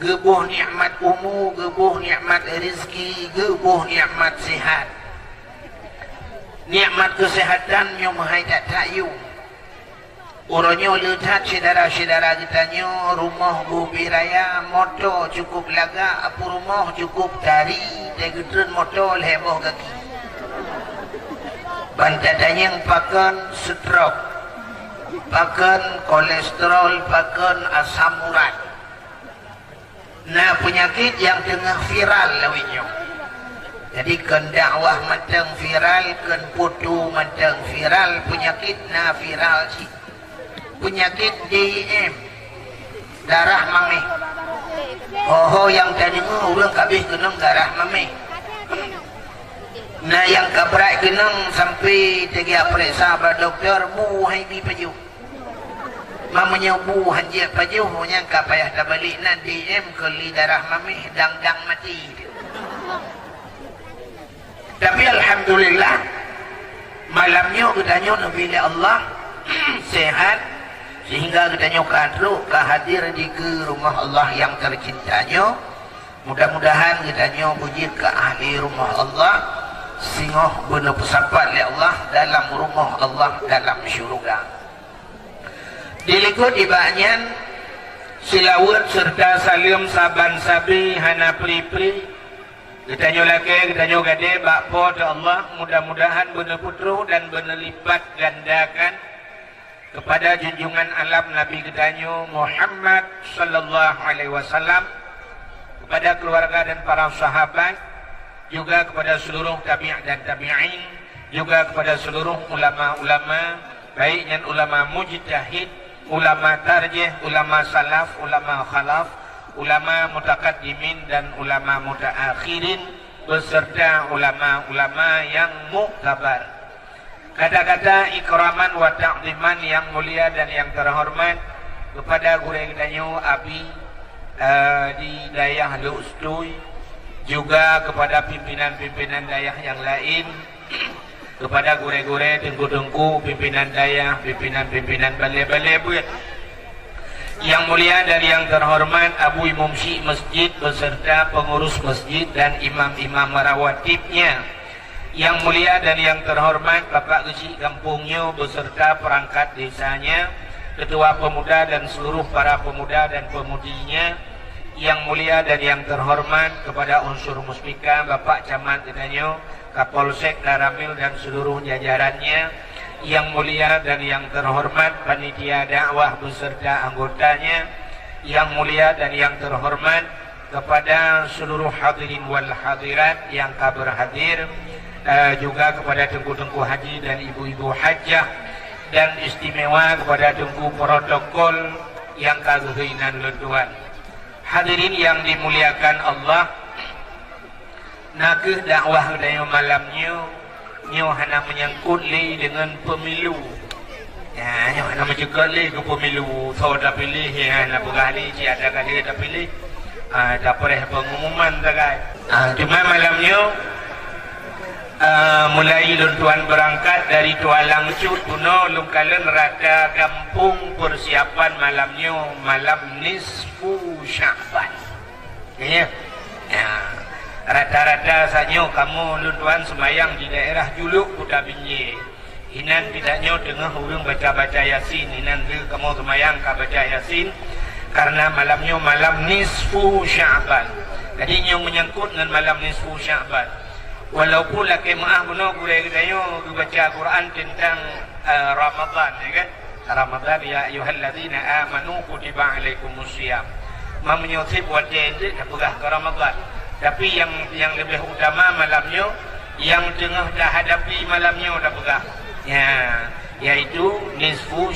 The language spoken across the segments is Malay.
gebuh nikmat umur, gebuh nikmat rezeki, gebuh nikmat sihat. Nikmat kesehatan nyo mahai tak tayu. Uronyo lihat saudara-saudara kita nyo rumah bubi raya motor cukup laga, apa rumah cukup tari, tegutun motor heboh kaki. Bantatanya yang pakan stroke, pakan kolesterol, pakan asam urat. Nah penyakit yang tengah viral lawinyo. Jadi kan dakwah matang viral, kan putu matang viral, penyakit na viral sih. Penyakit DIM, darah mameh. Oh yang tadi orang kabeh kenang darah mameh. Nah yang kabrak kenang sampai tiga periksa pada doktor bu hai bi paju. Mamanya bu haji paju yang kapayah dah balik na DM keli darah mameh dang mati. Tapi alhamdulillah malamnya katanya nabi Allah sehat sehingga katanya hadir di ke rumah Allah yang tercintanya. Mudah-mudahan katanya puji ke ahli rumah Allah singoh benar pesapat oleh Allah dalam rumah Allah dalam syurga. Dilikut ibahannya silawat serta salim saban sabi hana pri-pri. Kita laki, kita gade, bakpo ta Allah, mudah-mudahan benar putru dan benar lipat gandakan kepada junjungan alam Nabi kita Muhammad sallallahu alaihi wasallam, kepada keluarga dan para sahabat, juga kepada seluruh tabi'in dan tabi'in, juga kepada seluruh ulama-ulama, baik yang ulama mujtahid, ulama tarjih, ulama salaf, ulama khalaf, ulama mutakaddimin dan ulama mutaakhirin beserta ulama-ulama yang muktabar. Kata-kata ikraman wa ta'ziman yang mulia dan yang terhormat kepada guru kita Abi di dayah Lustuy, juga kepada pimpinan-pimpinan dayah yang lain, kepada guru-guru tengku-tengku pimpinan dayah, pimpinan-pimpinan balai-balai buat yang mulia dan yang terhormat Abu Mumsi Masjid beserta pengurus masjid dan imam-imam merawatibnya. Yang mulia dan yang terhormat Bapak Gesi kampungnya beserta perangkat desanya, ketua pemuda dan seluruh para pemuda dan pemudinya. Yang mulia dan yang terhormat kepada unsur muspika Bapak Camat Kedanyo, Kapolsek Daramil dan seluruh jajarannya. Yang mulia dan yang terhormat panitia dakwah beserta anggotanya. Yang mulia dan yang terhormat kepada seluruh hadirin wal hadirat yang kabar hadir, juga kepada tengku-tengku haji dan ibu-ibu hajjah, dan istimewa kepada tengku protokol yang kaguhinan leduan. Hadirin yang dimuliakan Allah, nakeh dakwah dayo malamnya nyo hana menyangkut li dengan pemilu. Ya, nyo hana mencegah li ke pemilu. So dah pilih ya, nak bergali ada kali dah pilih. Dah perih pengumuman dah kan. Cuma malamnya mulai luntuan berangkat dari Tualang Cut kuno lungkalan rata kampung persiapan malamnya malam nisfu Sya'ban. Ya. Rata-rata saja kamu luntuan semayang di daerah Juluk Kuta Binjai. Inan tidaknya tengah orang baca-baca Yasin. Inan ke kamu semayang ke baca Yasin karena malamnya malam nisfu Sya'ban. Jadi yang menyangkut dengan malam nisfu Sya'ban. Walaupun laki maaf benar gurau kita baca Quran tentang Ramadan, ya kan? Ramadan ya ayyuhalladzina amanu kutiba alaikumusiyam. Menyusip wajah itu tak pegah ke Ramadan. Tapi yang lebih utama malamnya, yang tengah dah hadapi malamnya dah pegah. Ya, yaitu nisfu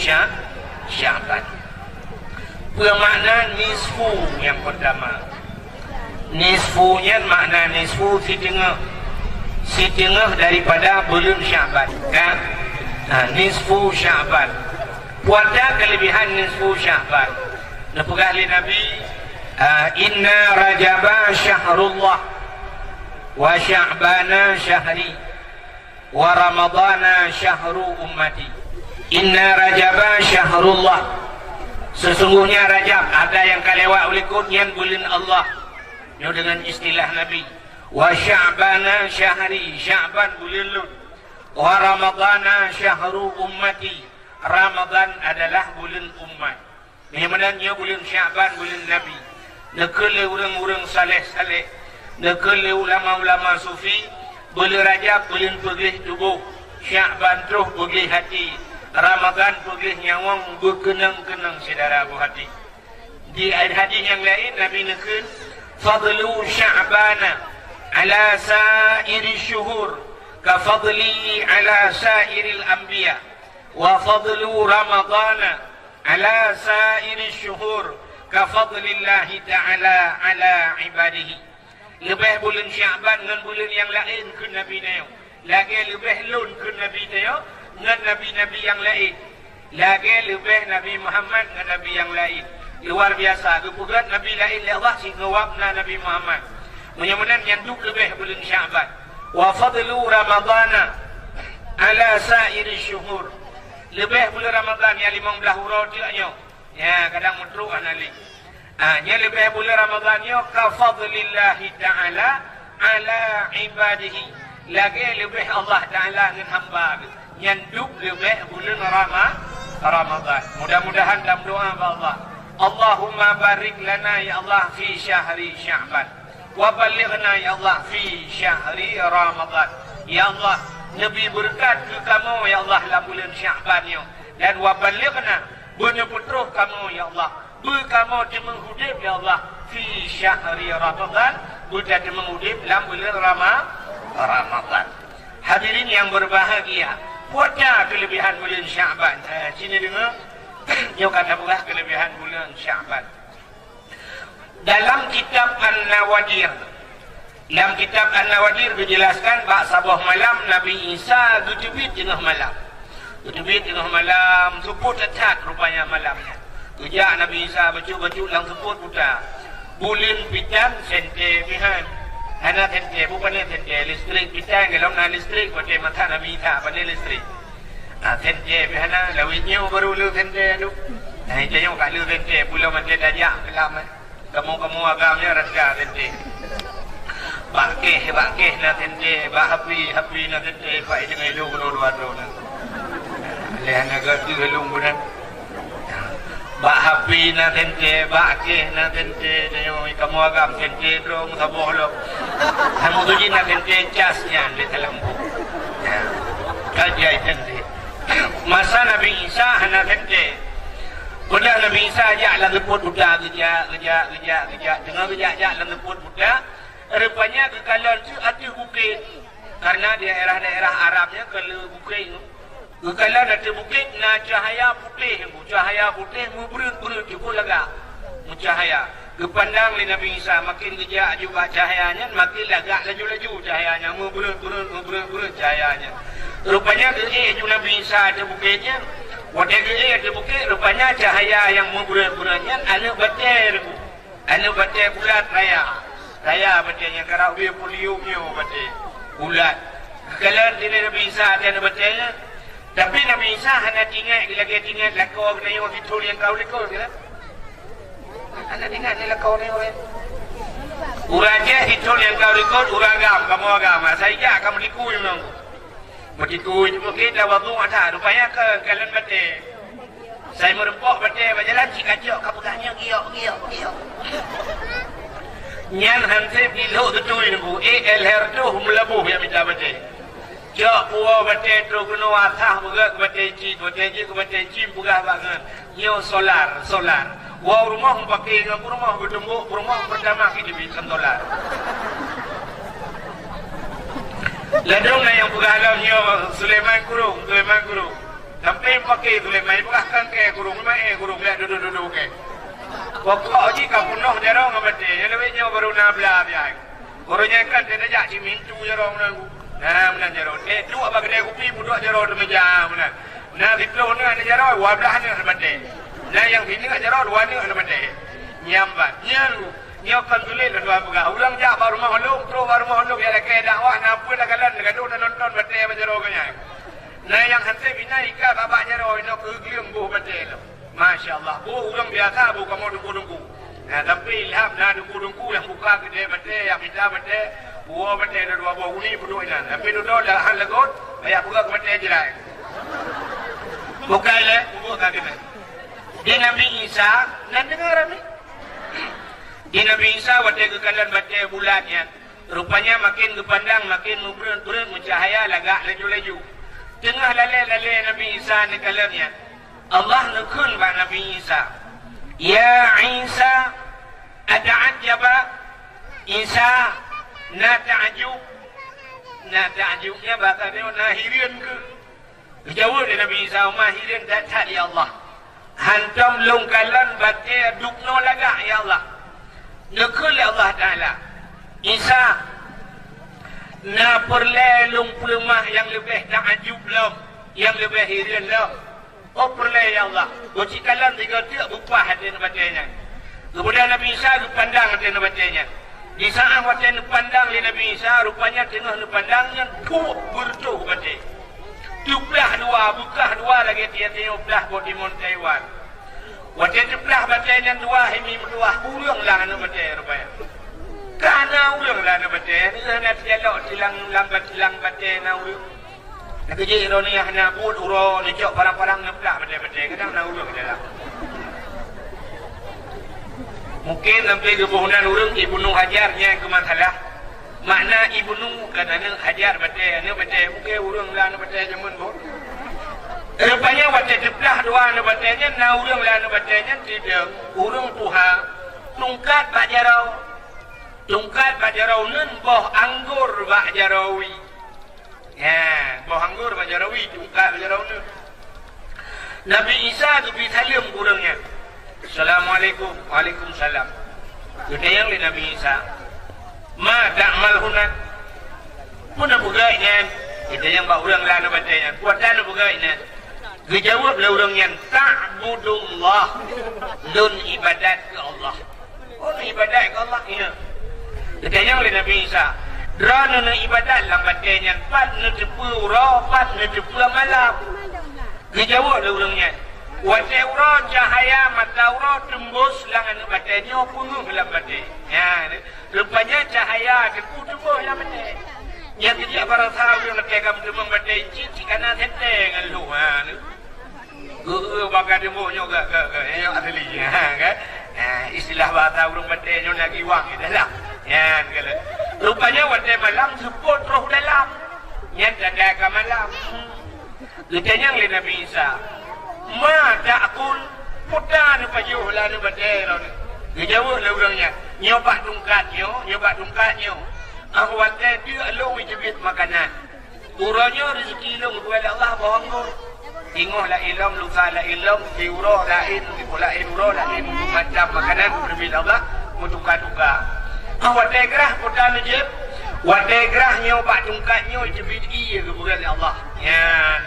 Sya'ban. Bermakna nisfu yang pertama. Nisfunya makna nisfu setengah daripada bulan Sya'ban, kan? Nisfu Sya'ban. Puasa kelebihan nisfu Sya'ban. Napegah oleh Nabi, inna rajaba syahrullah wa sya'bana syahri wa ramadana syahru ummati. Inna rajaba syahrullah, Sesungguhnya Rajab ada yang kalewat oleh kunyan bulan Allah. Ini dengan istilah Nabi. Wa Sya'bana syahri, Sya'ban bulan Lun. Wa Ramadana syahru ummati, Ramadan adalah bulan umat. Ini menanya bulan Sya'ban bulan Nabi. Nekele orang-orang saleh-saleh, nekele ulama-ulama sufi, bulan Rajab bulan pergi tubuh, Sya'ban terus pergi hati, Ramadan pergi nyawang berkenang-kenang saudara bu hati. Di hadis yang lain Nabi nekun fadlu Sya'bana ala sa'iri syuhur ka fadli ala sa'iril anbiya wa fadlu Ramadana ala sa'iri syuhur ka fadlillahi ta'ala ala ibadihi. Lebih bulan Sya'ban dengan bulan yang lain ke Nabi nayo, lagi lebih lun ke Nabi nayo dengan Nabi-Nabi yang lain, lagi lebih Nabi Muhammad dengan Nabi yang lain. Luar biasa. Kepugat Nabi lain Allah si ngawabna Nabi Muhammad. Menyamunan yang duk lebih bulan Sya'ban. Wa fadlu Ramadana ala sa'iri syuhur. Lebih bulan Ramadan yang 15 huruf tu nyo. Ya, kadang mudru anali. Nya lebih bulan Ramadan nyo ka fadlillahi ta'ala ala ibadihi. Lagi lebih Allah Ta'ala dengan hamba yang duk lebih bulan Ramadan. Mudah-mudahan dalam doa Allah. Allahumma barik lana ya Allah fi syahri Sya'ban wa balighna ya Allah fi syahri Ramadan. Ya Allah, Nabi berkat ke kamu ya Allah dalam bulan Sya'ban ni, dan wa balighna benar-benar kamu ya Allah kamu dimengudip ya Allah fi syahri Ramadan, bukan dimengudip dalam bulan Ramadan. Hadirin yang berbahagia, puasa kelebihan bulan Sya'ban. Sini dengar. Dia kata bukan kelebihan bulan Sya'ban. Dalam kitab An-Nawadir, dalam kitab An-Nawadir dijelaskan bahawa sabah malam Nabi Isa gejubit tengah malam. Gejubit tengah malam, suput tetap rupanya malamnya. Kejak Nabi Isa baju-baju lang suput putar. Bulan pitan sente pihan. Hana sente, bukannya sente listrik pitan, kalau nak listrik pada mata Nabi Isa pada listrik. Sente bihana lawitnya baru lu sente tu. Itu yang kat lu sente pulau macam dajak kelam. Kamu agamnya rasa sente. Bakeh na sente, hapi na sente, pak dengan lu dua na. Lehana gatu helung bukan. Bak hapi na sente, bakeh na sente, yang kamu agam sente terus saboh lo. Kamu tu je na sente casnya di telembu. Kajai sente. Masa Nabi Isa hana sente. Udah Nabi Isa ajak lang leput budak kerja. Dengar kerja ajak lang leput budak. Rupanya kekalan tu ada bukit. Karena daerah-daerah Arabnya kalau bukit. Kekalan ada bukit na cahaya putih. Cahaya putih berut-berut cukup lagak. Cahaya. Kepandang oleh Nabi Isa makin kerja juga cahayanya, makin lagak laju-laju cahayanya. Berut cahayanya. Rupanya juga Nabi Isa ada bukitnya. Wadah ada bukit, rupanya cahaya yang berberatnya anak batir. Anak batir bulat raya. Raya batirnya kerana dia poliumnya batir. Bulat. Kalau tidak Nabi Isa ada anak batirnya. Tapi Nabi Isa hanya lagi tinggal lakau kena yang fitur yang kau lekau kan? Hanya tinggal ni lakau ni orang. Urangnya fitur yang kau lekau, uragam, kamu agama. Saya kamu likui memang. Begitu kita waktu ada rupanya ke kalian batik. Saya merempok batik berjalan jika jauh kapugahnya giok. Nyan hansip di lo tu nunggu LR tu melabuh yang minta batik. Jauh puas batik tu kena asah buka batik ci buka bangun. Nyo solar. Wah rumah pakai dengan rumah bertembuk rumah pertama kita bintang solar. Ladung yang pegalamnya Sulaiman kurung. Sampai pakai Sulaiman bukan ke kurung, kurung lihat duduk ke. Pokok jika penuh jarang mati, yang lebihnya baru nabla biar. Orangnya kan tidak jak cimintu jarang nanggu. Nah, jarang. Tu apa kedai kopi budak jarang tu meja mana. Nah, itu ni jarang, wablah ni mati. Nah, yang ini kan jarang dua ni mati. Nyambat, nyalu. Nyo kan tulis dua pegah. Ulang jak baru rumah holok, terus baru rumah holok ya lagi dakwah napa dah kalan gaduh dan nonton batai macam roganya. Nah yang hantar bina ika babak jaro ino kegliung buh batai lo. Masya Allah. Orang biasa bukan mau dengku-dengku. Nah, tapi ilham nah dengku-dengku yang buka gede bete, yang minta bete, buah bete dan dua buah uni penuh inan. Tapi duduk dah hal legot, banyak buka ke bete je lah. Buka le, buka gede. Di Nabi Isa, nak dengar ni? Di Nabi Isa waktu kekalan bete bulannya, rupanya makin kepandang, makin mubrun-mubrun, mencahaya, lagak laju-laju. Tengah lalai Nabi Isa ni kalamnya. Allah nukun ba Nabi Isa. Ya Isa, ata'ajaba Isa, na ta'ajub. Na ta'ajubnya bakal dia nahirin ke. Jawab dia Nabi Isa, mahirin datang ya Allah. Hantam longkalan batik dukno lagak ya Allah. Nukun ya Allah Ta'ala. Isa, na perlelung pelemah yang lebih ta'ajub lom, yang lebih hirin lom. Oh perleh ya Allah. Bocik kalam tiga tiap upah hati nabatenya. Kemudian Nabi Isa dipandang hati nabatenya. Di saat waktu dipandang oleh Nabi Isa, rupanya tengah dipandangnya tuh bertuh batik. Tuplah dua, bukah dua lagi tiap-tiap belah buat di Taiwan. Waktu belah batiknya dua, ini dua ulang lah nabatnya rupanya. Karena ulang lah nabatnya. Ini nak dialog silang batiknya ulang. Nak kerja ironiah nak buat uro lecok parang-parang ngeplak betul-betul kadang nak ulung dalam. Mungkin sampai kebunuhan urang Ibnu Hajarnya ke masalah. Makna Ibnu kadang Hajar betul, mungkin urang lah betul jamun bot. Rupanya waktu diplah dua betulnya na urang lah betulnya tidak urang Tuhan tungkat Pak Jarau. Tungkat Pak Jarau nun boh anggur Pak Jarawi. Ya, buah anggur Bajarawi, tungkak Bajarawi. Nabi Isa tu pergi salam kurangnya. Assalamualaikum, waalaikumsalam. Kita yang li Nabi Isa. Ma ta'mal hunat. Puna bugainya. Kita yang bak urang lah nabatnya. Kuatan bugainya. Dijawab lah urangnya. Ta'budullah. Lun ibadat ke Allah. Oh, ibadat ke Allah. Ya. Kita yang li Nabi Isa. Drana na ibadat lang batenya, pat na tipu ura, pat na tipu malam. Dijawab lah orangnya. Wate ura cahaya mata ura tembus lang anu batenya, penuh lah batet. Ya, rupanya cahaya tipu tembus lah batet. Yang tidak para sahabat yang lekam tembus batet, cici kanan seteng alu. Bakal tembusnya ke yang asli, kan? Istilah bahasa orang batetnya nak iwang itu lah. Ya, kalau rupanya waktu malam sebut roh dalam yang tanda ke malam. Ditanya oleh Nabi Isa, ma ta'kul putan pajuh lah ni baterau ni. Dijawab lah orangnya, nyoba tungkatnya. Waktu dia long ijibit makanan. Uranya rezeki long kepada Allah bahanggur. Ingohlah ilm, lusalah ilm, diurah lain, dipulain urah lain, macam makanan berbeda Allah, mutukar-tukar. Wadah gerah putan je, wadah gerah nyoba tungkatnya jebit iya kebukan Allah. Ya,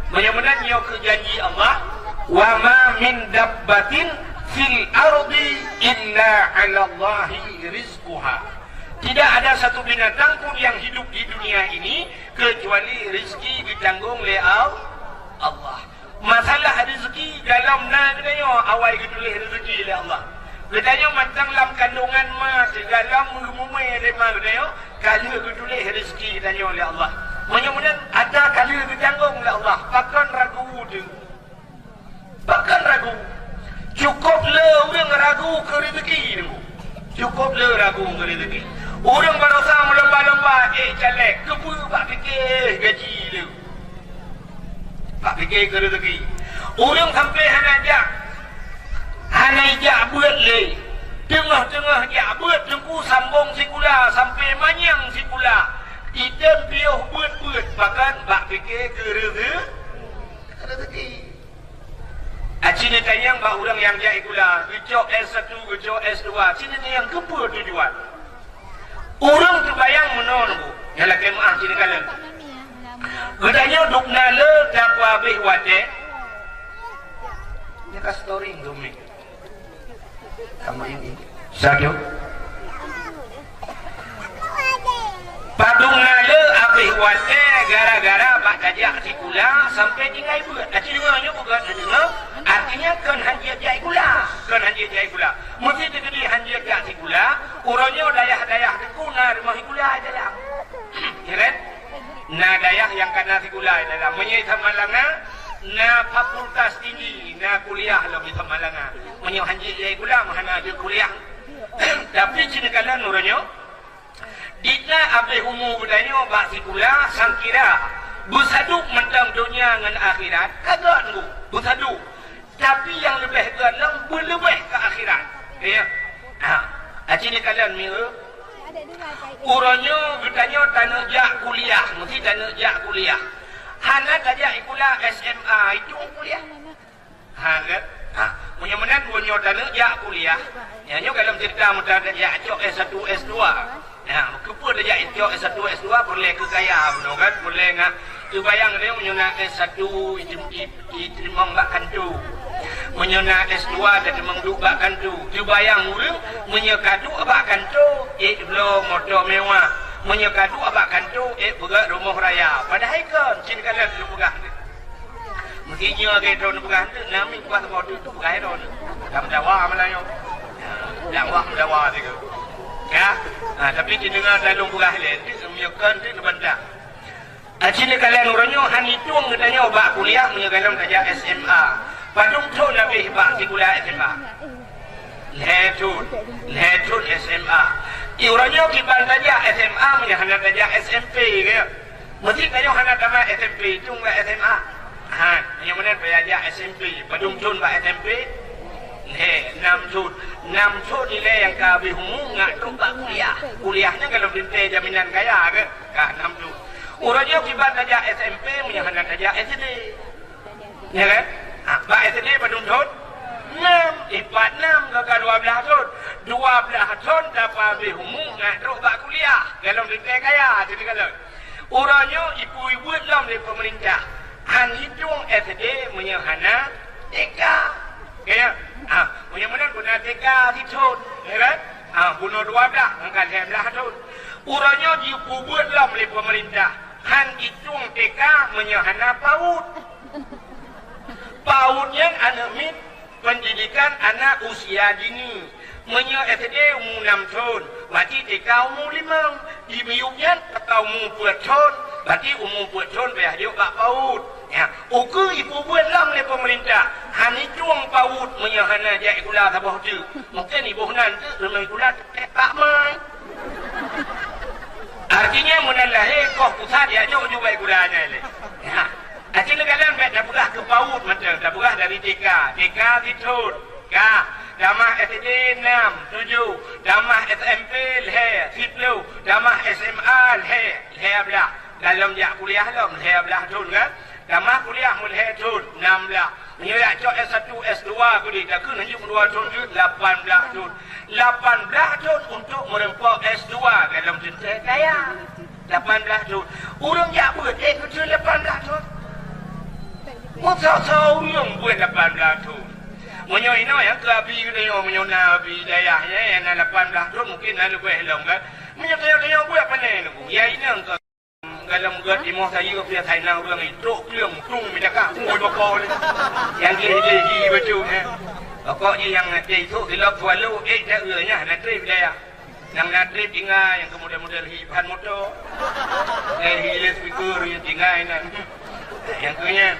benar-benar nyo ke janji Allah. Wa ma min dabbatin fil ardi illa 'ala Allahi rizquha. Tidak ada satu binatang pun yang hidup di dunia ini kecuali rezeki ditanggung oleh Allah. Masalah rezeki dalam nadanya awal ketulih rezeki oleh Allah. Katanya macam dalam kandungan mas dalam mengumumai lima katanya kala ketulih rezeki katanya oleh Allah. Mudah-mudahan ada kala ditanggung oleh Allah. Bahkan ragu tu. Bahkan ragu. Cukup le orang ragu ke rezeki tu. Cukup le ragu ke rezeki. Orang berusaha melomba-lomba calek kepu pak fikir gaji tu. Pak fikir ke rezeki. Orang sampai hanajak buat le. Tengah-tengah dia buat tengku sambung sikula sampai manyang sikula. Kita piuh buat bahkan bak fikir ke rezeki. Cina tayang bak orang yang jai kula, gejok S1, gejok S2. Cina yang kepa tujuan. Orang terbayang menunggu. Yalah kemaah cina kalian. Gedanya duk nala dakwa bih wate. Ni ka story ngumi. Kamu ini. Sakyo. Padung nala abih Iwate gara-gara bak tajak sikula sampai tinggal buat. Aci dengarnya bukan dengar. Artinya kan hanjir jai kula. Kan hanjir jai kula. Mesti digedi hanjir jai sikula. Uronyo dayah-dayah kuna rumah sikula dalam. Keren? Na dayah yang kena sikula dalam. Menyai Tamalanga. Na fakultas tinggi. Na kuliah lebih Tamalanga. Menyai hanjir jai kula. Mahana ada kuliah. Tapi cina kalian uronyo. Dina abih umur budaya bak sikula sangkira bersadu mentang dunia dengan akhirat kagak nunggu bersadu tapi yang lebih dalam berlebih ke akhirat ya aci ni kalian mira uranya bertanya tanah jak kuliah mesti tanah jak kuliah hana tajak ikula SMA itu kuliah kan mudah-mudahan punya tanah jak kuliah nyanyo dalam cerita mudah tajak cok S1 S2 ya, kepo dia itu S1 S2 boleh ke kaya benar kan boleh ngah tu bayang dia menyuna S1 itu membakkan tu menyuna S2 dan mengdubakkan tu bayang mulu menyekadu abakan tu belum motor mewah menyekadu abakan tu berat rumah raya padahal kan cin kalian tu pegah mestinya ke tu pegah tu nami kuat motor tu pegah tu dah dakwah Melayu dakwah tu ya, tapi di dengar dalam buah lain, menyukan tu benda. Cina kalian orangnya hanitung katanya bak kuliah menyukan saja SMA. Padung tu lebih bak di kuliah SMA. Letun SMA. Orangnya kiban saja SMA menyukan saja SMP ke. Mesti kaya hana nama SMP itu enggak SMA. Yang mana belajar SMP. Padung tu bak SMP. Namsud nilai yang kabeh umum ngak tumbak kuliahnya kalau bintai jaminan kaya ke namsud urangnya kibat saja SMP menyahankan saja SD ya kan bak SD padung tahun 6 ipat 6 ke 12 tahun 12 tahun dapat kabeh umum ngak tumbak kuliah kalau bintai kaya jadi kalau urangnya ibu-ibu dalam di pemerintah hitung SD menyahana TK kaya mudah-mudahan guna TK ditun ya kan guna 12 angkat 11 tahun uranya dipubut dalam oleh pemerintah hitung TK menyahana PAUD yang anak mit pendidikan anak usia dini menyah SD umur 6 tahun berarti TK umur 5 dimiupnya atau umur 4 tahun berarti umur 4 tahun berhadiah bak PAUD ya, ukur ibu buat lam oleh pemerintah. Hani cuang paut menyahana jai gula sabah tu. Mungkin ibu nanti remai gula tak mai. Artinya menalahi kau pusat dia jauh baik gulanya le. Ya, artinya kalian baik dah pegah ke paut macam dah pegah dari TK ditun. Damah SD 6, 7, damah SMP leh, 10, damah SMA leh belah. Dalam jak kuliah dalam leh belah tun kan. Damah kuliah mulai tahun 16. Menyerak cok S1, S2 kuli. Dah kena juga 2 tahun tu 18 tahun. 18 tahun untuk merempak S2 dalam cinta kaya. 18 tahun. Orang jak buat kecil 18 tahun. Masa yang buat 18 tahun. Menyo ino yang kelabi dia menyo nabi dayahnya yang 18 tahun mungkin ada buat helong kan. Menyo dia buat apa ni? Ya ini engkau dalam buat imah saya ke pihak Thailand orang itu kelam tung minta kak ngồi bakal yang gigi betul pokoknya yang itu silap walau dah urnya nak trip dia yang nak trip tinggal yang kemudian hipan motor hilir speaker yang tinggal yang punya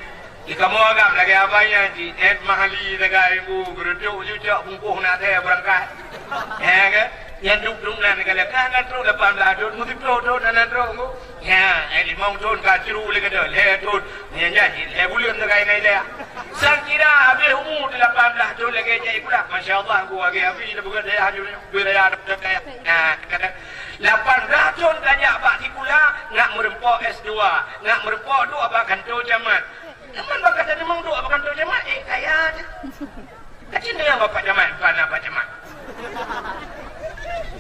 di kamu agak lagi apanya di mahali lagi ibu geruduk juga bungkuh nak saya berangkat ya kan yang duduk nan kalau kan terus 18 tahun mesti tahun nan terus ya 5 tahun kacru lagi dah tahun yang jadi bulan dekat ini dia sangkira habis umur 18 tahun lagi jadi pula masya-Allah gua lagi habis dah bukan dia haju beraya dah kaya kata 18 tahun tanya pak sikula nak merempok S2 nak merempok tu apa kantor jamat teman bakat tadi mong tu apa kantor jamat kaya aja kacin dia bapak jamat pana apa jamat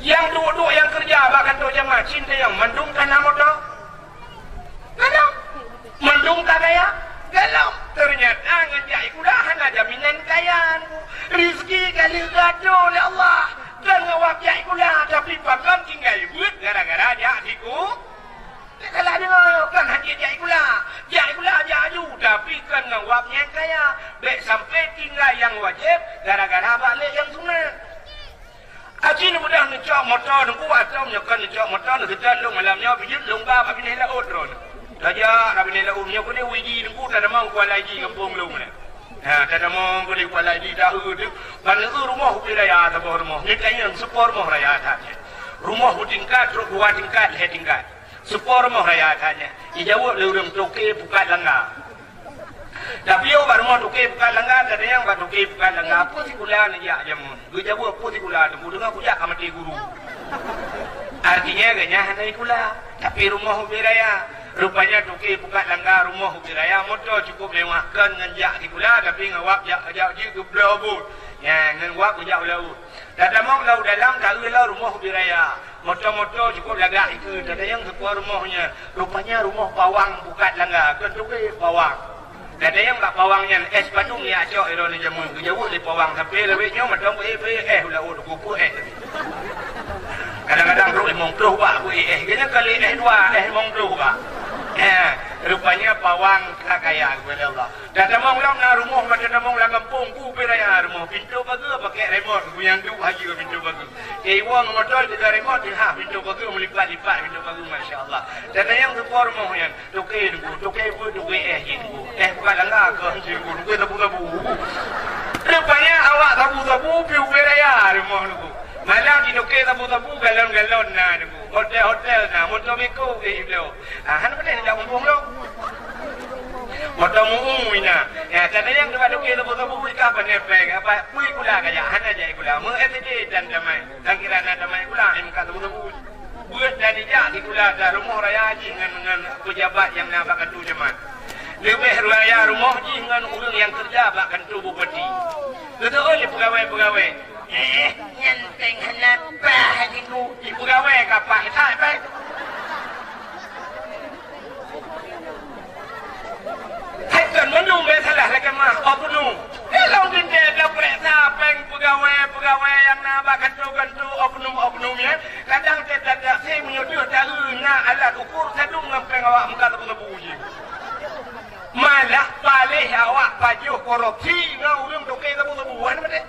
yang duduk yang kerja bahkan tu jemaah cinta yang mendungkan nama tu galau mendungkan kaya galau ternyata ngejai kudahan ada jaminan kaya rizki kali gaduh oleh Allah dan ngawak jai kudah tapi bahkan tinggal buat gara-gara dia adikku kalah dengan dia pula jaju tapi kan ngawapnya kaya baik sampai tinggal yang wajib gara-gara balik yang sunat. Aji ni mudah ngecok motor nunggu atau nyokan ngecok motor nak ketat long malamnya bijut long ba tapi ni lah odron. Raja rabi ni lah umnya ko ni wiji nunggu tak ada mau kuat lagi kampung long ni. Ha tak ada mau ko ni kuat lagi dah tu. Balik rumah wiraya atau rumah ni kaya sepor rumah raya tak. Rumah tingkat, dua tingkat, tiga tingkat. Sepor rumah raya tanya. Ijawab lurung toke buka langgar. Tapi yo rumah toke buka langgar, ada yang buat toke buka langgar. Apa sih kula ni ya jamun? Gue jawab apa sih kula? Tunggu dengar kujak mati guru. Artinya ganya hanai kula. Tapi rumah wiraya rupanya toke buka langgar rumah wiraya motor cukup lewahkan ngenjak di kula tapi ngawak jak je geblobut. Ya ngawak kujak laut. Dada mau lau dalam tak lau rumah wiraya. Motor-motor cukup lagak itu. Dada yang sebuah rumahnya. Rupanya rumah pawang bukat langgar. Kan tu ke pawang. Dada yang tak pawangnya. Sepatu ni acok itu ni jamun. Kejauh di pawang. Sampai lebihnya macam lau kupu kadang-kadang bro mong tuh pak. Kena kali dua. Mong tuh pak. Rupanya pawang kaya kepada Allah. Dan damang lang na rumah macam damang lang kampung ku piraya rumah pintu bagu pakai remote ku yang tu haji ke pintu bagu. Wang motor juga remote pintu bagu melipat-lipat pintu bagu masya-Allah. Dan yang sebuah rumah yang toke jinggu. Bukan langgar ke jinggu toke tabu-tabu. Rupanya awak tabu-tabu piu piraya rumah tu. Malam di toke tabu-tabu galon-galon na tu. Hotel na motor meko itu. Han mana nak umpung lo? Motor muung ina. Ya, tadi yang dua toke tabu-tabu ika apa nepeng apa pui kula kaya han aja kula. Mu FD dan damai. Dan kirana damai kula im ka tabu-tabu. Buat dan ija di kula da rumah raya haji dengan pejabat yang nak bakal tu jemaat. Lebih raya rumah haji dengan orang yang kerja bakal tu bupati. Betul oleh pegawai-pegawai. Nyenteng kenapa hatiku ibu gawe kapal tak baik. Hakan menu masalah lagi mah opnu. Kalau kita dah periksa peng pegawai yang nak kantu opnumnya kadang kita tak sih menyudur tahunya alat ukur sadung ngempeng awak muka tebu je. Malah balik awak pajuh korupsi ngau urang toke tebu-tebuan betul.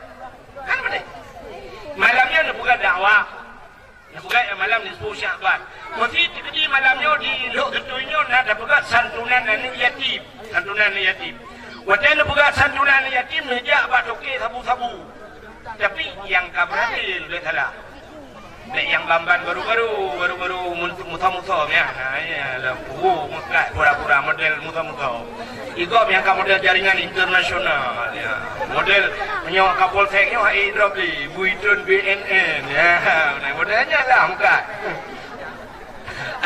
Kan betul. Malamnya nak buka dakwah. Nak buka malam ni 10 Syakban. Mesti di malamnya di lok ketunya nak buka santunan anak yatim. Santunan anak yatim. Waktu nak buka santunan anak yatim nejak bak toke sabu-sabu. Tapi yang kabratil dia salah. Yang bamban baru-baru muta-muta ya. Nah ya lah pura-pura model muta-muta. Igop yang model jaringan internasional ya. Model menyewa Kapolseknya hidrolik, Buitun BNN ya. Nah modelnya lah muka.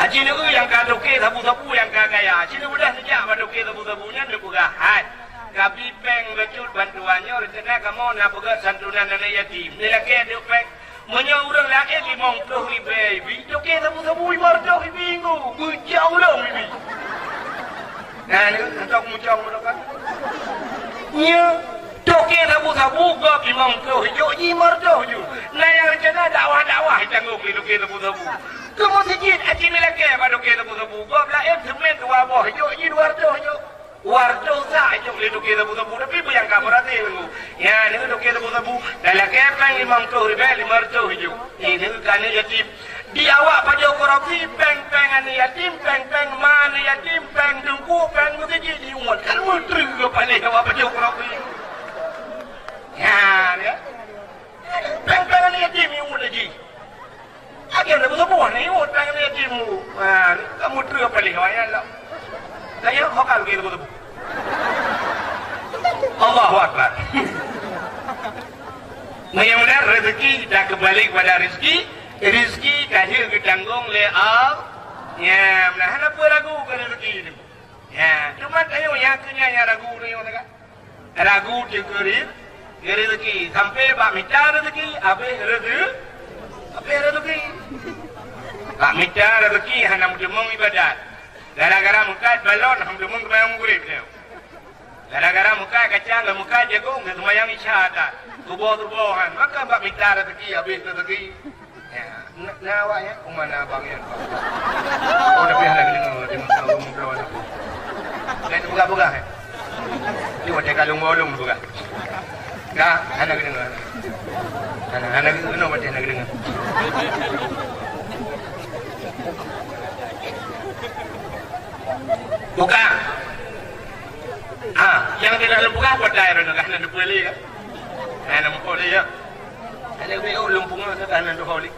Aji ni yang kadoke sabu-sabu yang kagaya. Aji ni mudah sejak kadoke sabu-sabunya dia buka hat. Kapi peng becut bantuannya rencana kamu nak buka santunan anak yatim. Ni lagi ada peng menyewa orang lagi 50,000 bibi. Doke sabu-sabu 500 minggu. Bujau lah bibi. Nah, ni untuk muncang mereka. Ya, toke sabu-sabu gak imam tu, hijau imar tu je. Nah yang rencana dakwah tanggung toke sabu-sabu. Kamu sikit, aci ni lagi apa toke sabu-sabu. Gak belah semen dua buah, hijau ni 200 hijau. Warto sah hijau le toke sabu-sabu. Tapi bayang kamu rasa tu. Ya, ni toke sabu-sabu. Dah lagi peng 50,000 hijau. Ini kan yatim. Di awak pada korupsi peng-peng ane yatim, peng-peng mana yatim, peng dengku, peng mesti di umat. Kan menteri ke paling awak pada korupsi. Ya, ya. Peng-peng ane yatim ni umat lagi. Agen dah bersebuah ni umat peng ane yatim. Kamu menteri ke paling awak ya Allah. Saya hokal ke itu. Allahu Akbar. Mudah-mudahan rezeki dah kembali kepada rezeki. Rizki kahir ditanggung oleh Allah. Ya, menahan apa ragu ke rezeki ini? Ya, cuma tahu yang kenyanya ragu ni orang kan? Ragu dikerir, rezeki sampai bak minta rezeki, habis rezeki. Bak minta rezeki hanya mendemung ibadat. Gara-gara muka balon, mendemung kemayang gurib dia. Gara-gara muka kacang, muka jagung, kemayang isyadat. Tubuh-tubuhan, maka bak minta rezeki, habis rezeki. Ya, nawak ya, mana abang ya. Oh, tapi lagi dengar tahu ngobrol aku. Lain buka-buka. Ni macam kalung bolong buka. Dah, anak dengar. Anak dengar macam anak dengar. Buka. Yang di dalam buka buat daerah nak nak beli kan? Nak beli ya. Ada beli lumpung nak nak beli.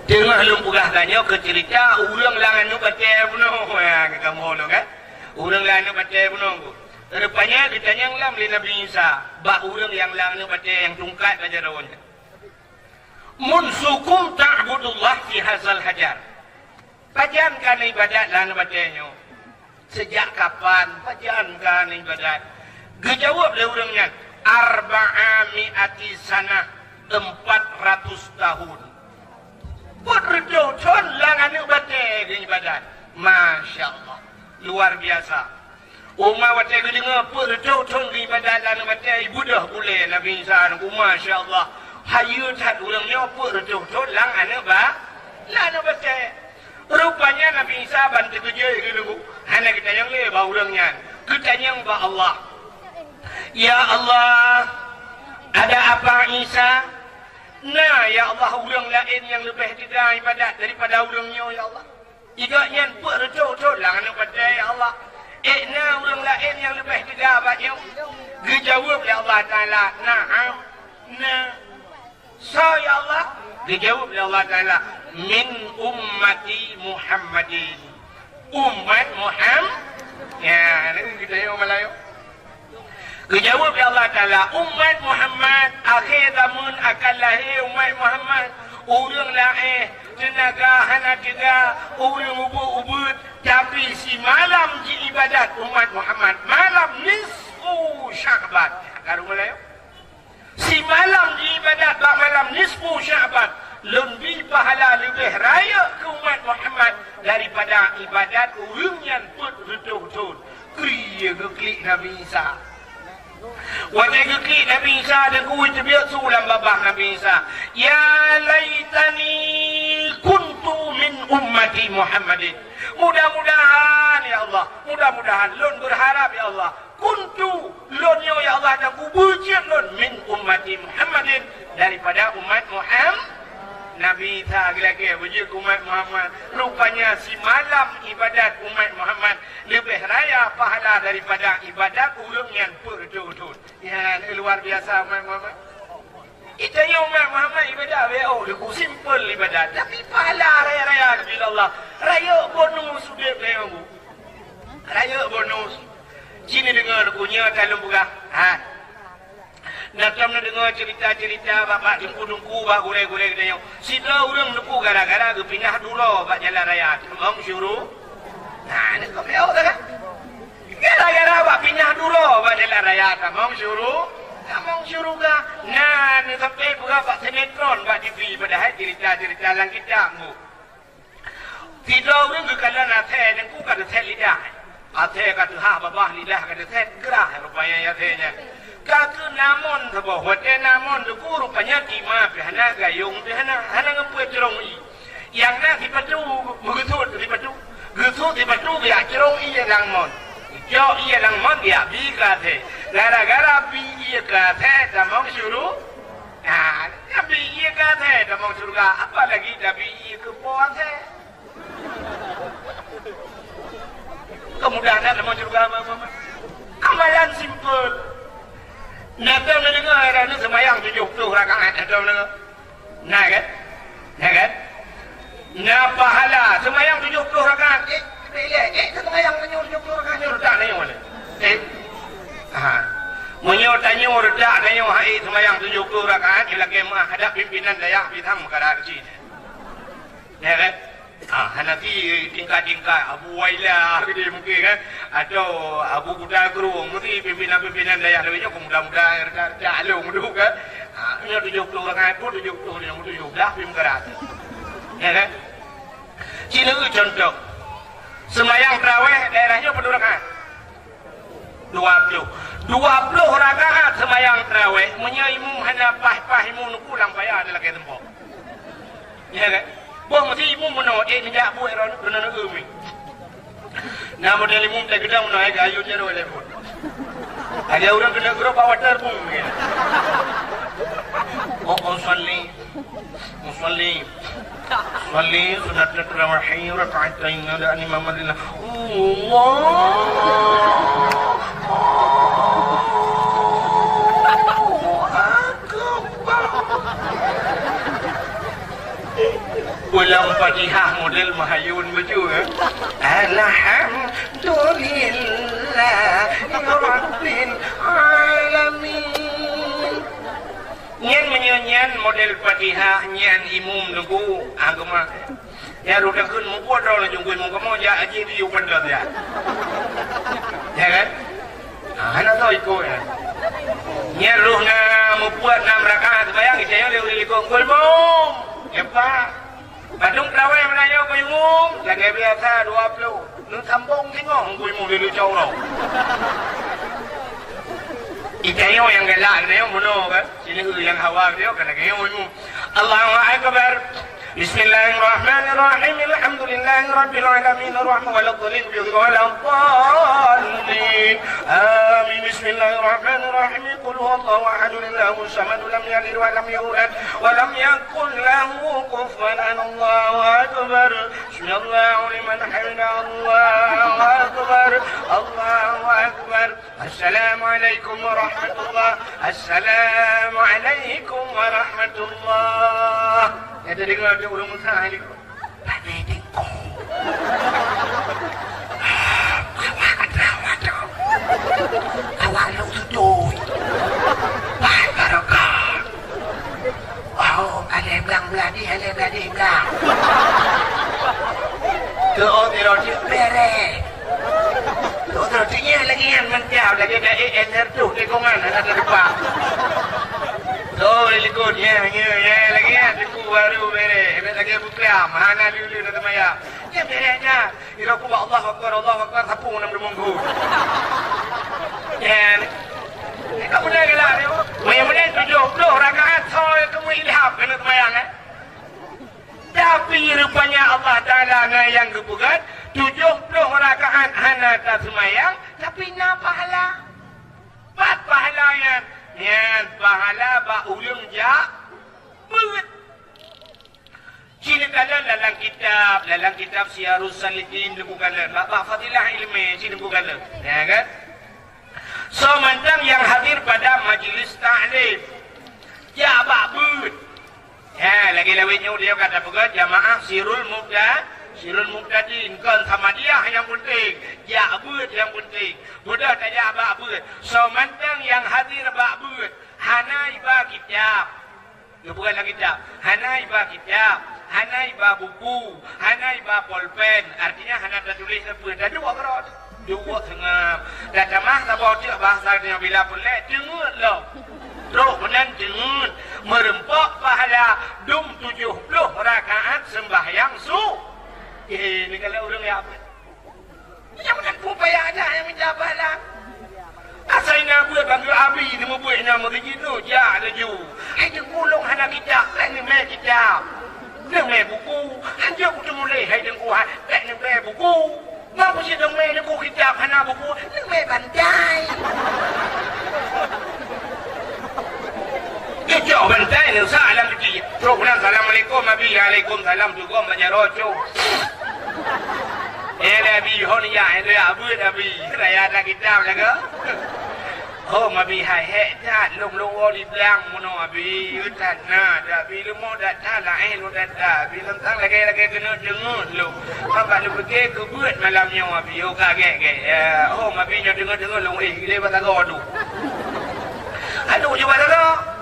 Tengah lumpung katanya ke cerita urang langan nu baca puno ya kamu no kan? Urang langan baca puno. Rupanya ditanya yang lam li Nabi Isa, ba urang yang langan baca yang tungkat aja rawonnya. Mun sukum ta'budullah fi hazal hajar. Pajankan ibadat lan bacanya. Sejak kapan pajankan ibadat? Gejawab le urangnya, arba'ami'ati sanah, 400 tahun. Berdocon langan baca ibadat. Masya Allah, luar biasa. Umar baca dengar berdocon ibadat lan baca ibadah boleh Nabi Isa. Masya Allah, hayu tak urangnya berdocon langan baca. Rupanya Nabi Isa bantu kerja gitu. Hanya kita yang lebah ulangnya. Kita yang bah Allah. Ya Allah, ada apa Isa? Nah, ya Allah, ulang lain yang lebih tidak ibadat daripada ulangnya ya Allah. Igaknya betul-betul lah pada ya Allah. Nah, ulang lain yang lebih tidak banyak. Dijawab ya Allah Taala, na'am, nah. So ya Allah, dijawab ya Allah Taala, min ummati Muhammadin. Umat Muhammad. Ya, ini kita yang Melayu. Dijawab ya Allah Ta'ala, umat Muhammad akhir zaman akan lahir umat Muhammad. Orang lahir tenaga hana tiga, orang ubud-ubud, tapi si malam di ibadat umat Muhammad, malam nisfu Sya'ban. Kalau Melayu, si malam di ibadat malam nisfu Sya'ban lebih pahala, lebih raya ke umat Muhammad daripada ibadat orang yang betul-betul kriya keklik Nabi Isa. Wajah keklik Nabi Isa dan kuih terbiak sulam babah Nabi Isa. Ya laitani kuntu min ummati Muhammadin. Mudah-mudahan ya Allah, mudah-mudahan lun berharap ya Allah, kuntu lun ya Allah dan kubujir lun min ummati Muhammadin daripada umat Muhammad. Nabi Isa lagi bujur umat Muhammad. Rupanya si malam ibadat umat Muhammad lebih raya pahala daripada ibadat ulung yang betul-betul. Ya, luar biasa umat Muhammad. Kita yang umat Muhammad ibadat lebih simple ibadat, tapi pahala raya-raya bila Allah. Raya bonus sudah lewu. Raya bonus. Sini dengar punya dalam buka. Nak nak dengar cerita-cerita bapak dengku-dengku bak gulai-gulai dia. Sida urang dengku gara-gara ke pindah dulu bak jalan raya. Tembang syuruh. Nah, ni kau tahu tak? Gara-gara bak pindah dulu bak jalan raya. Tembang syuruh ke? Nah, ni sampai buka bak sinetron bak TV padahal cerita-cerita lang kita mu. Sida urang ke kalan athe dengku kada thet lidah. Athe kata ha babah lidah kada thet gerah rupanya ya thenya. Kata namun sebab hotel namun tu rupanya kima pihana gayung pihana ngapuai cerong i. Yang nak dipatu begitu dipatu biar cerong i yang mon. Jo i yang mon dia bi kate. Gara-gara bi i kate tamang syuruh. Nah, bi i kate tamang syuruh apa lagi tapi i ke puase. Kemudahan tamang syuruh apa? Amalan simple. Nak tahu nak dengar ada ni semayang 70 rakaat ada dengar. Nah kan? Nah pahala semayang 70 rakaat. Semayang 70 rakaat ni redak ni mana? Menyur tanya redak ni hai semayang 70 rakaat lagi menghadap pimpinan dayak bidang negara kecil. Ya kan? Nanti tingkat-tingkat Abu Wailah gitu mungkin kan, atau Abu Buddha Guru mungkin pimpinan-pimpinan daerah lebihnya mudah-mudahan jalur mudah kan. Ini 70 orang pun 70 yang 70 dah pimpinan. Ya kan? Cina contoh semayang tarawih daerahnya berapa rakaat? 20 rakaat semayang tarawih menyaimu hanya pah-pahimu pulang payah adalah ke tempat. Ya kan? Buang mesti imu menolak minyak buat orang kena umi. Nama dari imu tak kita menolak gayu jero telefon. Ada orang kena grup water pun. Oh salli. Musalli sunat tarawih rakaatain ada imam Madinah. Ulang Fatihah model Mahayun baju Alhamdulillah Rabbil Alamin. Nyan menyanyian model Fatihah nyan imum nunggu agama. Ya rudah kun muku ada orang jungkuin muka mau ya aji di upan dah ya. Ya kan? Anak tahu ikut ya. Nyan ruh na membuat 6 rakaat bayang saya lewat ikut kulmum. Ya pak. Badung terawih menanya kau umum. Lagi biasa 20. Lu sambung tengok kau umum di jauh lo. Ikayo yang gelak ni yang bunuh kan? Sini yang hawa dia kan lagi yang umum. Allahu Akbar. Bismillahirrahmanirrahim. Alhamdulillahirabbil alamin arrahmanir rahim waladdallin. Amin. Bismillahirrahmanirrahim. Qul huwallahu ahad Allahu samad lam yalid wa lam yulad wa lam yakul lahu kufuwan ahad. Allahu akbar. Bismillahu liman hamida. Allahu akbar. Allahu akbar. Assalamualaikum warahmatullahi. Assalamualaikum warahmatullahi. Ya jadi kalau dia udah musah ini, tapi tingkong. Awak lu tujuh, baik barokah. Oh, ada belang beladi, belang. Tuh, dia bere. Tuh, dia lagi yang menjauh, lagi ada ENR tuh, tikungan ada depan. Oh, likut ya lagi ya tiku baru bere. Lagi buka mana dulu nak maya. Ya berenya. Ira ku Allah Akbar sapu nam munggu. Ya. Kamu dah gelak ni. Maya 70 rakaat soal kamu ilham kena semayang eh. Tapi rupanya Allah Taala yang kebukat 70 rakaat hana tak semayang tapi na pahala. Pat pahalanya. Yang pahala ba ulum ja beut. Cina kala dalam kitab Syiarus Salikin bukan ba fadilah ilmi cina bukan ya kan. So mantang yang hadir pada majlis ta'lim ya ba beut. Ya lagi lawitnya dia kata bukan jamaah Sirul Muqtadin kan sama dia yang penting. Ya beut yang penting. Budak tak ya bak beut. So mantang yang hadir bak beut. Hanai ba kitab. Ya bukan lagi kitab. Hanai ba kitab. Hanai ba buku. Hanai ba pulpen. Artinya hana tak tulis apa. Dah dua keras. Dua tengah. Dah tamah tak bawa dia bahasa dia bila pun lek. Dengar lah. Teruk menan dengar. Merempak pahala. 70 rakaat sembahyang ini kalau orang yang apa? Yang nak upaya aja yang menjabat lah. Asal nak buat bangga abi ni mau buat nama begitu, ya ada ju. Hai tengulung hana kitab, ni me kitab. Ni me buku. Hanya aku mulai hai tengku hai, ni me buku. Mau sih teng me tengku kitab hana buku, ni me bantai. Jauh bantai ni salam kecil. Terus bilang assalamualaikum abi, waalaikumsalam juga banyak rojo. Nabi hon ya abu nabi raya dah kitab laga. Oh mabi hai dah lom oli blang mono abi utan na dah bi lu mo dah lah lu dah bi tentang lagi kena dengar lu. Apa lu pergi ke buat malamnya abi yo kaget. Oh mabi nya dengar lu le bata godu. Aduh coba dah.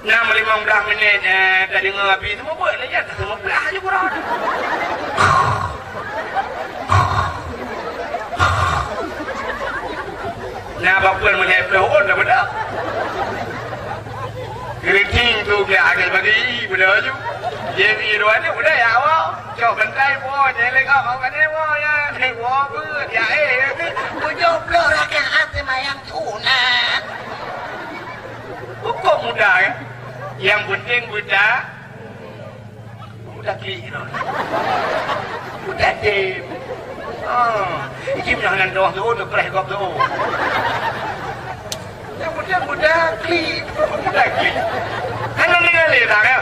6-15 minit dah dengar abi semua buat lah ya semua belah je kurang. Nah, bapa melihat pelahon dah benar. Keriting tu ke agak bagi benar je. Jadi dua ni benar ya awak. Cok bentai pun jelek awak kan ni pun ya. Ni pun ber ya 70 rakaat sembahyang sunat. Kok mudah ya? Yang penting budak budak klik tu. Budak dem. Iki jangan doang tu, tu preh kau tu. Yang budak klik, budak klik. Kan ni kali tak kan?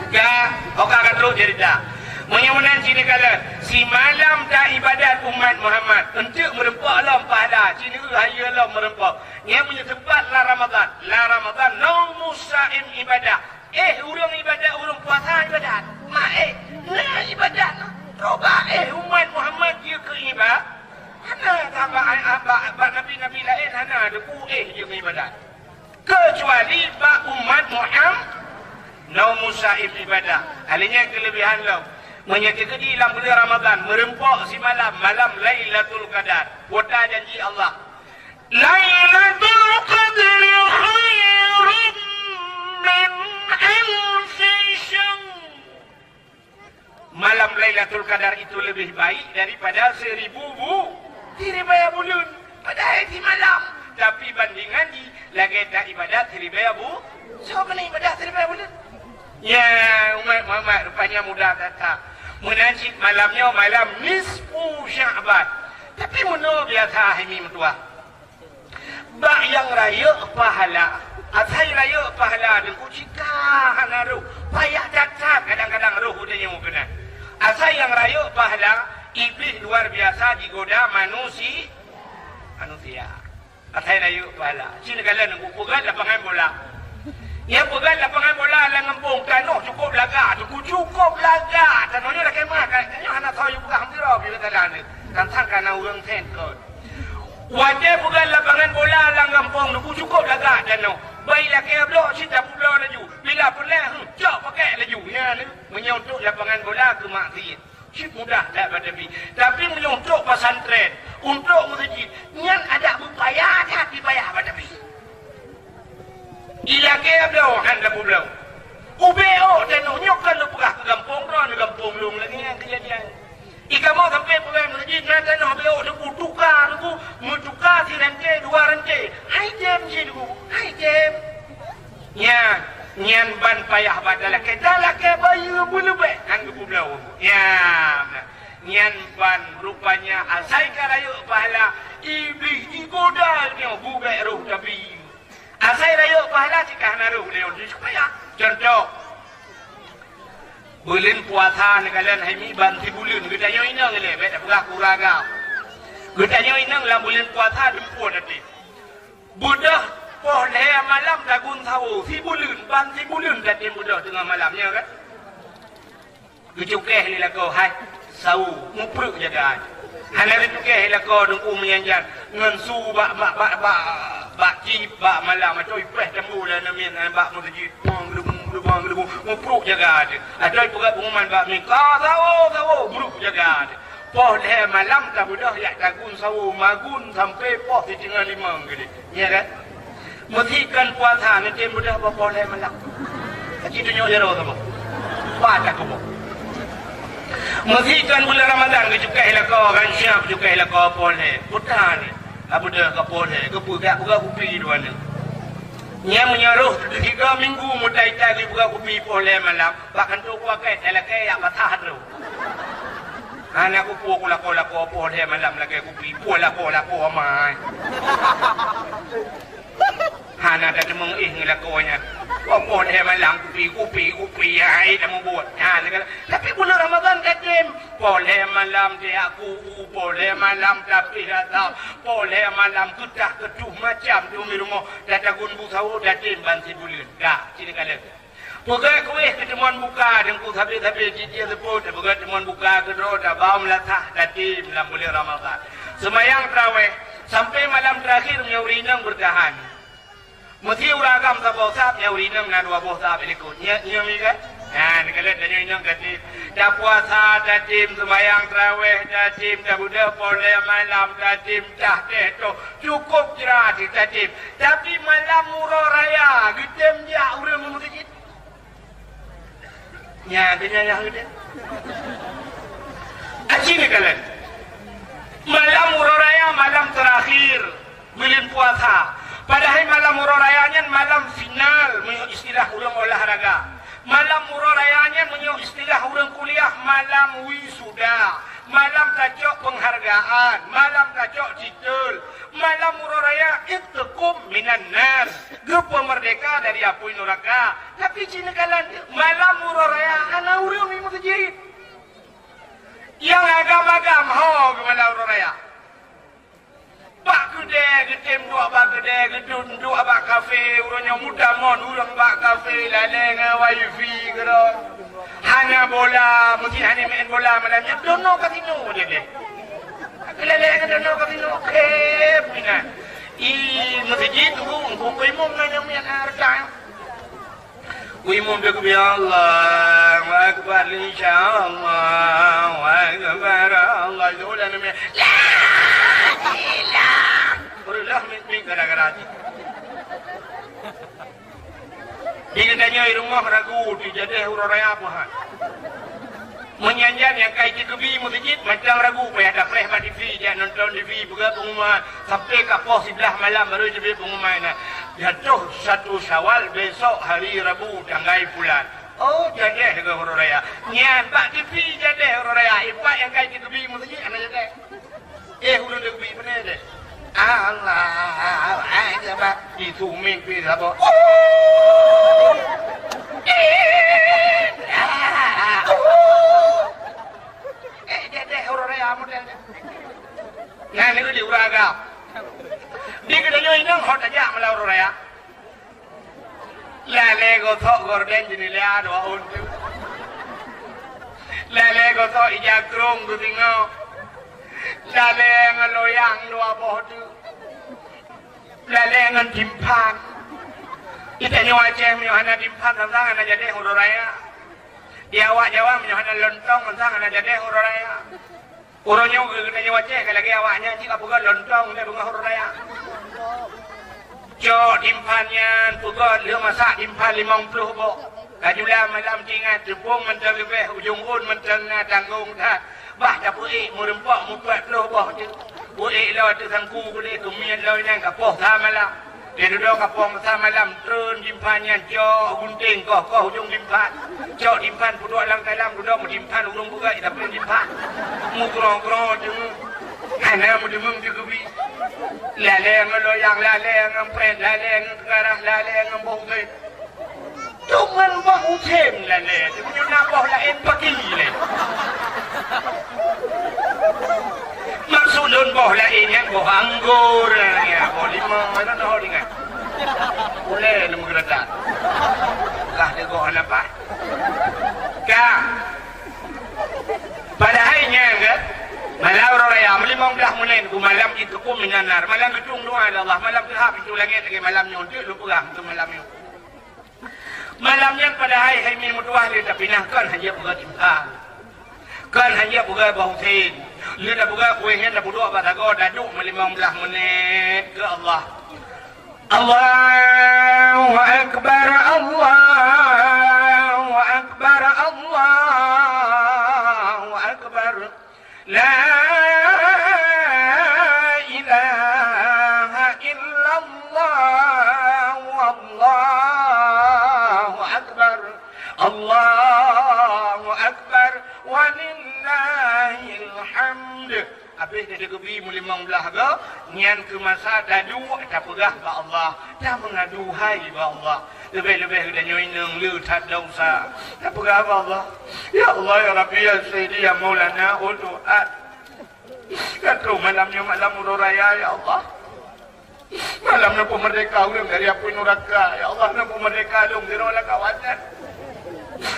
Ya, okak kan terus jadi tak. Menyemunan sini kala si malam dah ibadat umat Muhammad untuk merempak lah pahala sini raya lah merempak yang punya tempat lah Ramadan naumu saim ibadah urang ibadat urang puasa ibadat nah ibadat coba umat Muhammad dia ke ibadat hana abak nabi-nabi lain hana ada dia ke ibadat kecuali bak umat Muhammad naumu saim ibadah alinya kelebihan lah menyatakan di dalam bulan Ramadan merempok si malam Lailatul Qadar wada janji Allah Lailatul Qadar khairun min alfi syahr malam Lailatul Qadar itu lebih baik daripada 1000 bulan pada di malam tapi bandingan di lagi tak ibadat 1000 bulan so kena ibadat 1000 bulan ya umat Muhammad rupanya mudah datang menajib malamnya malam nisfu Sya'ban tapi menurut biasa ini mentua bak yang raya pahala asai raya pahala dengku cika hanaru payah datang kadang-kadang roh udahnya mungkin asai yang raya pahala iblis luar biasa digoda manusia asai raya pahala sini kalian nunggu pegang lapangan bola yang pegang lapangan bola lah ngempung tanah cukup laga tanahnya dah kemah katanya anak tahu you pegang hampir bila tadan kan sangkana urang tengkot wajah pegang lapangan bola lah ngempung cukup laga tanah baiklah ke blok cinta pula laju bila pelah cok pakai laju ya menyontok lapangan bola ke maksiat cip mudah tak tapi menyontok pesantren untuk masjid nyan ada berpayah hati payah pada Ila kaya belau, anda pun belau. Ubeo dan nyokan lu pegah ke gampung lung lagi yang kejadian. Ika mau sampai pegah masjid nanti noh beo lu tukar lu mutukar si rente 2 rente. Hai jem si lu, hai jem. Ya, nyan ban payah badala ke bayu bulu be kan ku belau. Ya, nyan ban rupanya asai karayu pahala iblis digoda ni bube roh tapi asai raya pahala cikah naruh leon supaya contoh bulan puasa ni kalian hemi banti bulan gedanya inang le bet pegah kuraga gedanya inang lah bulan puasa dempuan nanti budah boleh malam dagun sawo si bulan banti bulan tadi budah tengah malamnya kan gejukeh ni lah kau hai sawo mupruk jaga hana itu ke helako dengku menyanjar ngansu bak cip bak malam macam ipeh tembu lah namin bak masjid gelubu mupruk jaga ada ada pegat pengumuman bak mi sawo buruk jaga ada poh le malam tak budah yak tagun sawo magun sampai poh di tengah 5 gede ya kan mestikan puasa nanti budah poh le malam kaki tunjuk jero sama pada kamu mestikan bulan Ramadan ke juga helako kan syab juga helako pole putan abu dah ke pole ke buka kopi dua ni nya menyaruh 3 minggu mutai tadi buka kopi pole malam bahkan tu pakai telekai yang patah tu anak aku lako pole malam lagi kopi lako amai hana dah temung ngelakonya pole malam kopi ai dah membuat tapi bulan Ramadan kajem pole malam dia aku pole malam tapi dah tahu pole malam kedah keduh macam tu di rumah dah tagun busau dah bansi bulan dah sini kalian pegai kuih ketemuan buka dengku tapi dia sebut pegai ketemuan buka kedua dah bau melatah dah dalam bulan Ramadan semayang tarawih sampai malam terakhir nyaurinang bertahan mesti uragam sa bosap ya urinang na 2 bosap ilikut nya kan nah nikalat danyo inang katip dah puasa dah tim sembahyang tarawih dah tim dah budak pole malam dah tim dah tu cukup jerat dah tim tapi malam murah raya gedem dia urang masjid nya dia gedem aji nikalat malam murah raya malam terakhir bulan puasa padahal malam murah rayanya malam final istilah orang olahraga Malam murarayanya menyok istilah orang kuliah malam wisuda, malam kacok penghargaan, malam kacok titel, malam muraraya itqum minan nar, gepa merdeka dari api neraka. Tapi cina kalan malam muraraya ana urang ni masjid. Yang agam-agam ho ke malam muraraya. Bak kedai, getem dua bak kedai, gedun dua bak kafe, urangnya muda mon, urang bak kafe, laleng wifi kero. Hanya bola, mungkin hanya main bola malamnya. Dono kasino dia deh. Laleng dono kasino, kep bina. Masjid tu, kuimum nanya mian harta. Kuimum dia kubi Allah, wa akbar insyaallah, wa akbar Allah. Zola namanya. Berulah min gara-gara hati. Dia tanya rumah ragu dijadeh uraraya apa han. Menyanyian yang kai kebi masjid macam ragu payah ada prehmat TV dia nonton TV buka pengumuman sampai ke pos 11 malam baru jadi pengumuman. Jatuh 1 Syawal besok hari Rabu tanggal bulan. Oh jadeh dengan uraraya. Nyan pak TV jadeh uraraya. Ipak yang kai kebi masjid ana jadeh. Ulun kebi benar deh. Allah Akbar itu mimpi apa? Dia orang modelnya. Nah ini di uraga. Di kedanya ini hot aja malah uraya. Lele gotok gorden jadi lihat dua untu. Lele gotok ijakrung gutingo. Lalengan loyang dua bodu, lalengan timpan. Kita nyawa ceh menyohana timpan tentang anak jadi hururaya. Dia awak Jawa menyohana lontong tentang anak jadi hururaya. Urangnya kita nyawa ceh kalau lagi awaknya jika bukan lontong dia bunga hururaya. Jok timpannya bukan dia masak timpan 50 bok. Kajulah malam tinggal tepung mentang lebih ujung un mentang tanggung tak. Bah dah puik merempak mupat loh bah tu. Puik lah tu sangku boleh kemudian lah yang kapoh sama malam. Dia duduk kapoh sama malam turun dimpannya jok gunting kau hujung dimpan. Jok dimpan duduk dalam kalam duduk dimpan urung buka kita pun dimpan. Mukrong-krong tu. Hanya mudimung tu kebi. Laleng loyang laleng empren laleng kegarah laleng embong. Cuman bahu tem laleng. Dia punya nabah lain pagi le. Maksud don boh lain yang boh anggur ya, boh limau mana dah dengan. Boleh lemu geretak. Lah dia boh apa? Kah? Pada harinya kan? Malam raya melimau dah mulai ku malam itu ku minanar. Malam gedung doa Allah, malam terhap itu lagi malam nyontek lupa tu malam itu. Malamnya pada hari min mutuah dia tak pinahkan hanya buka timah. Kan hanya buka bautin. Dia dah buka kuihnya dah buduk pada kau dah duk 15 menit ke Allah. Allahu Akbar, Allahu Akbar, Allahu Akbar. La ilaha illallah, Allahu Akbar, Allahu Akbar. Walillahil hamd. Habis dia kebi mulimang belah ke nian ke masa dadu tak pegah ke Allah, tak mengaduhai ke Allah. Lebih-lebih dia nyoineng lu tak dosa. Tak pegah ke Allah. Ya Allah ya Rabbi ya Sayyidi ya Maulana udu'at. Kata malamnya malam ururaya ya Allah. Malamnya pemerdeka ulung dari api neraka ya Allah. Nampu merdeka ulung dari orang kawasan.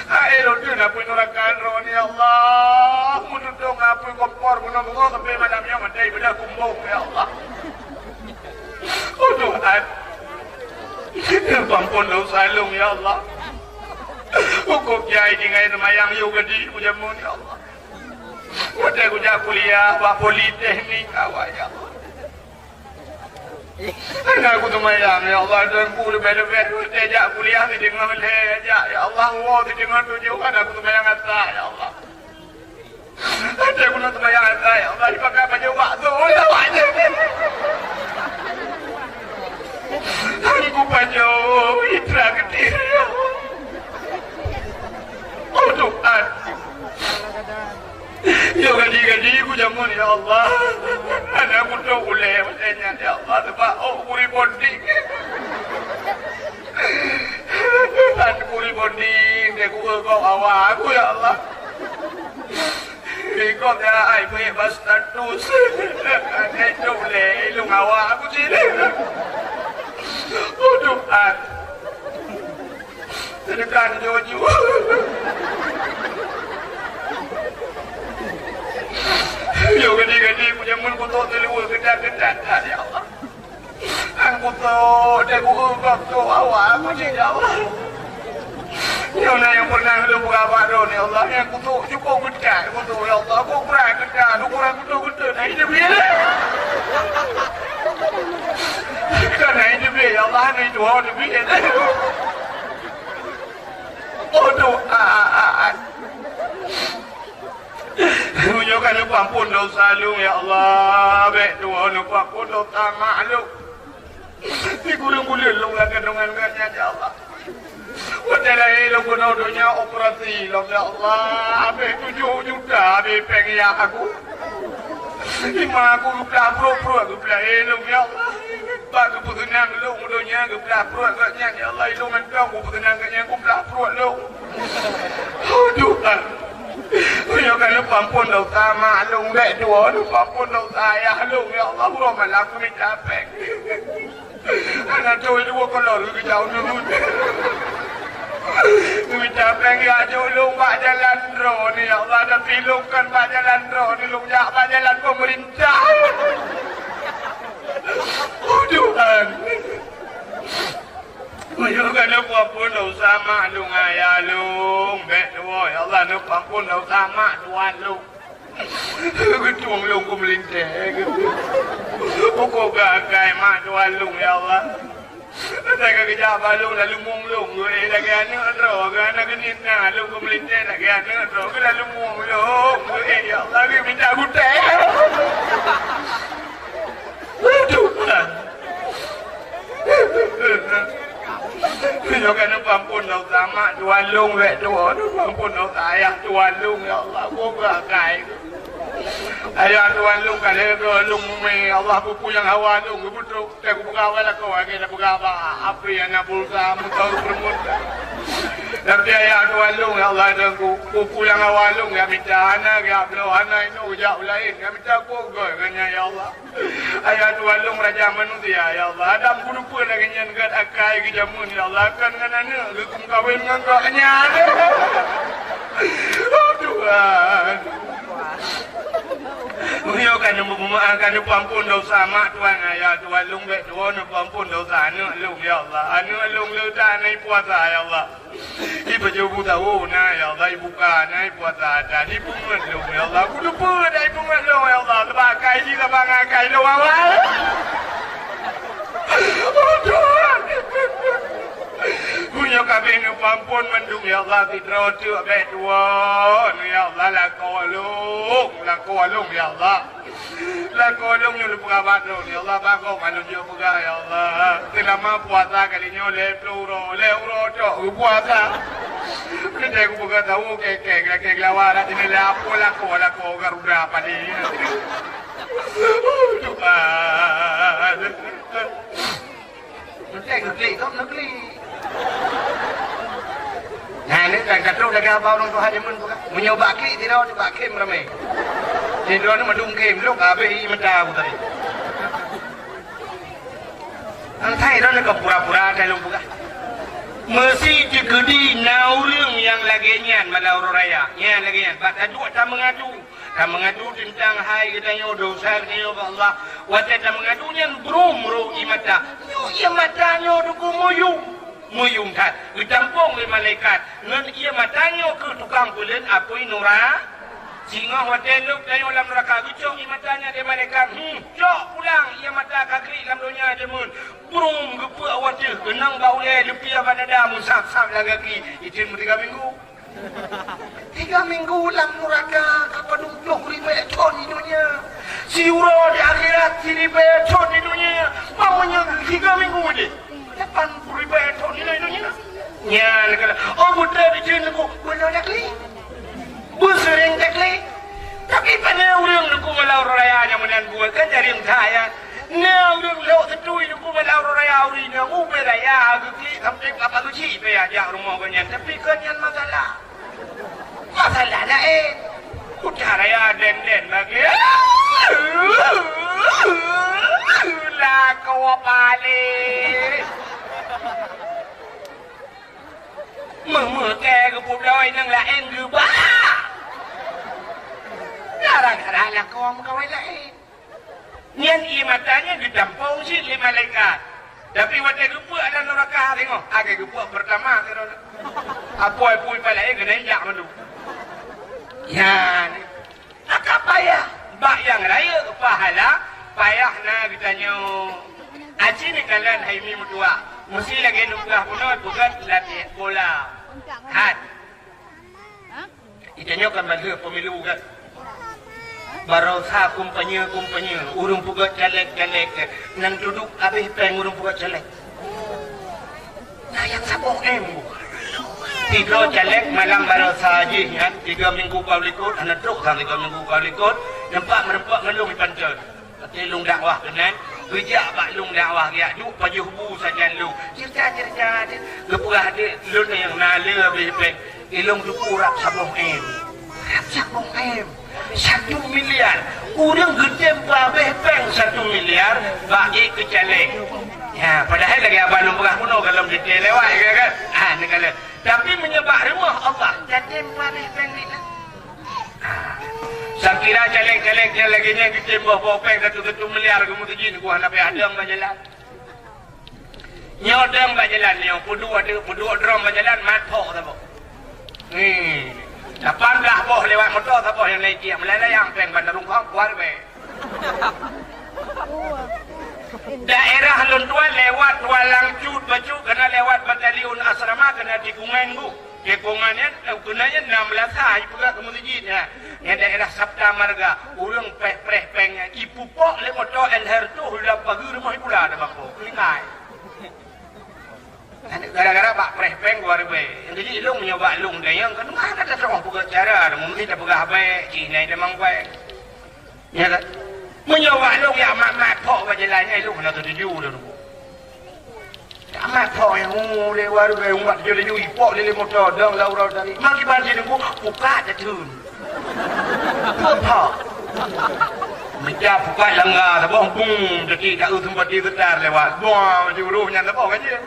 Ayo tu nak pun orang kanron ya Allah, mudung apa kompor bunga-bunga sampai malamnya mandai benda kumbung ya Allah. Oh Tuhan, ampun dosa lung ya Allah. Hukum jai dengan mayang yu gedi pujamun ya Allah. Wadah kuliah kuliah, bak politeknik awak ya Allah. Anak aku tu mayang ya Allah dan ku lebih-lebih tejak kuliah di tengah lejak ya Allah wa di tengah tujuh kan aku tu mayang asa ya Allah. Ada aku tu mayang asa ya Allah dipakai baju waktu ya wajib. Aku baju itra ketir ya Allah. jadi ku jamun ya Allah. Anak ku tu boleh macamnya ya Allah sebab kuri bonding. Anak kuri bonding dia ku kau awak aku ya Allah. Ikut ya ai punya bas status. Anak tu boleh ilung awak aku sini. Tuhan. Tekan jojo. Yo gede-gede punya mun kutu telur kedat-kedat ya Allah. Aku tu dia buat tu awak aku je ya Allah. Yo na yang pernah lu buka baru ni Allah yang kutu cukup kedat kutu ya Allah aku kurang kedat kurang kutu nah hidup dia. Kan hidup dia ya Allah ni tu hidup dia. Oh doa. Tunjukkan lupa ampun dosa lu ya Allah. Baik doa lupa ampun dosa mak lu. Di gulung-gulung lu lah kandungan-kandungannya ya Allah. Wadalah lu guna dunia operasi lu ya Allah. Baik 7 juta baik pengen aku. Lima aku guplah pro-pro aku guplah lu ya Allah. Pak keputusan lu dunia guplah pro agaknya ya Allah. Lu mentang keputusan agaknya guplah pro lu. Tuhan. Tunjukkan lupa ampun dosa maklum baik dua lupa ampun dosa ayah lu ya Allah rahmat aku minta peng. Anak tu dua kolor ke jauh dulu. Minta peng ya dulu pak jalan ro ni ya Allah dah pilihkan pak jalan ro ni lu jak pak jalan pemerintah. Tuhan. Tunjukkan lupa ampun dosa maklum ayah lu baik dua ya Allah lupa ampun dosa mak tuan lu. Ketuang lu ku melinteh. Pokok gagai mak tuan lu ya Allah. Saya kerja balu lalu mung-lung lagi anak ro ke anak kenina lu ku melinteh lagi anak ro ke lalu mung-lung ya Allah ke minta guteh. Tuhan. Tunjukkan lupa ampun dosa mak tuan lung baik dua lupa ampun dosa ayah tuan lung ya Allah aku gagai. Ayah tuan lung kalau ke lung me Allah pupu yang hawa lung betul aku buka awal aku lagi nak buka apa yang nak pulsa mutar permut. Tapi ayah tuan lung ya Allah dan pupu yang hawa lung ya minta anak ya belum anak itu jauh lain ya minta aku ganya ya Allah. Ayah tuan lung raja manusia ya Allah adam kudu pun lagi nyan gat akai ke jamun ya Allah kan nganana gekum kawin ngan kaknya. Tuhan. Tunjukkan memaafkan ampun dosa mak tuan ayah tuan lung baik tuan ampun dosa anak lung ya Allah. Anak lung lu tak naik puasa ya Allah. Ibu jauh tahu na ya Allah ibu kan naik puasa dan ibu mengelung ya Allah. Aku lupa dah ibu mengelung ya Allah. Lebakai di lebangakai lu awal. Tuhan. Punya kabin ampun mendung ya Allah tidak tu baik tuan ya Allah lakolung ya Allah lakolung yang lu buka batu ya Allah bago manusia buka ya Allah selama puasa kalinya le euro tu puasa kita aku buka tahu kek lawar ini le apa lako garuda apa ni Tuhan negeri nah ini kan kata lagi apa orang tu hari mana bukan menyoba ki tidak coba kem ramai tidak ni mendung kem lu kabe mentah tadi antai dah nak pura-pura kalau bukan mesti digedi naurung yang lagi nyan malau raya nyan lagi nyan bak tak mengadu tentang hai kita dosa kita Allah wajah tak mengadu nyan bro imata nyo mata nyo duku muyung kat ditampung oleh malaikat ngan ia matanya ke tukang kulit apoi nura singa hotel lu dalam neraka gucok matanya dia malaikat cok pulang ia mata kakri dalam dunia dia mun burung gepu awati kenang bau le lepi apa ada musap-sap lagi izin 3 minggu 3 minggu dalam neraka kapan 20,000 ton di dunia siuro di akhirat sini ton di dunia maunya 3 minggu je 80,000 ton di dunia nya kalau oh budak di sini aku benar nak li busering tak li tapi pada Sampai apa tu cik pergi ajak rumah kenyan. Tapi kenyan masalah. Masalah lain. Udah raya den-den lagi. Lah kau balik. Memekeh ke pulai nang lain ke bah. Gara-gara lah kau lain. Nian imatanya ditampung si lima malaikat. Tapi waktu gepuk ada neraka tengok. Agak gepuk pertama kira. Apa-apa palai kena injak malu. Ya, nak payah. Bak yang raya pahala payah nak ditanya. Aci ni kalian hai mi mutua. Mesti lagi nunggah punot bukan latih bola. Hat. Itanya kan bagi pemilu kan. Barosa kumpanya urung pugat caleg nang duduk habis peng urung pugat caleg sayang sabong bu tiga caleg malam barosa aja kan 3 minggu kau likut anak truk kan 3 minggu kau likut nampak merempak ngelung pancen tapi lung dakwah kenan bijak bak lung dakwah ya duk paju bu saja lu cerita gepurah dia lu yang nala habis peng ilung dukurak sabong sabong 1 miliar. Urang gede babeh peng 1 miliar bagi ke caleg. Ya, padahal lagi abang lumrah kuno kalau detail lewat kan. Ni kalau. Tapi menyebab rumah Allah gede babeh peng ni. Sakira caleg-caleg yang lagi nya gede bawa peng 1 miliar kemudian gua nak adang berjalan. Nyodang berjalan yang pedua drum berjalan matok tu. 18 boh lewat motor tak boh yang lagi melalui yang peng bandar rumah kuat be. Daerah Luntuan lewat walang cut baju kena lewat batalion asrama kena tikungan bu. Tikungannya gunanya 16 hari pula kemudian ya. Yang daerah Sabta Marga urang preh pengnya ibu pok le motor LR tu sudah pagi rumah pula ada bako. Lingai. Gara-gara bak preh-peng gua rebe. Jadi ilung menyoba ilung dayang kan mana ada seorang puga cara, mungkin dah pegah baik, Cina dah mang baik. Ya kan? Menyoba ilung ya mak pok berjalannya ilung nak tuju dah. Amat pok yang lewat rebe umat jadi ju ipok lele motor dang laurau tadi. Maki banci nunggu buka jatun. Pok. Menjak buka langgar, tabung bung, jadi tak tempat di tetar lewat. Buang juru nyanda pok aja.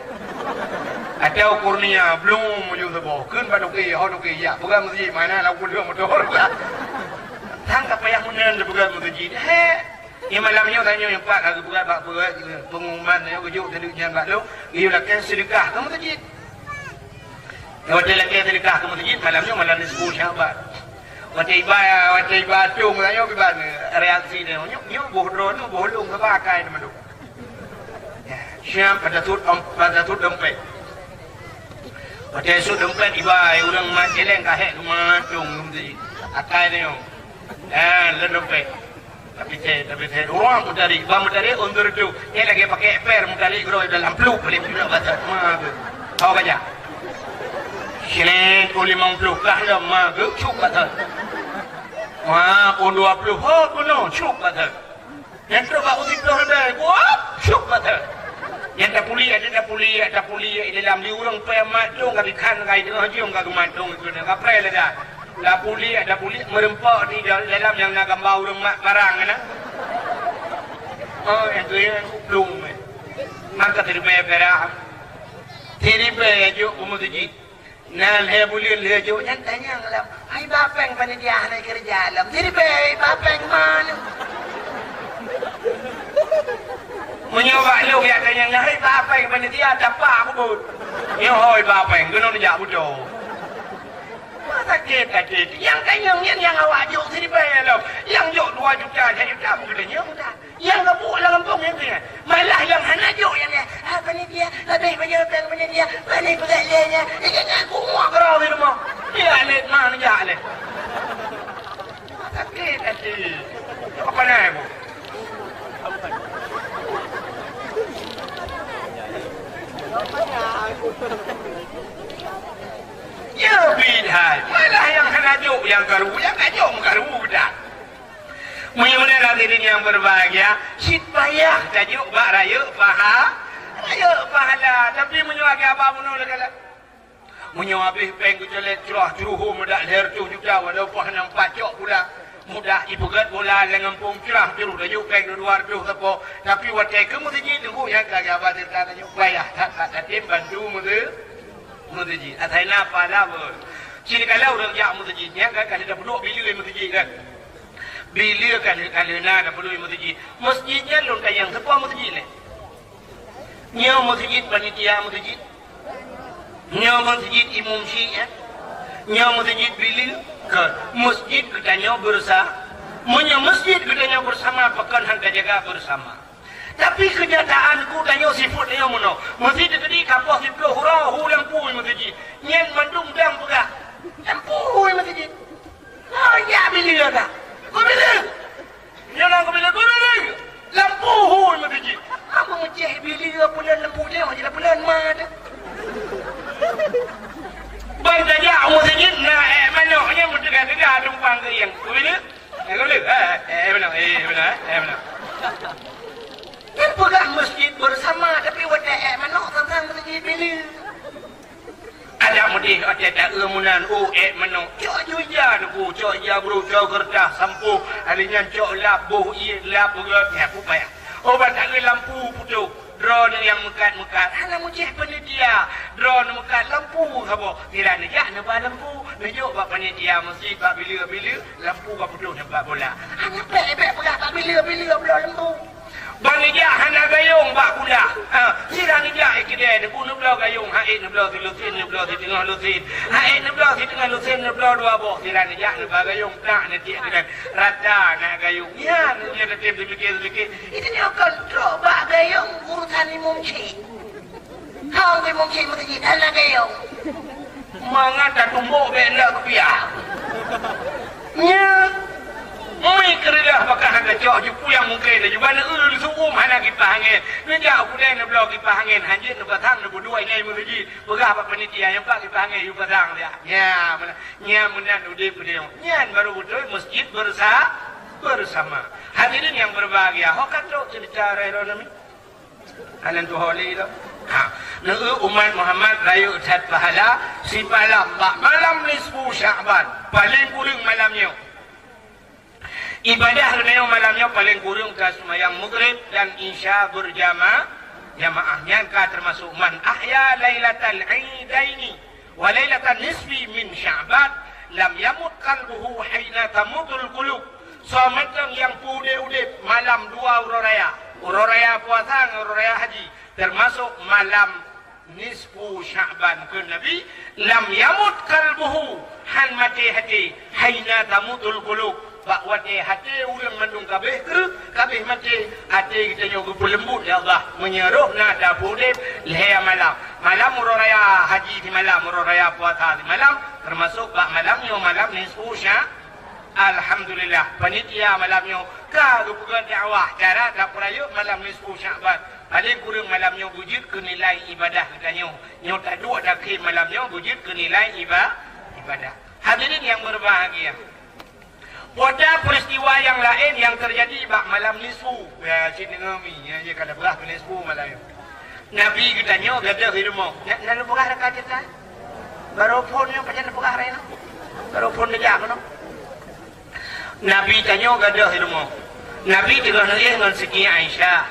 Ada kurnia belum menuju sebuah kun paduki hoduki ya bukan masjid mana nak kuliah motor lah tangkap payah munan bukan masjid ini malamnya tanya yang pak aku bukan pak bukan pengumuman yang kejuk tadi yang pak lu dia lagi sedekah ke masjid waktu lagi sedekah ke masjid malamnya malam di 10 Syaban waktu ibadah cung tanya ibadah reaksi dia nyok bodoh tu bolong ke pakai teman tu siap pada tut dompet. Pada esok dompet ibai orang mak jeleng kahek ke matung mesti akai ni. Le dompet. Tapi saya orang mutari, undur tu. Ni lagi pakai per mutari grow dalam peluk beli pula baca. Tahu baca. Sini ku 50 kah dah mak cuk baca. Wah, ku 20 ho kuno cuk baca. Yang tu bau tidur dah. Wah, cuk baca. Yang tak puli dalam liurang pemat dong kami kan kai dengan haji orang kemantung itu nak apa le dah. Ada puli merempak di dalam yang nak gambar orang mak barang kan. Oh yang tu yang belum. Maka terima perah. Terima je umudji. Nal he bulil he jo yang tanya ngalam. Hai bapeng panitia nak kerja alam. Terima bapeng mana? Menyoba lu ya tanya hai bapeng panitia dapat aku pun. Yo hoi bapeng kena dijak bodoh. Sakit yang yang awak jok sini bayar lo. Yang jok 2 juta 1 juta sudah nyok dah. Yang gebuk dalam kampung yang tu malah yang hana jok yang ni. Panitia lebih banyak panitia balik pegajiannya. Jangan aku muak kerau di rumah. Ya let mana ya let. Sakit hati. Apa nak bu? Ya bidhai. Malah yang hanajuk yang garu, yang gajuk garu dah. Mudah-mudahan hadirin yang berbahagia, sit payah tajuk bak raya paha. ayo pahala tapi menyuagi apa bunuh legala menyuabi peng kucelet curah curuh mudah leher cuh juga walau pahana pacok pula mudah ibugat bola lengampung curah curuh dayu peng luar cuh tepo tapi watai ke mudiji tunggu yang kagak batir kata nyuk bayah tak tim bantu mudiji atai napa lah ber ciri kalau orang jak mudiji yang kagak ada perlu bilu mudiji kan bilu kan kalena ada perlu mudiji masjidnya lon kayang tepo mudiji ne nyaw masjid panitia masjid nyaw masjid imam syiah nyaw masjid bilil ke masjid katanya bersama munya masjid katanya bersama pekan hangga jaga bersama tapi kenyataanku tanya sifatnya mana masjid tadi kapal siplo hurau lampu masjid nyen mandung dang pegah lampu masjid ya bilil ada kau bilil nyaw kau bilil lampu masjid apa macam bilil bulan lampu dia macam bulan mana bang saja masjid na manoknya mudah-mudah tumpang ke yang bila benar kan pegang masjid bersama tapi wadah manok tentang masjid bila ada mudi ada umunan manok cok juja tu cok ya bro cok kertas sampu alinya cok labuh labuh ya pupaya obat angin lampu putu drone yang mekat-mekat hana mucih panitia drone mekat lampu sabo tidak nejak nampak lampu nejuk bak panitia masjid bak bila-bila lampu bak putu nampak bola hana pek-pek pegah bak bila-bila bola lampu bang nejak hana gayung bak bola tidak nejak ikidai debu neblau gayung haid neblau tilusin neblau di tengah lusin haid neblau di tengah lusin neblau dua boh tidak nejak nebau gayung tak nanti dengan rata nak gayung ya dia tetap sedikit itu dia kontrol bak gayung urusan imam syekh hang imam syekh masjid hana gayung mangata tumbuk benda kepiah nya Mui kerilah pakai harga cok jupu yang mungkin dah juga nak sukum hana kita hangin. Nejak aku dah nak blok kita hangin hanjit nak batang nak berdua ingai mengaji. Pegah apa panitia yang pak kita hangin you batang dia. Nya menan udip dia. Nyan baru betul masjid bersama. Hadirin yang berbahagia. Hok kata cerita raya nami. Alan tu holi tu. Umat Muhammad raya ucat pahala si malam malam nisfu Sya'ban paling kurang malamnya. Ibadah dunia malamnya paling kurang ke semayang maghrib dan isya berjamaahnya termasuk man ahya lailatal aidaini wa lailatal nisfi min sya'ban lam yamut qalbuhu hina tamutul qulub somacam yang pude malam dua ururaya puasa ururaya haji termasuk malam nisfu sya'ban ke nabi lam yamut qalbuhu han mati hati hina tamutul qulub bak wate hati urang mandung kabeh mati hati kita nyogu lembut ya Allah menyeruh nada pudip leher malam ururaya haji di malam ururaya puasa di malam termasuk bak malamnya malam nisfu alhamdulillah panitia malamnya kalau bukan dakwah cara dak perayu malam nisfu Sya'ban paling kurang malamnya wujud ke nilai ibadah katanya nyo tak dua dak malamnya wujud ke nilai ibadah hadirin yang berbahagia. Pada peristiwa yang lain yang terjadi bak malam nisfu ya sini ngami ya je kada berah nisfu malam Nabi katanya gadah di rumah nak buka rakaat kita baru phone nya pajan buka rena baru phone dia apa no Nabi tanya gadah di rumah Nabi tengah nangis dengan segi Aisyah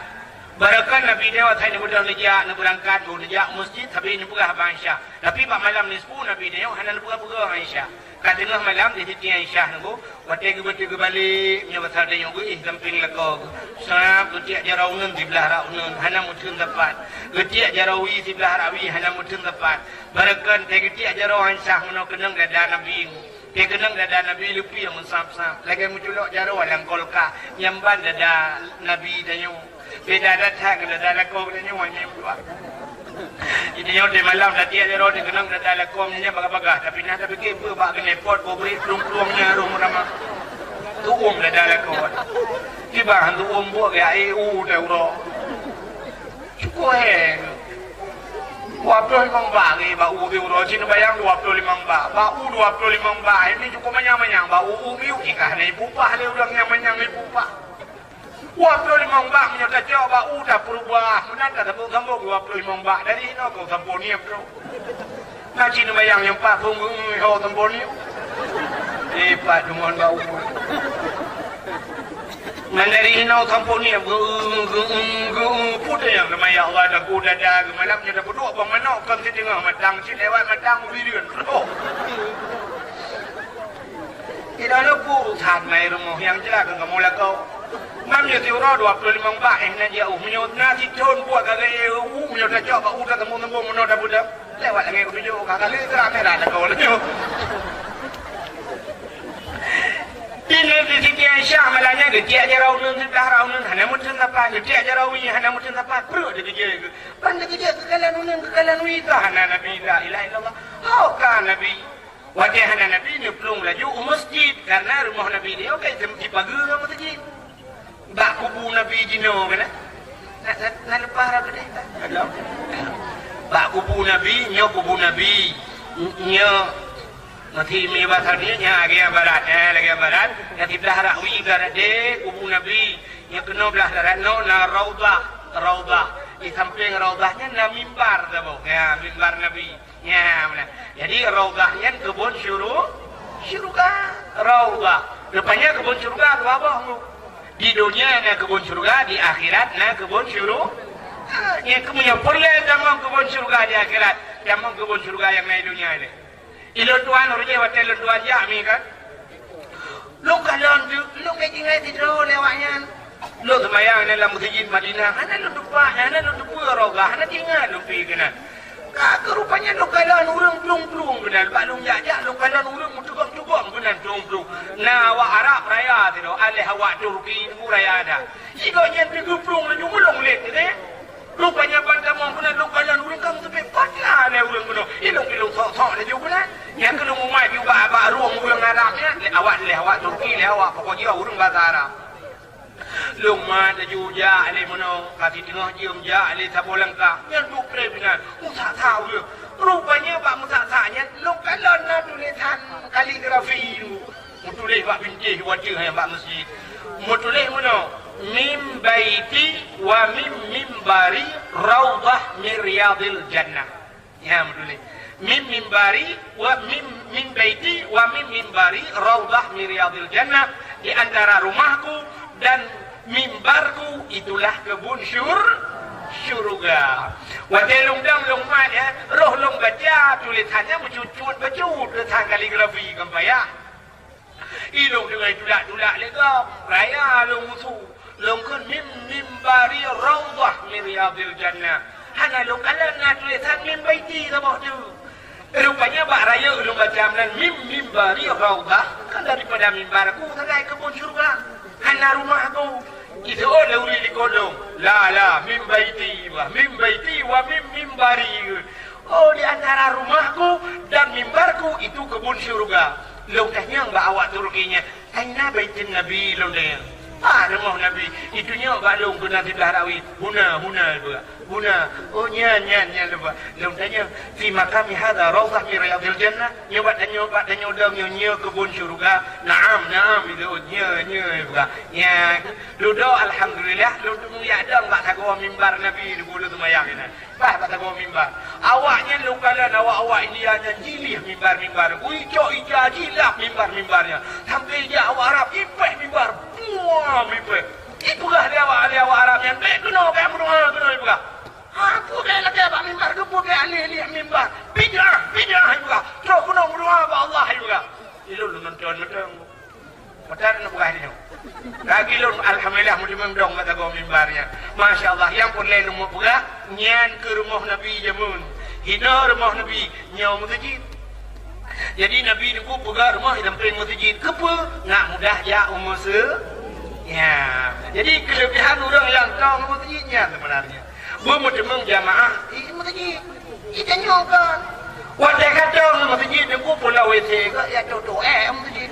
barakan Nabi dia waktu ni budak lejak nak berangkat lejak masjid tapi ni buka Aisyah tapi bak malam nisfu Nabi dia hana buka Aisyah kat tengah malam di sisi Aisyah nunggu watai ke balik nya pasal dia nunggu samping leko sab getiak jaraungan di belah raungan hana mutun tepat getiak jarawi di belah rawi hana mutun tepat barakan te getiak jarau Aisyah meno kenang dada Nabi te kenang dada Nabi lupi yang mensap-sap lagi muculok jarau alang kolka nyamban dada Nabi danyo beda datang dada leko danyo nyamban ini yang di malam dah tiada roh di kenang dah lakomnya bagah-bagah tapi nak tapi ke bak kena pot beri pelung-pelungnya rumah ramah tu dah lakon tiba hantu buat ke EU dah roh cukup Waplo limang bagi bau biuro sini bayang 25 bak bau 25 bak ini cukup manyang-manyang bau biu ikah ni pupah le ulang yang manyang ni pupah 25 bak menyota coba udah berubah menanda sambung 25 bak dari ini kau samponi bro ngaji nama yang pak punggung kau samponi pak dengan bau mandari ini samponi putih yang nama ya Allah dah kuda dah malamnya dah berdua bang mana kan si tengah matang si lewat matang birian bro kita nak pun saat mai rumah yang jelas kan kamu lakau Mam yo ti ro 25 bak na dia menyot nasi con buat kagak menyot dah coba udah tembung-tembung menyot dah budak lewat lagi aku tunjuk kagak le kamera dah kau le Ini di sini Aisyah malahnya dia aja raunun sudah raunun hana mutun apa dia aja rawi hana mutun apa perlu dia ke pandai dia kekalan wita hana nabi la ilaha illallah oh kan nabi wajah hana nabi ni pelung laju masjid karena rumah nabi dia okey di pagar masjid bak kubu nabi jino kan nak lepas ra gede tak bak kubu nabi nyo nanti mi bahasanya nya barat lagi barat yang belah rakwi barat de kubu nabi yang kena belah barat no na raudah di samping raudahnya na mimbar dah ya mimbar nabi ya mana jadi raudahnya kebun syurga raudah depannya kebun syurga ke bawah di dunia na kebun syurga di akhirat na kebun syurga yang kemudian perlu jamang kebun syurga di akhirat jamang kebun syurga yang naik dunia ini ilon tuan orangnya waktu ilon tuan jami kan lu kalon lu kejingai tidur lewatnya lu semayang dalam masjid Madinah ana lu dupa ana lu dupa roga ana tinggal lu pergi kena kagak rupanya lu kalon urang plung-plung benar balung jajak lu kalon urang mutuk-mutuk benar plung-plung nah awak Arab raya tu alih awak Turki tu raya ada igonya plung lu mulung let tu rupanya bantamong kena lu kalon urang kamu sampai patlah le urang kuno ilung sok-sok le juga yang kalau mau mai juga abah ruang urang Arabnya awak Turki le awak pokoknya urang bahasa Arab Lumah da juga ale mono kasih tengah jium ja ale sabo lengkap yang tu pre benar musak tahu dia rupanya pak musak sanya lu kalon na tulisan kaligrafi tu mutulis pak binti wajah yang pak masjid mutulis mono mim baiti wa mim mimbari raudhah min riyadil jannah ya mutulis mim mimbari wa min baiti wa mim mimbari raudhah min riyadil jannah di antara rumahku dan mimbarku itulah kebun syurga. Wajah lungdang lungmat ya, roh long baca tulisannya mencucut tulisan kaligrafi kempaya. Ilung dengan tulak legam, raya long musuh, long kun mimbari raudhah min riyadil jannah. Hana long kalan tulisan mim baiti sabah tu. Rupanya bak raya long baca dan mimbari raudhah kan daripada mimbarku sebagai kebun syurga. Hana rumahku itu lauri dikodong la min baiti wa min mimbari oh di antara rumahku dan mimbarku itu kebun syurga lokahnya mbak awak Turkinya aina baitin nabi londeng rumah nabi itunya balung guna sebelah rawi huna oh nya lupa londanya fi makami hadha raudhah min riyadil jannah nyoba dan nyoba kebun syurga naam itu nya buka ya ludo alhamdulillah ludo ya ada mbak tago mimbar nabi di bulu semayang ini bah tago mimbar awaknya lukalan awak ini hanya jilih mimbar uico ija jilah mimbarnya sampai dia awak Arab ipeh mimbar wah mipeh ipugah dia awak Arab yang kena kamu kena aku kayak lagi apa mimbar kepu kayak alih mimbar bidah juga terus kena berdoa kepada Allah juga itu lu nonton betul nak buka ini lagi lu alhamdulillah mudi mendong mata gua mimbarnya masya Allah yang pun lain rumah buka nyan ke rumah Nabi jamun hina rumah Nabi nyaw masjid jadi Nabi niku buka rumah samping masjid kepu nak mudah ya ya jadi kelebihan orang yang tahu masjidnya sebenarnya Buat demang jamaah, masjid, kita nyongkan. Wadah kadang masjid aku pulau WC ke, ya tu masjid.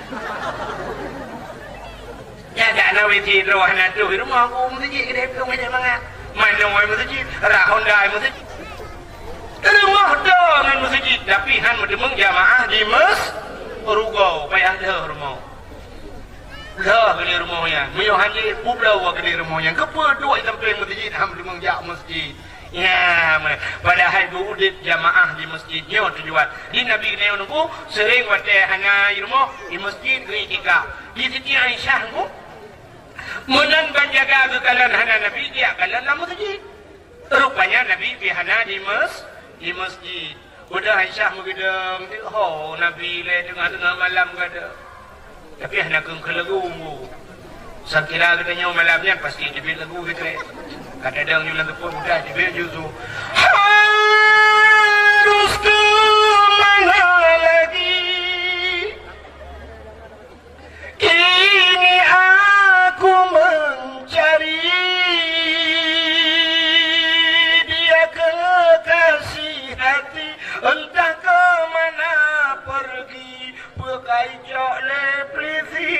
Ya tak nak WC terus nak tu rumah aku masjid kita tu macam mana? Mana masjid, rahondai masjid. Rumah dengan masjid, tapi han demang jamaah di Rugau, payah dah rumah. Dah kali rumahnya. Miohan ni publau kali rumahnya. Kepa dua tempeng masjid ham di mengjak masjid. Ya, padahal berudip jamaah di masjidnya tujuan. Di Nabi ni nunggu sering watai hana rumah di masjid kritika. Di Siti Aisyah nunggu munan banjaga kekalan hana Nabi dia kalan dalam masjid. Rupanya Nabi bihana di masjid. Udah Aisyah mengidang, oh Nabi le tengah-tengah malam kata. Tapi hanya ke lagu. Sakira katanya malamnya pasti dibit lagu gitu. Kata dang jualan tepung mudah dibit juzu. Harus ke mana lagi? Kini aku mencari dia kekasih hati. Entah ke mana pergi. Pakai jok leplisi.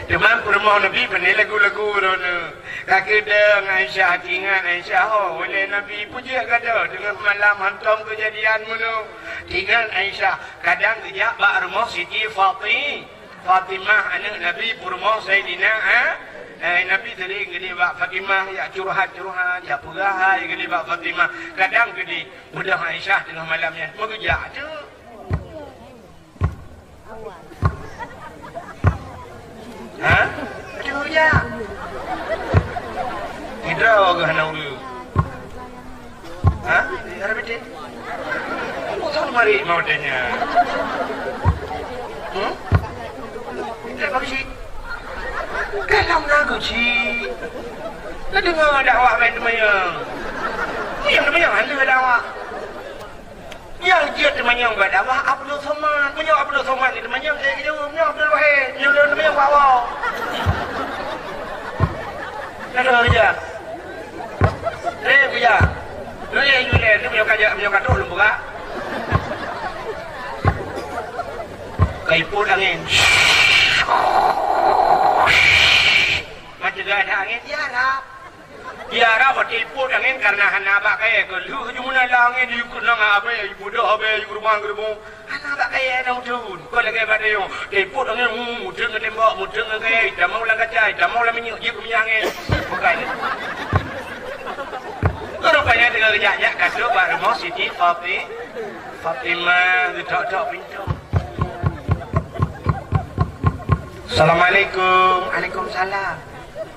Demam rumah Nabi pandai lagu-lagu rona. Kaki deng Aisyah ingat Aisyah oh oleh Nabi puja kata dengan malam hantam kejadian mulu. Tinggal Aisyah kadang dia bak rumah Siti Fatimah anak Nabi rumah Sayyidina Nabi sering gede bak Fatimah ya curhat ya perahai gede bak Fatimah kadang gede mudah Aisyah tengah malamnya mengejak tu aduh ya hidrau ke hana ulu harap betul betul mari mau tanya tidak bagus sih kalau nak sih nak dengar dakwah main temayang yang temayang ada dakwah yang dia temayang berdakwah Abdul Somad menyok Abdul Somad ni temayang kayak gitu menyok Abdul Wahid menyok temayang wawa nak dengar kerja kerja ni menyok kata belum buka kaipun angin macam ada angin tiara bertiput angin karena hana bak kaya ke lu jumlah angin di kena apa ya ibu dah apa ya rumah gerbu hana bak kaya nang turun kau lagi pada yo tiput angin mudeng tembak mudeng kaya dah mau lang kaca dah mau lang minyak je punya angin bukan rupanya dengan rejak kasut bak rumah Siti Fatimah tok pintu. Assalamualaikum. Waalaikumsalam.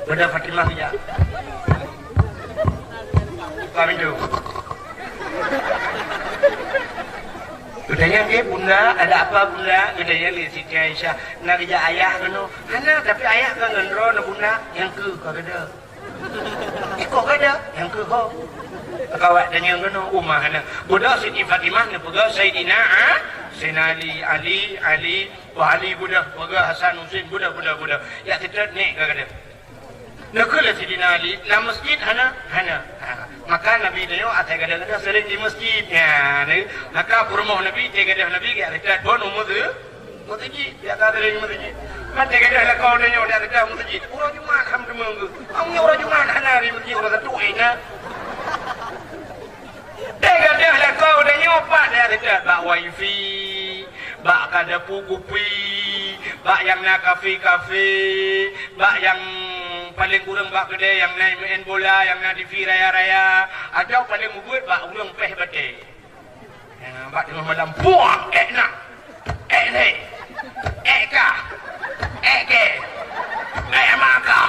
Benda Fatimah saja. Buka pintu. Udahnya dia bunda, ada apa bunda? Udahnya li Siti Aisyah. Nak kerja ayah kena. Hana tapi ayah kan ngendro na bunda. Yang ke kau ada. Kau ada. Yang ke kau. Kawat dan yang kena rumah hana. Budak Siti Fatimah ni pegang Sayyidina Ali wahali budak pegang Hasan Husain budak ya kita ni kata nak kala Sayyidina Ali la masjid hana maka Nabi dia atai kadang-kadang sering di masjid ya maka rumah Nabi dia kata Nabi kita bon masjid dia kata dari masjid mata kata la kau dia kata masjid orang Jumaat alhamdulillah orang Jumaat hana di masjid orang satu ina dia lah kau dah nyopak dia dekat bak wifi bak kada pugupi bak yang nak kafe bak yang paling kurang bak kedai yang naik main bola yang nak TV raya atau paling mubut bak urang peh bate bak tengah malam buang nak ni ka ke maka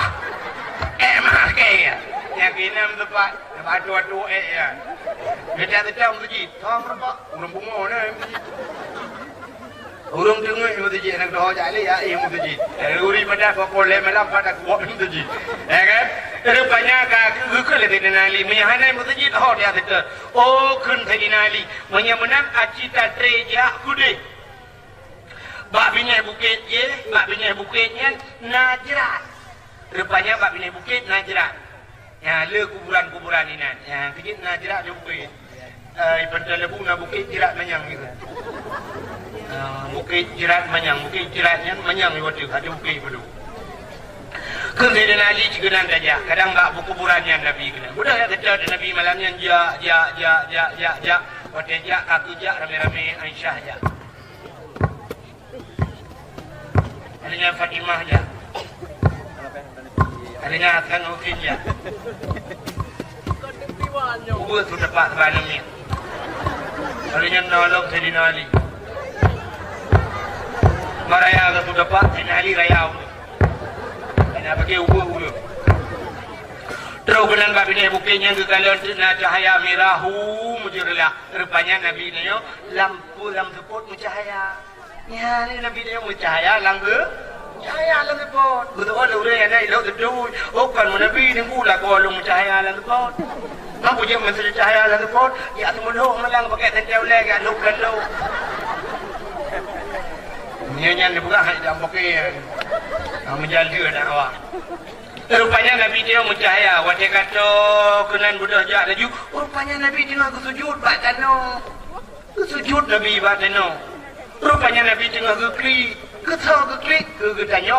make yang kinam tepat atu-atu ya. Kita masjid. Tahu berapa? Urang bunga ni masjid. Urang tengah masjid nak doa jali ya masjid. Uri pada pokok malam pada kuat masjid. Ya kan? Rupanya ke Sayyidina Ali menyahana masjid oh dia kata. Oh kun Sayyidina Ali menyamanam acita treja kude. Bak binai bukitnya Najrat. Rupanya bak binai bukit Najrat. Ya, le kuburan ini nan. Ya, kejit na jerak di bukit. Ibadah lebu na bukit jerak manyang gitu. Bukit jerak manyang, bukit jeraknya manyang di waktu ada bukit betul. Kemudian Ali juga nanti aja. Kadang tak kuburannya Nabi kena. Udah ya kata Nabi malamnya ja. Waktu ja kaki ja rame-rame Aisyah ja. Adanya Fatimah ya. Adanya Hasan Husin ya. Ubah tu dapat sebanyak ni. Adanya nolong Sayyidina Ali. Maraya ke tu dapat Sayyidina Ali raya. Ada pakai ubah. Terus kenan babi ni bukitnya ke kalau nak cahaya mirahu mujurlah. Rupanya Nabi ni lampu seput mencahaya. Ya ni Nabi ni mencahaya lampu cahaya lampu seput. Betul orang yang nak elok gedung. Oh kan Nabi ni pula kalau mencahaya lampu seput. Mampu je mesti cahaya lampu seput. Ya tu mudah melang pakai tentang lagi kat luk kalau. Nyanyi ni bukan hanya pakai menjaga nak awak. Rupanya Nabi dia mencahaya. Wajah kata kenan budak jak laju. Rupanya Nabi tengah kesujud bak tanah. Kesujud Nabi bak tanah. Rupanya Nabi tengah keklik. Keklik ke tanya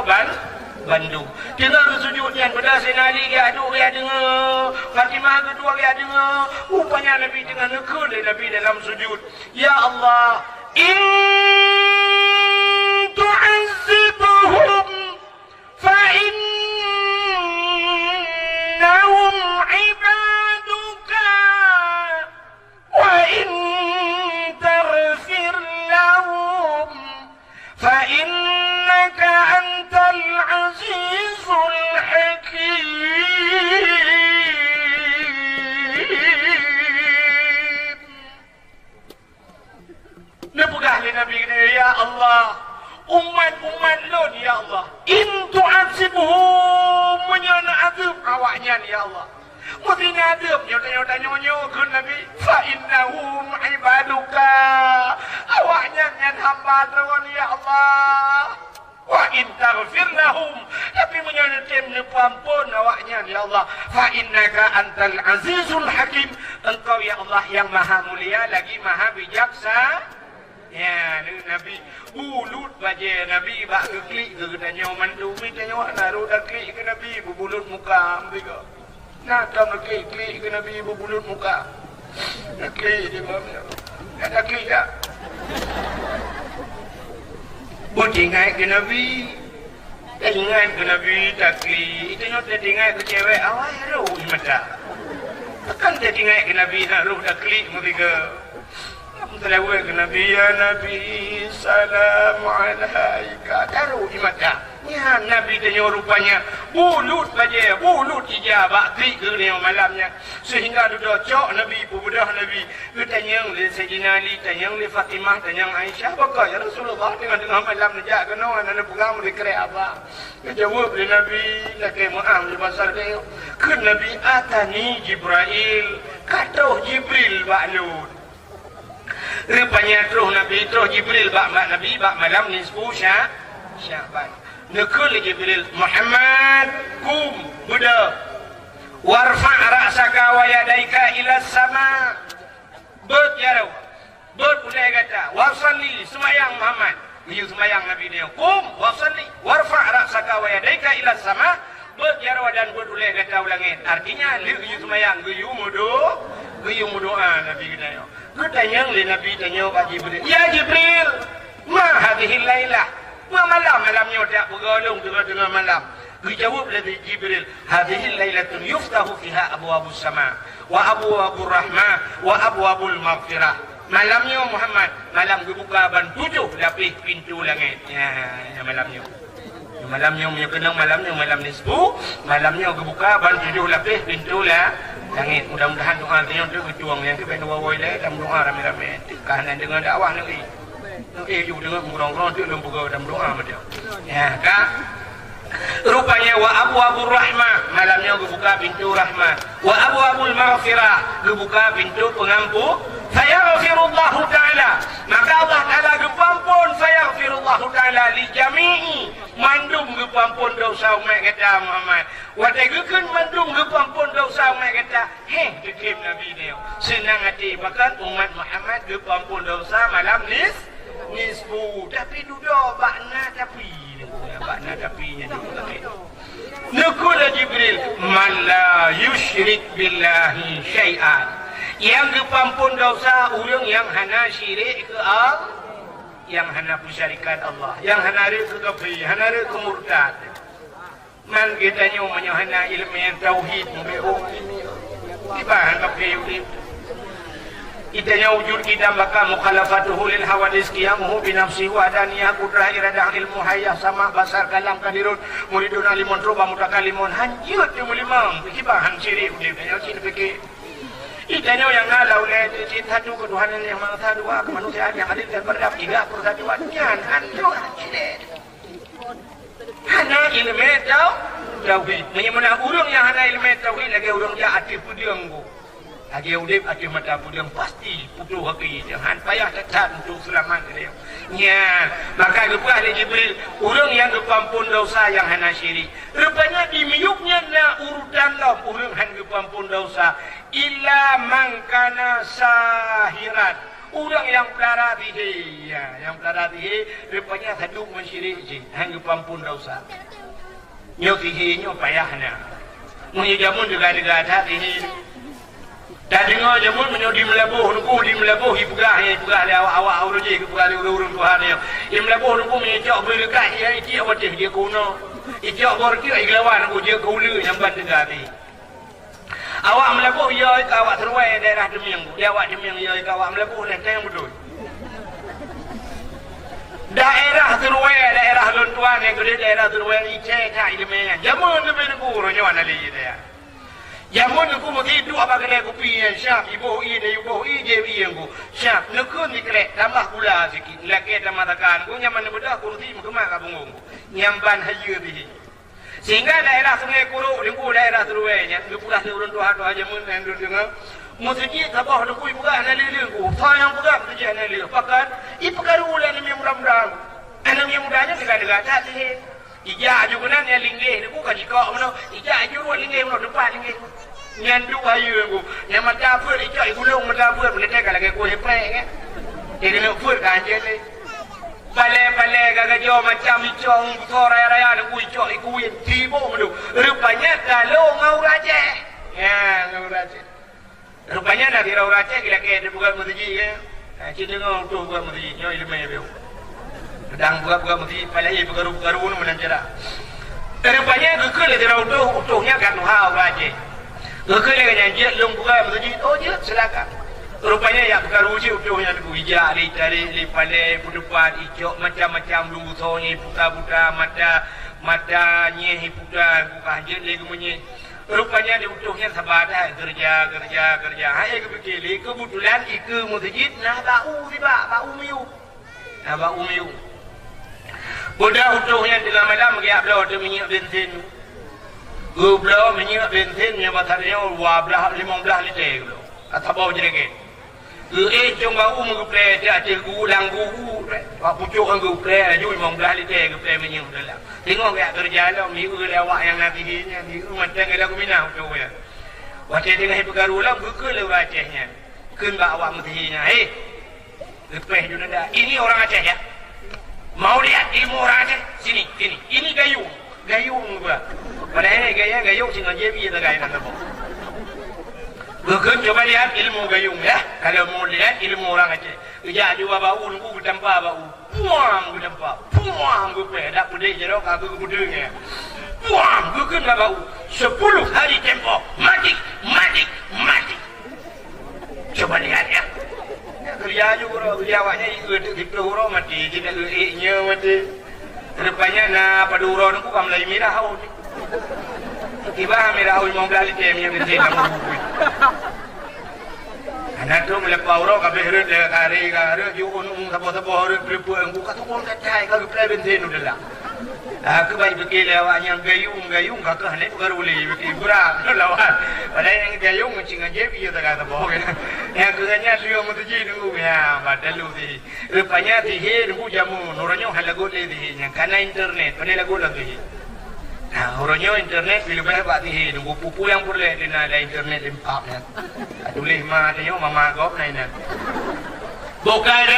Bandung. Tengah kesujud yang pada Sayyidina Ali dia aduk dia dengar. Fatimah kedua dia dengar. Rupanya Nabi tengah nekul Nabi dalam sujud. Ya Allah, in tu'azzibhum fa innahum ibaduka wa in taghfir lahum fa innaka antal azizul hakim. Nepugah li Nabi ni, ya Allah, umat-umat lon ya Allah, in tu'azibuhum menyana azab awaknya ya Allah. Mesti azab nyonya ke Nabi, fa innahum ibaduka. Awaknya ngan hamba terwan ya Allah. Wa in taghfir lahum, tapi menyana tem ni pampun awaknya ya Allah. Fa innaka antal azizul hakim. Engkau ya Allah yang maha mulia lagi maha bijaksana. Ya, Nabi bulut baje Nabi bak keklik ke tanya mandu mi tanya naru dak klik ke Nabi berbulut muka ambiga. Nak tam klik ke Nabi berbulut muka. Nak klik dia mana? Nak klik dak? Botingai ke Nabi. Tingai ke Nabi tak klik. Tengok tingai ke cewek awak ro mata. Kan tingai ke Nabi nak ro dak klik mereka. Selawat ke Nabi, ya Nabi, salam alaika. Taruh di mata. Ya Nabi tanya rupanya, bulut saja, bulut ijabah klik ke dia malamnya. Sehingga duduk cok Nabi, bubudah Nabi. Dia tanya oleh Sayyidina Ali, tanya oleh Fatimah, tanya Aisyah. Apakah ya Rasulullah tengah-tengah malam nejak ke no, anak pegang mereka apa? Dia jawab oleh Nabi, laki Mu'am di pasal dia. Ke Nabi, atani Jibril. Kata Jibril ba'lud. Rupanya terus Nabi terus Jibril bak Nabi bak malam nisfu Sya'ban. Nekul Jibril, Muhammad kum buda warfa' ra'saka wa yadaika ila sama. Bet ya raw. Bet boleh kata wa salli semayang Muhammad. Dia semayang Nabi dia. Kum wa salli warfa' ra'saka wa yadaika ila sama. Bet ya raw dan bet boleh kata ulangin. Artinya dia semayang geyu mudoa Nabi kita. Tanya oleh Nabi tanya Pak Jibril, ya Jibril, ma hadhihi lailah, ma malamnya tak bergolong tengah-tengah malam. Dijawab oleh Jibril, hadhihi lailatun yuftahu fiha abwabus sama wa abwabur rahmah wa abwabul maghfirah. Malamnya Muhammad, malam dibuka ban 7 lapis pintu langit. Ya malamnya. Malamnya punya kenang malam nisfu, malamnya dibuka ban 7 lapis pintu langit. Mudah-mudahan doa tanya tu kecuang yang kita wawai le dalam doa ramai-ramai. Kanan dengan dakwah negeri. You dengan ngurang-ngurang tu dalam buka dalam doa macam. Ya, Kak. Rupanya wa abwabur rahmah, malamnya dibuka pintu rahmat. Wa abwabul maghfirah, dibuka pintu pengampun. Fayaghfirullahu ta'ala, maka Allah Ta'ala gepampun fayaghfirullahu ta'ala li jami'i mandum gepampun dosa umat kata Muhammad. Wadagukeun mandum gepampun dosa umat kata. Dikim Nabi dia. Senang hati bahkan umat Muhammad gepampun dosa malam nisfu. Tapi duduk bakna tapinya juga. Nukul Jibril, man la yusyrik billahi syai'an. Yang gepampun dosa orang yang hana syirik ke Allah. yang hana syarikat Allah, yang hana ke kafir, hana ke murtad. Man kita nyo hana ilmu yang tauhid mo ini. Iba kafir ini. Itanya wujud kita maka mukhalafatuhu lil hawadis qiyamuhu bi nafsihi wa adaniyah qudrah iradah ilmu hayah sama basar kalam kadirun muridun alimun ruba mutakalimun hanjut di mulimam kibahan syirik dia sini fikir. Itanya yang ngalau le cinta tu ketuhanan yang maha dua kemanusiaan yang adil dan beradab tiga persatuan nyan anjo syirik. Hana ilmu tauhid menyemana urang yang hana ilmu tauhid lagi urang dia aktif pudiang go. Lagi udip aktif mata pudiang pasti putu haki jangan payah tekan untuk selamat dia. Nya maka lupa ahli Jibril urang yang kepampun dosa yang hana syirik. Rupanya di miyuknya na urutan lah urang han kepampun dosa illa mangkana sahirat. Urang yang pelara dihi ya, yang pelara dihi rupanya haduk mensyirik je han kepampun dosa. Nyo dihi nyo payahna. Mun jamun juga ada dihi. Dan dengar jamun menjadi melabuh nuku di melabuh ibugah le awak uruji ibugah le urun Tuhan dia. Di melabuh nuku mencak berdekat dia iki awak dia kuno. Iki awak dia iglawan aku dia kulu yang bantu gadi. Awak melabuh ya awak terwai daerah Demiang. Dia awak Demiang ya awak melabuh le tang betul. Daerah terwai daerah Lontuan yang gede daerah terwai ice tak ilmunya. Jamun lebih nuku ronya wana le dia. Jamun aku mesti dua bagai kopi yang syap ibu ini je yang ku syap nekun dikrek tambah gula sikit laki tambah tekan ku nyaman bedah kursi mukema kabunggung nyamban hayu bihi sehingga daerah Sungai Kuruk dengku daerah Teruai nya lupulah turun tuah jamun yang dengar mesti tabah dengku buka analil ku sayang buka mesti analil pakan ipakaru ulan ni mudah-mudahan anak yang mudanya dekat-dekat tak sih ija ajunan yang linggih ku kajikok mano ija ajurut linggih mano depan linggih nyandu ayu ku yang mata fur ija igulung mata fur meletak lagi ku heprek kan jadi nak fur kanjen ni bale gagajo macam icong raya-raya ku icok iku tibo mano rupanya kalau ngau raja ya ngau raja rupanya nak dirau raja gila ke bukan mesti ya cina ngau tu bukan mesti yo ilmu ya sedang buka mesti palai bergaru-garu menanjara. Rupanya gekal dia utuhnya kan hau raja. Gekal dia janji lung buka mesti oh je silakan. Rupanya ya bergaru je utuhnya tu hijau li palai pudupan hijau macam-macam lumbu sonyi buta-buta mata nyehi putan buka je lagi menye. Rupanya di utuhnya sabadah kerja. Hai kepikir kebetulan ke masjid nah bau miu. Nah bau miu. Budak utuhnya tengah malam dia belau dia minyak bensin. Belau minyak bensin yang batarnya 15 liter belau. Atau bau jadi ke. Cong bau menguplai dia ada gulang gugu. Pak pucuk kan guplai ju 15 liter guplai minyak dalam. Tengok dia kerja lah miu lewat yang nanti dia miu macam kalau aku minah utuhnya. Waktu tengah bergaru lah buka le Acehnya. Keun awak mestinya. Lepeh juga dah. Ini orang Aceh ya. Mau lihat ilmu orang Aceh? Sini. Ini gayung gua. Padahal gayung cuma jebi tak gayung apa. Bukan coba lihat ilmu gayung ya. Kalau mau lihat ilmu orang Aceh, kerja juga bau nunggu bertempa bau. Puang gue dak pedih jerok aku kebudengnya. Puang bukan bau. 10 hari tempo mati. Coba lihat ya. Kerja juga kerja awaknya itu huruf mati tidak nya mati rupanya na pada huruf aku kam lai merah hau tiba merah hau 15 liter yang gede nama buku anak tu melepas huruf kabeh huruf le kare ju unung sabo huruf berpu aku kata kau kacai kau play bensin udahlah aku baik fikir awaknya gayung kata hane baru boleh fikir kurang lawan padahal yang gayung macam aja dia tak kata bohong yang kerana dia mesti dulu ya badalu di rupanya dihe nunggu jamu nuranya halagot le dihe karena internet pada lagu lagi nah nuranya internet bila banyak pak dihe nunggu pupu yang boleh dina ada internet lempaknya tulis mah dia mama gop nainan bukan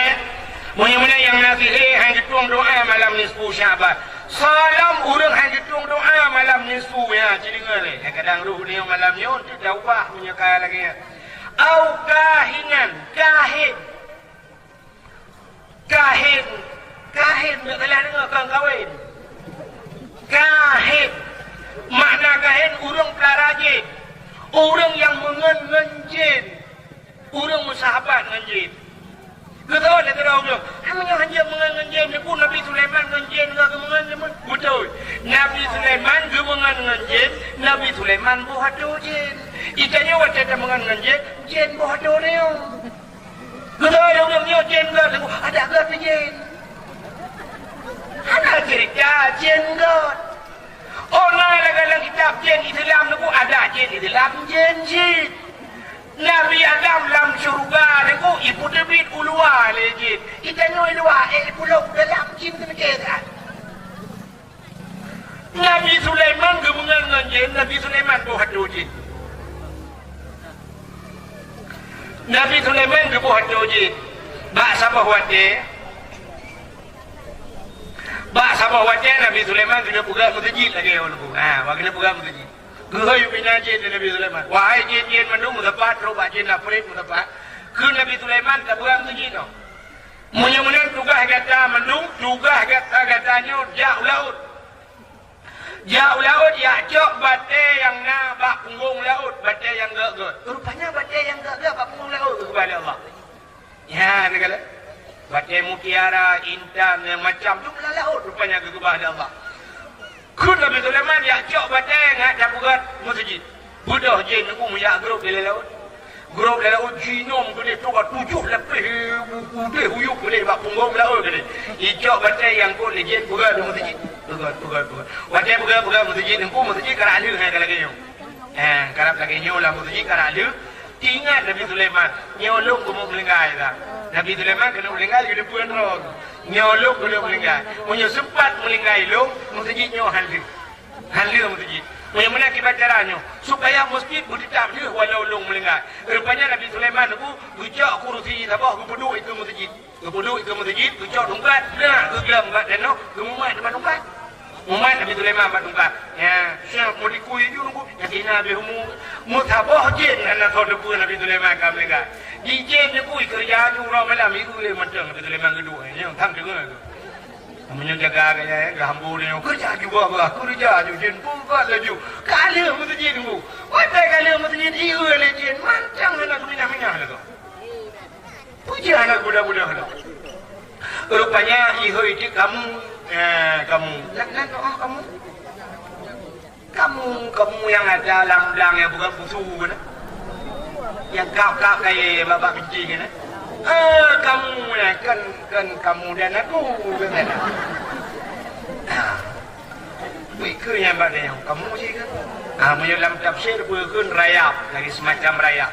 mana yang nanti hang tuang doa malam nisfu Syaban salam urang hang tuang doa malam nisfu ya jadi ngale kadang ruh dia malam ni untuk daubah menyekal lagi au kahinan kahin kahin. Kahin tak salah dengar kang kahwin. Kahin. Makna kahin urang pelara jin. Orang yang mengen jin. Orang bersahabat dengan jin. Ketawa dia tahu dia. Hamanya hanya mengen jin ni pun Nabi Sulaiman dengan jin ke mengen betul. Nabi Sulaiman ke mengen jin, Nabi Sulaiman bohado jin. Itanya wajah dia mengen jin bohado dia. Ketawa dia jin ke ada ke jin. Ada cerita jin ke. Oh, nah, dalam kitab jin Islam tu ada jin Islam jin. Nabi Adam dalam syurga tu ibu debit ulua le jin. Kita noi luar pulau dalam jin tu kita. Nabi Sulaiman gemengan jin, Nabi Sulaiman bohado jin. Nabi Sulaiman bohado jin. Bak sabah wate. Bak sabah wajah Nabi Sulaiman kena pegang masjid lagi orang tu. Kena pegang masjid. Gehoi bina jin Nabi Sulaiman. Wahai jin mendung mudapat robak jin afrit mudapat. Ke Nabi Sulaiman tak pegang masjid tu. Munya-munya tugas kata mendung, tugas katanya jauh laut. Jauh laut ya cok batai yang na bak punggung laut, batai yang gak. Rupanya batai yang gak bak punggung laut kepada Allah. Ya, ni kata. Batai mutiara, intan, macam jumlah laut rupanya kepada Allah. Kun Nabi Sulaiman ya cok batai ngat dapat masjid. Budak jin aku muyak grup dalam laut. Grup dalam laut jinom kena tukat 7 lebih udah huyuk boleh bak punggung laut kena. Icok batai yang kun jin buka di masjid. Buka. Batai buka masjid aku masjid kerana ada lagi nyo. Kerap lagi nyo lah masjid kerana ingat Nabi Sulaiman nyolong kamu melingkai tak. Nabi Sulaiman kena melingkai dia puan rog. Nyolong kena melingkai. Punya sempat melingkai lo, masjid nyo halu masjid. Punya mana kibat caranya supaya masjid bertetap dia walau long melingkai. Rupanya Nabi Sulaiman tu gujak kursi sabah gubuduk itu masjid. Gujak tungkat, nah gelam kat danau, gemumat depan tungkat. Mumat Nabi Sulaiman kat tungkat. Ya, siap mau dikui je nunggu. Jadi Nabi mutabah jin anak kau depu Nabi Sulaiman kam lega. Di jin dia kui kerja ju orang malam itu le macam Nabi Sulaiman kedua. Yang tham dengar tu. Namanya jaga gaya gambu dia kerja juga bah kerja ju jin pungkat laju. Kala mesti jin nunggu. Watai kala mesti jin iu le jin macam anak minah-minah lah tu. Puja anak budak-budak tu. Rupanya ihu itu kamu kamu yang ada lang-lang yang bukan pusu kan? Yang kau kayak babak benci kan? Kamu kan kamu dan aku kan? Bukan yang mana yang kamu sih kan? Dalam tafsir bukan rayap lagi semacam rayap.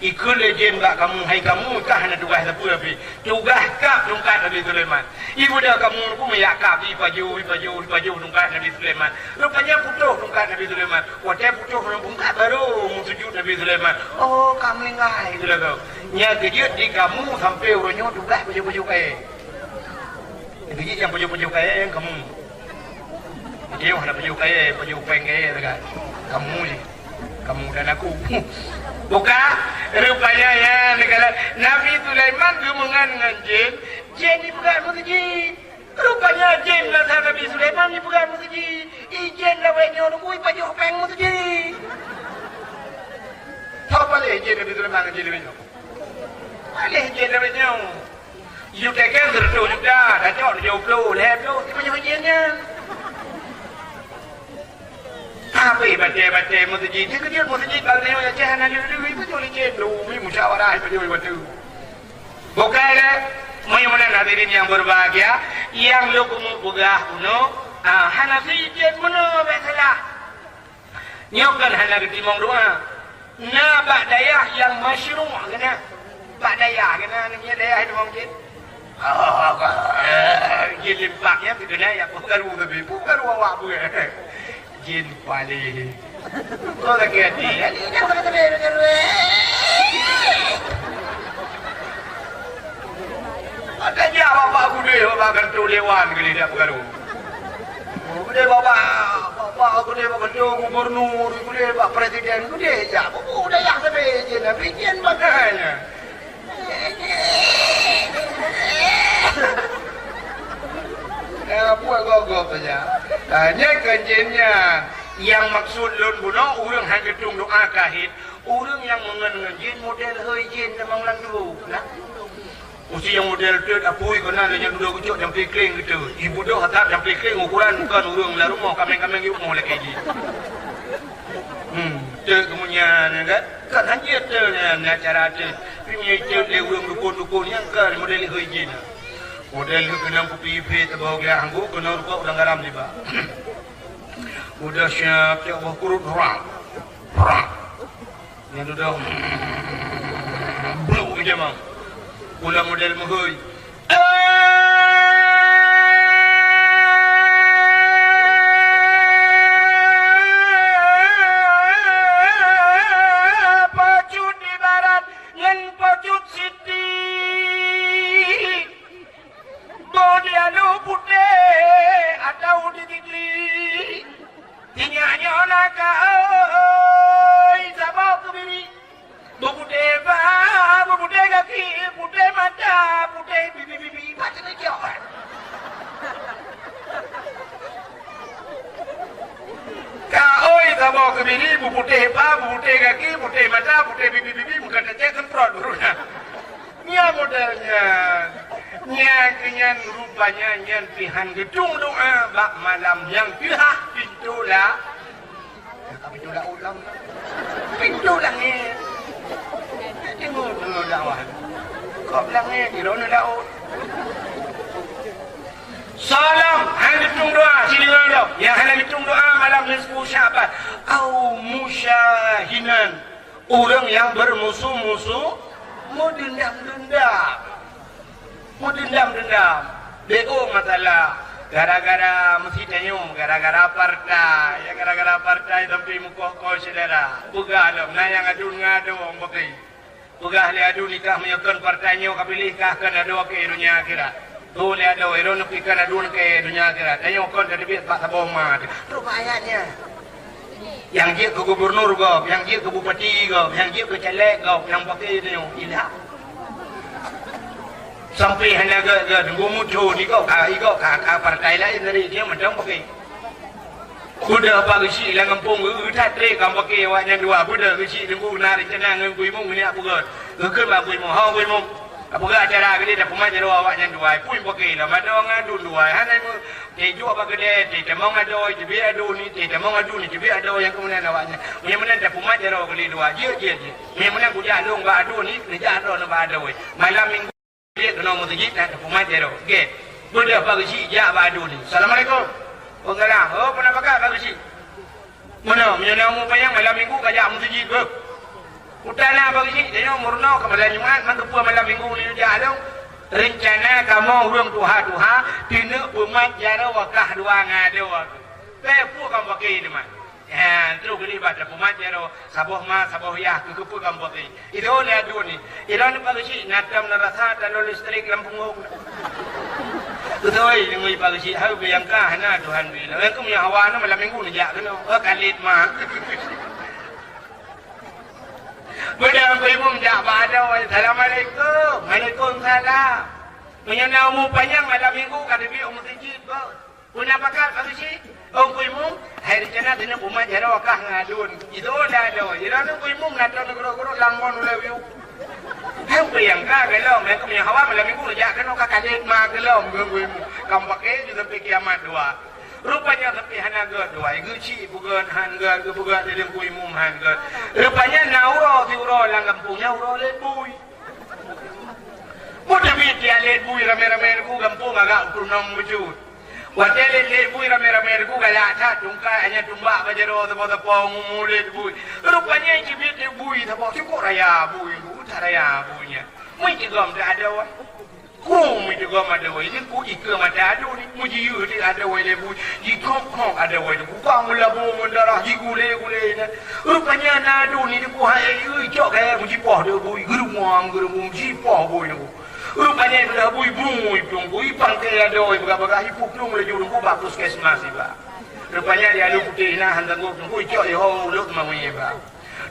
Ikut legend tak kamu, hai kamu kah nak tugas apa tapi tugas kah tungkat Nabi Sulaiman. Ibu dah kamu pun meyak kah paju tungkat Nabi Sulaiman. Rupanya putuh tungkat Nabi Sulaiman. Wadah putuh tungkat baru sujud Nabi Sulaiman. Oh kamu lengai itu lah kau. Nya kejut di kamu sampai orangnya tugas baju kaya. Kejut yang baju kaya yang kamu. Dia ada baju peng kaya kan. Kamu ni. Kamu dan aku. Buka rupanya ya negara Nabi Sulaiman gemengan dengan jin ni bukan masjid. Rupanya jin lah Nabi Sulaiman ni bukan masjid. Jin lah weknya nunggu baju peng masjid. Tahu boleh jin Nabi Sulaiman dengan jin weknya. Boleh jin lah weknya. You take care tu sudah. Dah cakap dia upload, tu macam jinnya. Apa baca masjid dia kerja masjid kalau dia jahan ada duit itu boleh cendol musyawarah itu betul. Bukan Mudah-mudahan hadirin yang berbahagia yang lu kumugah kuno Hanafi jen mana salah nyokan Hanafi timong doa na ba'dayah yang masyru' kena ba'dayah kena ni dayah itu mungkin jin limpaknya kena ya bukan tapi bukan awak bukan jin pali kau lagi hati ada dia bapak aku dia bapak kantor dewan ke dia pergaduh dia bapak aku dia bapak kantor gubernur aku dia bapak presiden aku dia ya aku udah yang sampai jin tapi jin makanya saja. Hanya kajiannya yang maksud lun buno urang hangetung doa kahit, urang yang mengen jin model heuy jin memang lang dulu. Nah. Usi yang model tu apui kena yang duduk kucuk yang pikling gitu. Ibu dah hatap yang pikling ukuran bukan urang lah rumah kameng-kameng ibu mau lagi ji. Tu kemudian kan hanya tu ni cara tu. Punya tu le urang dukun-dukun yang kan model heuy jin. Model kena kupi-pi terbau gelang anggu kena rupa udang garam ni ba. Udah siap cak wah kurut orang. Yang duduk blue je mang. Ulang model mahoi. Pacut di barat, nyen pacut siti. Bodi anu putih atau di tigli. Tinyanya naka oi sabau kebiri. Bupute ba, bupute kaki, bupute mata, bupute bibi, macam ni kau. Kau oi sabau kebiri, bupute ba, bupute kaki, bupute mata, bupute bibi, bukan saja semprot buruna. Nia modelnya, nia kenyan rupanya nyan pihan gedung doa bak malam yang pihak pintu lah. Pintu lah ulam, pintu langit. Tengok dakwah. Kau bilang ni di mana dakwah? Salam, hang hitung doa sini ngalo. Yang hang hitung doa malam nisfu Syaban. Au musyahinan. Orang yang bermusuh-musuh mau dendam-dendam. Beo masalah. Gara-gara mesti tanyung, gara-gara partai, ya gara-gara partai sampai muka kau saudara. Bukan alam, nah yang adu ngadu pakai. Bukan le adu nikah menyokong partainya, kapilih kah kan adu ke dunia akhirat. Tu le adu, eron pikan adu ke dunia akhirat. Tanyung kon jadi biar pak sabah mat. Rupanya, yang dia ke gubernur kau, yang dia ke bupati kau, yang dia ke caleg kau, yang pakai itu ilah. Sampai hanya tunggu muncul ni kau partai lain dari dia macam pakai. Budak apa kesi lang kampung tak trek kamu pakai awaknya dua budak kesi tunggu nari cenang ngui mung ni apa got. Ngekut ba ngui mung, hau ngui mung. Apa got acara kali dah pemain jadi awaknya dua, pun pakai lah. Mana orang adu dua, hanya mu teju apa kedai, tidak mau adu, jadi adu ni, tidak mau adu ni, jadi adu yang kemudian awaknya. Yang mana dah pemain jadi kali dua, je. Yang mana kuda adu ba adu ni, kerja adu na ba adu. Malam minggu dia kena masjid nak pemain jero. Okey. Budak apa kesi ja ba adu ni. Assalamualaikum. Waalaikumsalam. Oh, pernah pakai apa kesi? Mana? Menyana mu payang malam minggu kajak masjid ke? Utana apa kesi? Dia murno ke malam Jumaat, mangkepu malam minggu ni ja adu. Rencana kamu urang tuha tina pemain jaro wakah dua ngado. Pepu kamu pakai ni mah. Terus kali baca pemain jero saboh ya kekepu kamu pakai. Itu le adu ni. Iran apa kesi? Natam narasa dan listrik lampung. Betul, ini pagi hari yang kah na Tuhan bila. Aku punya hawa na malam minggu ni jak kena. Kalit mah. Budak ibu jak pada. Assalamualaikum. Waalaikumsalam. Menyana umur panjang malam minggu kada bi umur masjid ko. Punya pakar pagi si. Ibu hari jana dina umar jara wakah ngadun. Itu dah ada. Ira nu ibu ngadun guru-guru langmon ulah Hang yang kah kalau mereka punya hawa malam minggu aja kan orang kaget mah kalau minggu kamu pakai juga sampai kiamat dua. Rupanya sampai hanaga dua. Guci bukan hanaga bukan dalam kuimum hanaga. Rupanya nauro tiuro lang kampungnya nauro lebui. Mudah dia lebui rame-rame ku kampung agak purnam wujud. Wadah lebui rame-rame ku galak cat tungkai hanya tumbak bajaro tepo-tepo ngumule lebui. Rupanya cibit lebui tepo cukup raya bui. Raya punya, mungkin gam tak ada wah, mungkin gam ada wah, ini ku ikut mata ada ni, mungkin you ada wah lebu, ikut kong ada wah lebu, kong labu mendarah, gule ni, rupanya nado ni ku hai you cok kaya mungkin poh dia bui, gerumang mungkin poh bui ni, rupanya dah bui bui pangkai ada wah, bagai hipup tu mulai jurung ku bagus kesmas ni bah, rupanya dia lu putih nah hantar ku cok yo lu mamanya bah.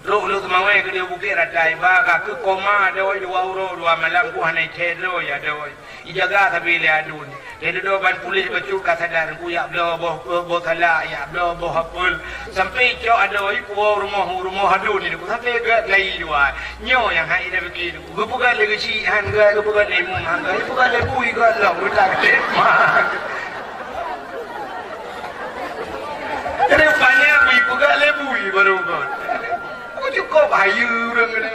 Lu semawai ke dia bukit ratai baka ke koma ada oi 2 euro 2 malam ku hanai cedro ya ada oi ijaga tapi le adun Dia duduk ban polis baca kasadar ku ya bla boh salah ya bla boh hapul sampai cok ada oi ku rumah hadu ni ku sampai gak lai dua nyo yang hai dah pergi ku bukan lagi si han ga bukan lemu han ga bukan lemu ga lah utak deh mah ada banyak bukan lemu baru kan aku cukup bahaya orang ni.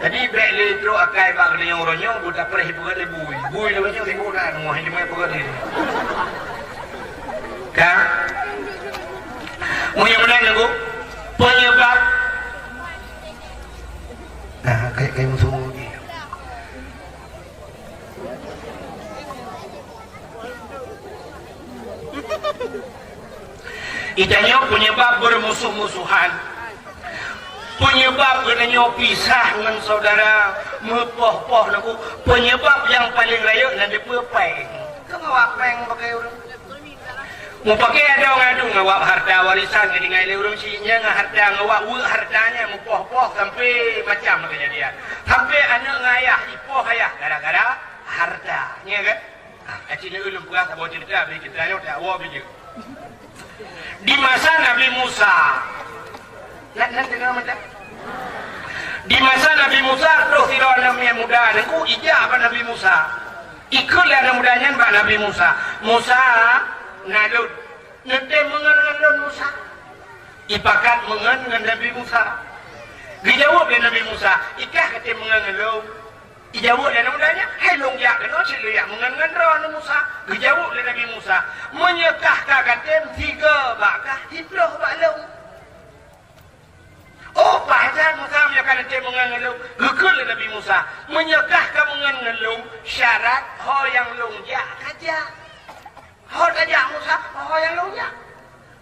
Jadi bek le terus akai bak le orang nyong budak perih bukan le bui le macam ribu dah nuah ni mai bukan ni kan punya mana aku penyebab kayak musuh ni itanya penyebab bermusuh-musuhan penyebab kenanya pisah dengan saudara mepoh-poh lagu penyebab yang paling raya dan dipepeng kau ngawak peng pakai orang mau pakai ada orang adu ngawak harta warisan jadi ngai orang sinya harta ngawak hartanya mepoh-poh sampai macam kejadian sampai anak ngayah ipoh ayah gara-gara hartanya kan acina ulun pulang tak bawa cerita bagi ceritanya tak bawa biji di masa Nabi Musa nanti nama macam di masa Nabi Musa terus tidak namanya muda aku ijab Nabi Musa ikutlah anak mudanya Pak Nabi Musa nalut nanti mengenal Musa ipakat mengenal Nabi Musa dijawab oleh Nabi Musa ikah kata mengenal dijawab oleh anak mudanya hai longjak dan ocil ya mengenal Musa dijawab oleh Nabi Musa menyekah kata 3 bakah hibloh baklong. Oh, pahajan Musa menyekat nanti mengengelung. Gekul Nabi Musa. Menyekah ke mengengelung syarat ho yang longjak saja. Ho saja Musa, ho yang longjak.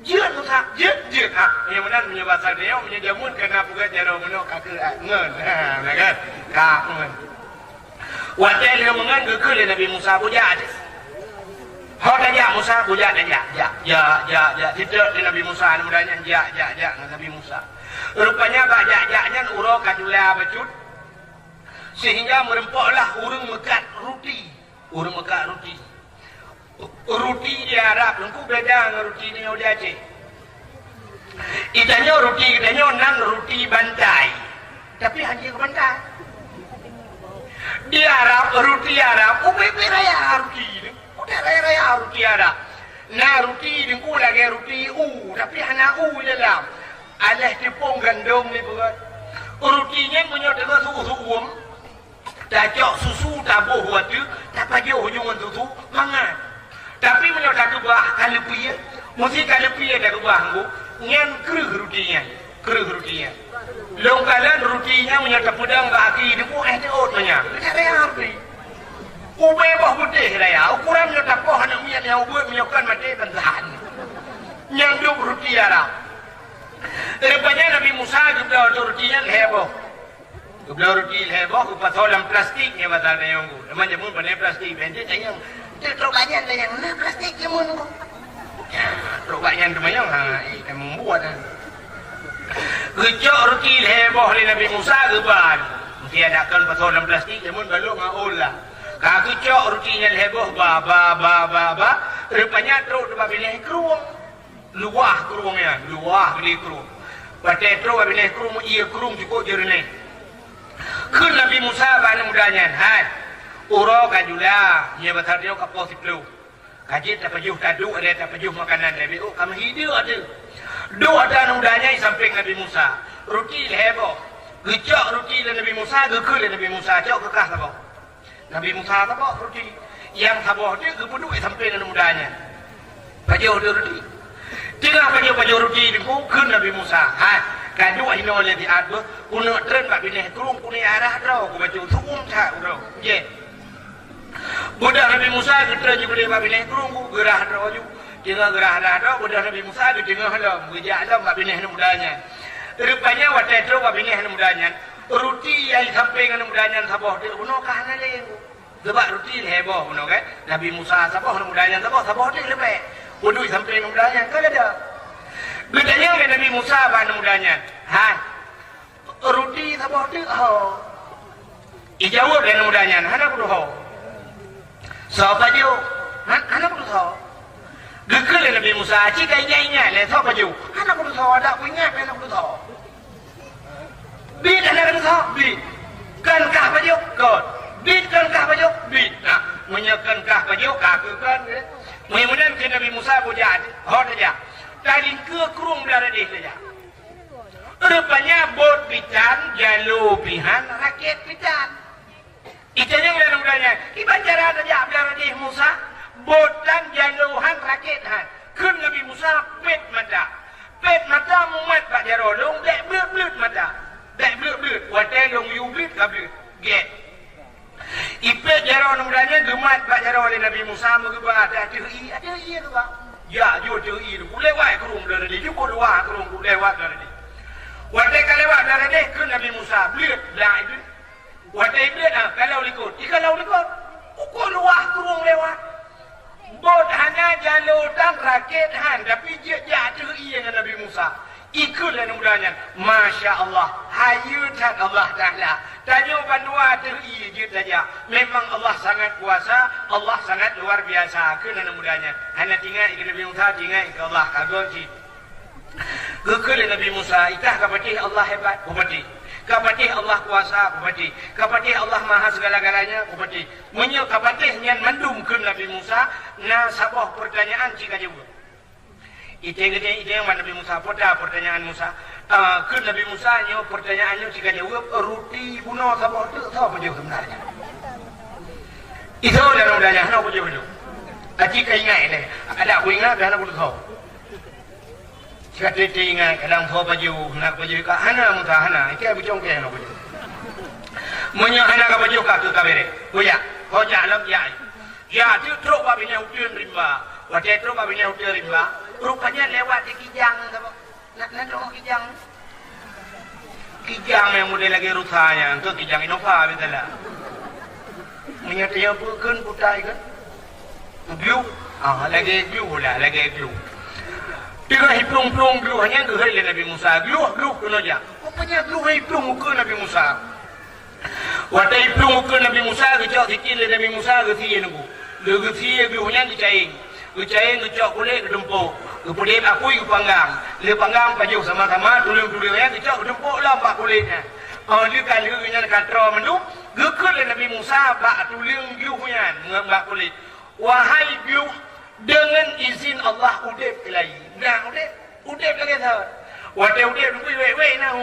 Jut Musa, jut. Yang benar menyebabkan dia menyejamun kena puga jaro menok kakek ngen. Ha, kan? Kak ngen. Wadah dia mengen gekul Nabi Musa bujak. Ho saja Musa bujak saja. Ya. Tidak di Nabi Musa mudahnya ya Nabi Musa. Rupanya bajak-jaknya urang kadula bacut sehingga merempoklah urang mekat roti roti di Arab lengku beda dengan roti ni di Aceh itanya nan roti bantai tapi hanya ke bantai di Arab roti Arab raya roti ni udah raya roti Arab nah roti lengku lagi roti tapi hanya dalam alah tepung gandum ni buat rutinya punya dengan susu dacok susu tabuh waktu tak pagi hujungan susu mangan tapi punya tak ubah kalau punya mesti kalau punya tak ubah aku ngan kerih rutinya longkalan rutinya punya tepedang baki ni pun teot punya cara apa ubah bah putih raya ukuran punya tapoh anak punya yang ubah menyokan mati tantahan yang duk ruti Arab. Rupanya Nabi Musa gublau rutinya heboh. Gublau roti heboh upas dalam plastik ni pasal yang tu. Namanya pun pakai plastik. Benci sayang. Teruk banyak yang mana plastik yang mana? Teruk banyak tu banyak. Kita membuat. Gejok roti heboh oleh Nabi Musa guban. Mesti adakan pasal dalam plastik. Namun balok ngaul lah. Kalau gejok rotinya heboh ba. Rupanya teruk tu pilih keruang. Luah kerungnya, beli kerung. Pada terus bila kerung ia kerung cukup jernih. Kun Nabi Musa bana mudanya, hai. Uro kajula, ia besar dia kapal siplu. Kaji tak pajuh tadu ada tak pajuh makanan lebih. Oh, kami hidup ada. Dua ada mudanya samping Nabi Musa. Roti heboh. Gecok roti Nabi Musa, gekul Nabi Musa, cok kekah sabah. Nabi Musa sabah roti. Yang sabah dia kepeduk samping mudanya. Pajuh dia roti. Tengah pajuh roti ni pun ke Nabi Musa. Kadua ini oleh di adus. Kuna tren bak binih kerung kuni arah dah. Ku baca suum tak dah. Je. Budak Nabi Musa kita juga dia bak binih kerung ku gerah dah ju. Tengah gerah dah. Budak Nabi Musa di tengah dah. Gejak dah bak binih mudanya. Rupanya waktu itu bak binih mudanya. Roti yang sampai dengan mudanya sabah dia. Uno kahana leh. Sebab roti heboh uno kan. Nabi Musa sabah mudanya sabah dia lebih. Bodoh sampai mudanya kan ada. Bedanya dengan Nabi Musa pada mudanya. Roti sabah tu Ijawab dengan mudanya. Hana bodoh. So baju anak kudu tho gekul le Nabi Musa ci kai nyai le tho baju anak kudu tho ada ku ingat anak kudu tho bid anak kudu tho bid kan kah baju god bid kan kah baju bid nah menyekan kah baju kah ke kan kemudian ke Nabi Musa bujat hot aja tadi ke kurung belara dia saja rupanya bot pican jalu pihan raket pican itu yang lain udahnya ibacara saja belara dia Musa botan jaluhan raketan kun Nabi Musa pet mata muat pak jaro dong dek blut mata dek blut wadah dong liu blut kablut get ipe jaro nudanya gemat pak jaro oleh Nabi Musa mengubah ada i tu bang ya jo i tu lewat kerung dari dia pun lewat kerung lewat dari dia wadah kalau lewat dari dia kun Nabi Musa blut lah itu wadah blut kalau likut ukur luah kerung lewat bot hanya jalutan raket han tapi dia jatuh dengan Nabi Musa ikutlah namanya Masya Allah hayutan Allah Ta'ala tanya bandua teri je saja memang Allah sangat kuasa Allah sangat luar biasa kena namanya hanya tinggal ikan Nabi Musa tinggal ikan Allah kagum si kekal Nabi Musa itah kapatih Allah hebat kupatih kapatih Allah kuasa kupatih kapatih Allah maha segala-galanya kupatih menyel kapatih nyan mandum ke Nabi Musa na sabah pertanyaan jika juga itu yang Nabi Musa pertanyaan Musa ke Nabi Musa nyo pertanyaannya jika jawab ruti buno sabah tu tahu apa jawab sebenarnya itu dalam udahnya apa jawab itu jika ingat ini ada aku ingat dan aku tahu jika dia ingat kadang tahu baju nak baju ka hana Musa hana itu berjong ke nak baju menyo hana ka baju ka tu kabere buya kau jalan ya tu teruk babinya ujian rimba wadah teruk babinya ujian rimba rupanya lewat di kijang nak dong kijang yang model lagi rusanya tu kijang Innova betul lah menyatanya bukan putai kan blue lagi blue lah lagi blue tiga hitung blue hanya tu hari Nabi Musa blue kena aja rupanya blue hitung muka Nabi Musa wadah hitung muka Nabi Musa kecok sikit Nabi Musa kesian aku kesian blue hanya dicaing kecok kulit kedempuk kemudian aku ikut panggang dia panggang baju sama-sama tulang-tulang yang kecok kedempuk lah pak kulitnya dia kali-kalinya katro mendu gekut Nabi Musa bak tulang biu punya mbak kulit wahai biu dengan izin Allah udep lagi nah udep lagi tau wadah udep nunggu wei nah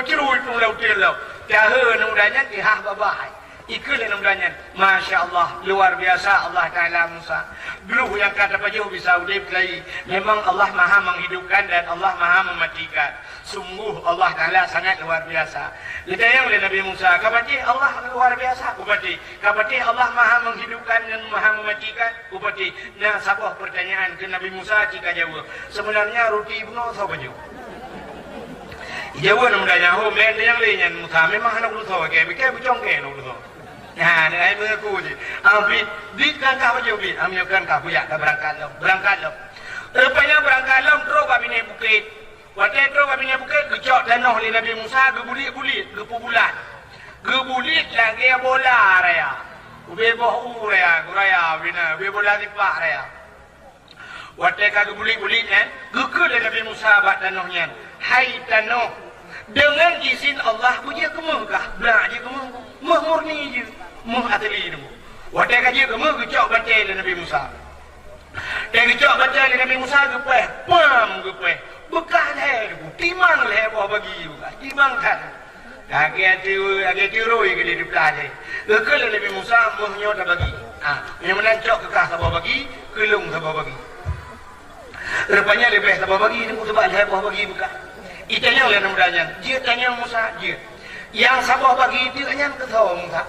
cerui pun lau telau jahe nudanya dihah babahai ikutlah namanya Masya Allah luar biasa Allah Ta'ala Musa dulu yang kata baju bisa udip lagi memang Allah maha menghidupkan dan Allah maha mematikan sungguh Allah Ta'ala sangat luar biasa ditanya oleh Nabi Musa kapatih Allah luar biasa kupatih kapatih Allah maha menghidupkan dan maha mematikan kupatih nah sabah pertanyaan ke Nabi Musa jika jawab sebenarnya roti ibnu atau baju jawab namanya men yang lainnya Musa memang anak lu tahu kayak bercong kayak lu tahu nah, ini mengaku je. Bid kan kau je bid. Ambilkan kau punya dah berangkat lom. Rupanya berangkat lom terus kami bukit. Waktu terus kami bukit kecok tanah oleh Nabi Musa gebulit, gepubulan. Gebulit lagi bola raya. Ube boh raya bina. Ube bola tipak raya. Waktu kau gebulit gekul Nabi Musa bat tanahnya. Hai tanah, dengan izin Allah punya kemungkah, belajar kemungkah, murni je. Ateli itu. Wadah kaji ke kecok baca Nabi Musa. Dan kecok baca Nabi Musa gepeh, gepeh. Bekah leh, timang leh bawa bagi juga. Timang kan. Agak tiru ke di pelajari. Gekal Nabi Musa muhnya dah bagi. Yang menancok kekah sabah bagi, kelung sabah bagi. Rupanya lebih sabah bagi ini sebab leh bawa bagi bekah. Itanya oleh namanya. Dia tanya Musa, dia. Yang sabah bagi dia hanya ketawa Musa.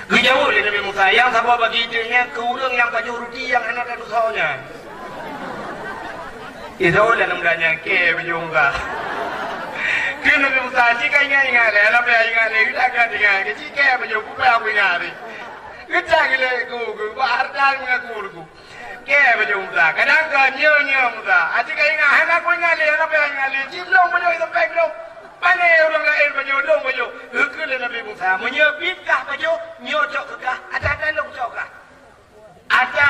Kejauh dari Nabi Musa yang sabar bagi dirinya ke urang yang baju roti yang anak dan usahanya. Itu adalah namanya ke berjungga. Ke Nabi Musa jika ingat le, apa ingat le, kita akan ingat. Jika berjumpa apa aku ingat le. Kita gile ku bahar dan mengaku ku. Ke berjumpa. Kadang nyo Musa. Jika ingat anak aku ingat le, apa ingat le. Jiblong berjumpa itu baik belum. Mana orang lain baju dong baju. Gekul Nabi Musa menyebitkan baju nyocok kekah. Ada lom cokah. Ada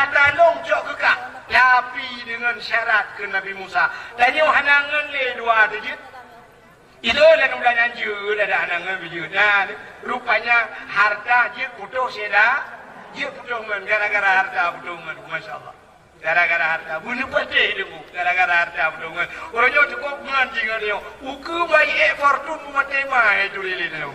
memberi dengan syarat ke Nabi Musa. Dan yang hanangan le dua tu je. Itu lah nombor nyanjur ada hanangan bejut. Nah, rupanya harta je putus seda, je putus men gara-gara harta putus men, masya-Allah. Gara-gara harta bunuh pati dengu, gara-gara harta putus men. Orangnya cukup ngancing dia. Uku baik fortune mati mai tu lili dia.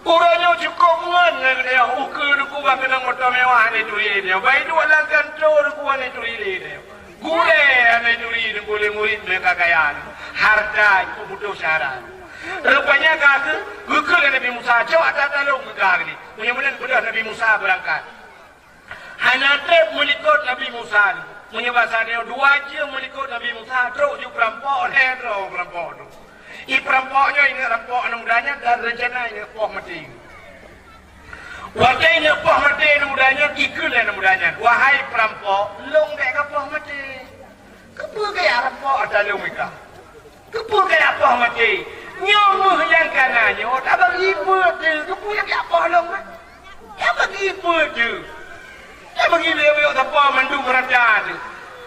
Orangnya cukup ngancing dia. Uku duku bakal motor mewah ni tu lili dia. Baik dua lang kantor duku ni tu lili dia. Gule ane tu lili gule murid mereka kaya. Harta itu butuh syarat. Rupanya kata, gugul Nabi Musa, coba tak tolong gugah ni. Mudah-mudahan sudah Nabi Musa berangkat. Hanatep melikut Nabi Musa. Punya bahasa dia, dua je melikut Nabi Musa. Teruk je perampok, teruk perampok tu. I perampoknya ini rampok mudanya dan rencana ini poh mati. Waktu ini poh mati mudanya, gigul mudanya. Wahai perampok, long dek ke poh mati. Kepa kaya rampok atau long mereka. Kepa kaya poh mati. Nyomuh yang kanannya, tak bagi tu. Kepa yang kaya poh long. Tak bagi tu. Tak bagi dia apa mandu kerajaan tu.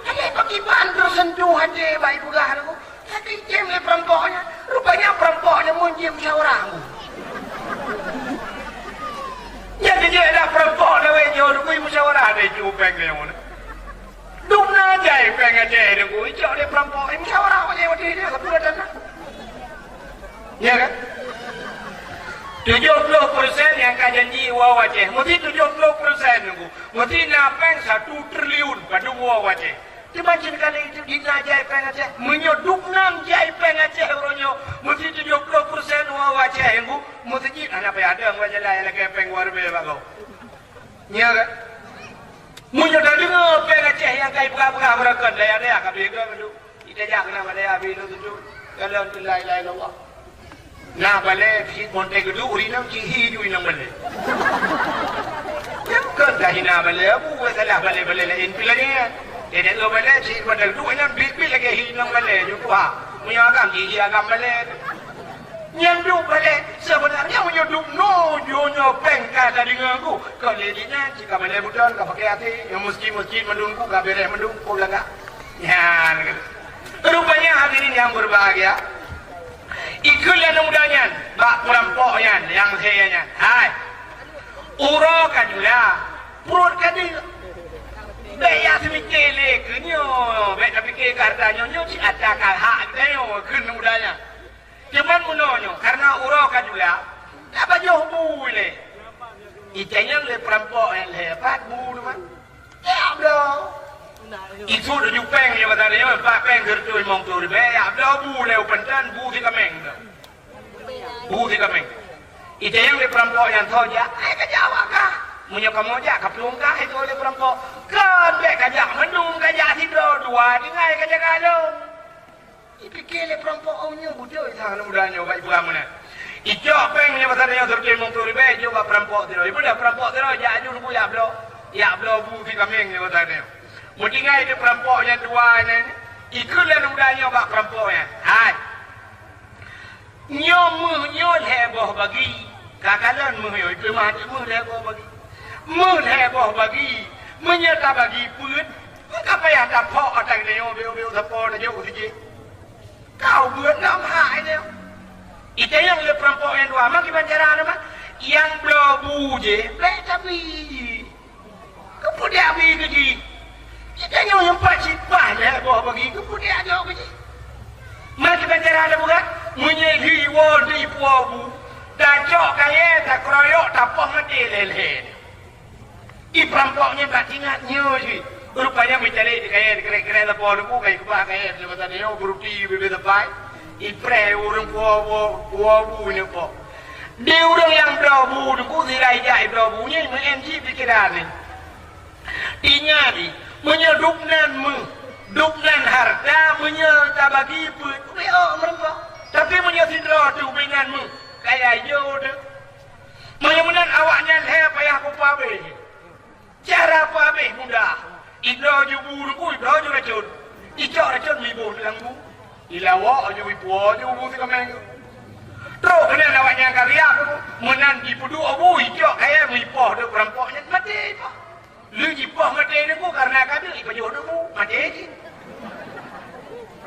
Ada bagi bantu sentuh aja baik pula aku. Tapi jem le perampoknya. Rupanya perampoknya munjim seorang. Jadi dia dah perampok dah wejo tu kui musyawarah dia cupeng dia mana. Dumna jai peng aja dia kui cak dia perampok musyawarah aja wadi dia ketua dan. Ya kan? 70% yang kau janji wah wajah, mesti 70% nunggu, mesti napeng 1 triliun pada wah wajah. Macam kali itu kita jai peng aja, menyoduk nam jai peng aja orangnya, mesti 70% wah wajah nunggu, mesti kita anak ada wajah lain lagi peng war bebago. Ya kan? Menyoduk dengar peng aja yang kau berapa berakan lain ada, kau bega betul. Kita jangan nama lain bilu tu, kalau tu lain Allah. Nah balik si kontek itu urinam cihi ju inang balik. Yang kerja hina balik, abu salah balik lain pilihnya. Jadi lo balik si kontek itu inang bil lagi hinang balik juga. Punya agam cihi agam balik. Nyanduk balik sebenarnya menyoduk no jono pengkat dari ngaku. Kalau dia jika balik bukan kau pakai hati yang mesti mendungku kau beres mendungku lagak. Ya, rupanya hadirin yang berbahagia. Ikulah namudanya, bak perampoknya, yang sayanya. Hai, uro kajulah, perut kajulah. Bayar semikir lekenyo, bayar fikir kartanya nyo si ada hak kayo kun namudanya. Cuman munonyo, karena uro kajulah, apa jauh boleh. Ijanya le perampok yang lepas bulu man. Ya bro. Itu dah jupeng yang kata dia, Pak Peng gertu mong tu ribe, abda bu leu pentan bu si kameng. Bu si kameng. Itu yang le perampok yang toja, kajawak kah? Munyo kamu aja kaplung kah itu le perampok. Kan be kajak mendung kajak si dua dengai kajak kalung. Dipikir le perampok onyo budo itang mudanya baik buamuna. Ijo Peng yang kata dia gertu mong tu ribe juga perampok dia. Ibu dah perampok dia ja aju bu ya blo. Ya blo bu si kameng yang kata dia. Mendingan itu perampoknya dua ni, ikulah namudanya bak perampoknya. Hai, nyol heboh bagi, kakalan muh itu mati muh heboh bagi, menyata bagi pun, apa yang tak pok atang dia bil tapor dia uji, kau buat nam hai dia. Itu yang le perampoknya dua, mak gimana cara nama? Yang blobu je, leh tapi, kemudian abi keji. Kita yang pasti banyak bawa bagi kemudian ada apa sih? Mari kita ada bukan? Menyehi wadi puabu, dacok kaya tak keroyok tak pah mati leleh. I perampoknya tak ingatnya sih. Rupanya mencari kaya kira-kira lapor aku kaya kebah kaya lepas tadi yo beruti bebe tepai. I pre orang puabu ni po. Dia orang yang brabu aku tidak ijai brabunya mengenji pikiran ni. Tinggali menyeduknan harta menyerta bagi pun mereka tapi menyedra tu binganmu kayak jodoh menyunan awaknya saya payah aku pabe cara pabe mudah idra jubur ku idra ju racun icok racun mibu langbu ilawa ju ibu ju bu kameng terus kena awaknya karya menan di pudu abu icok kayak mipoh de perampoknya mati Lu jipah mati nunggu karena kami ikut jodohmu mati aja.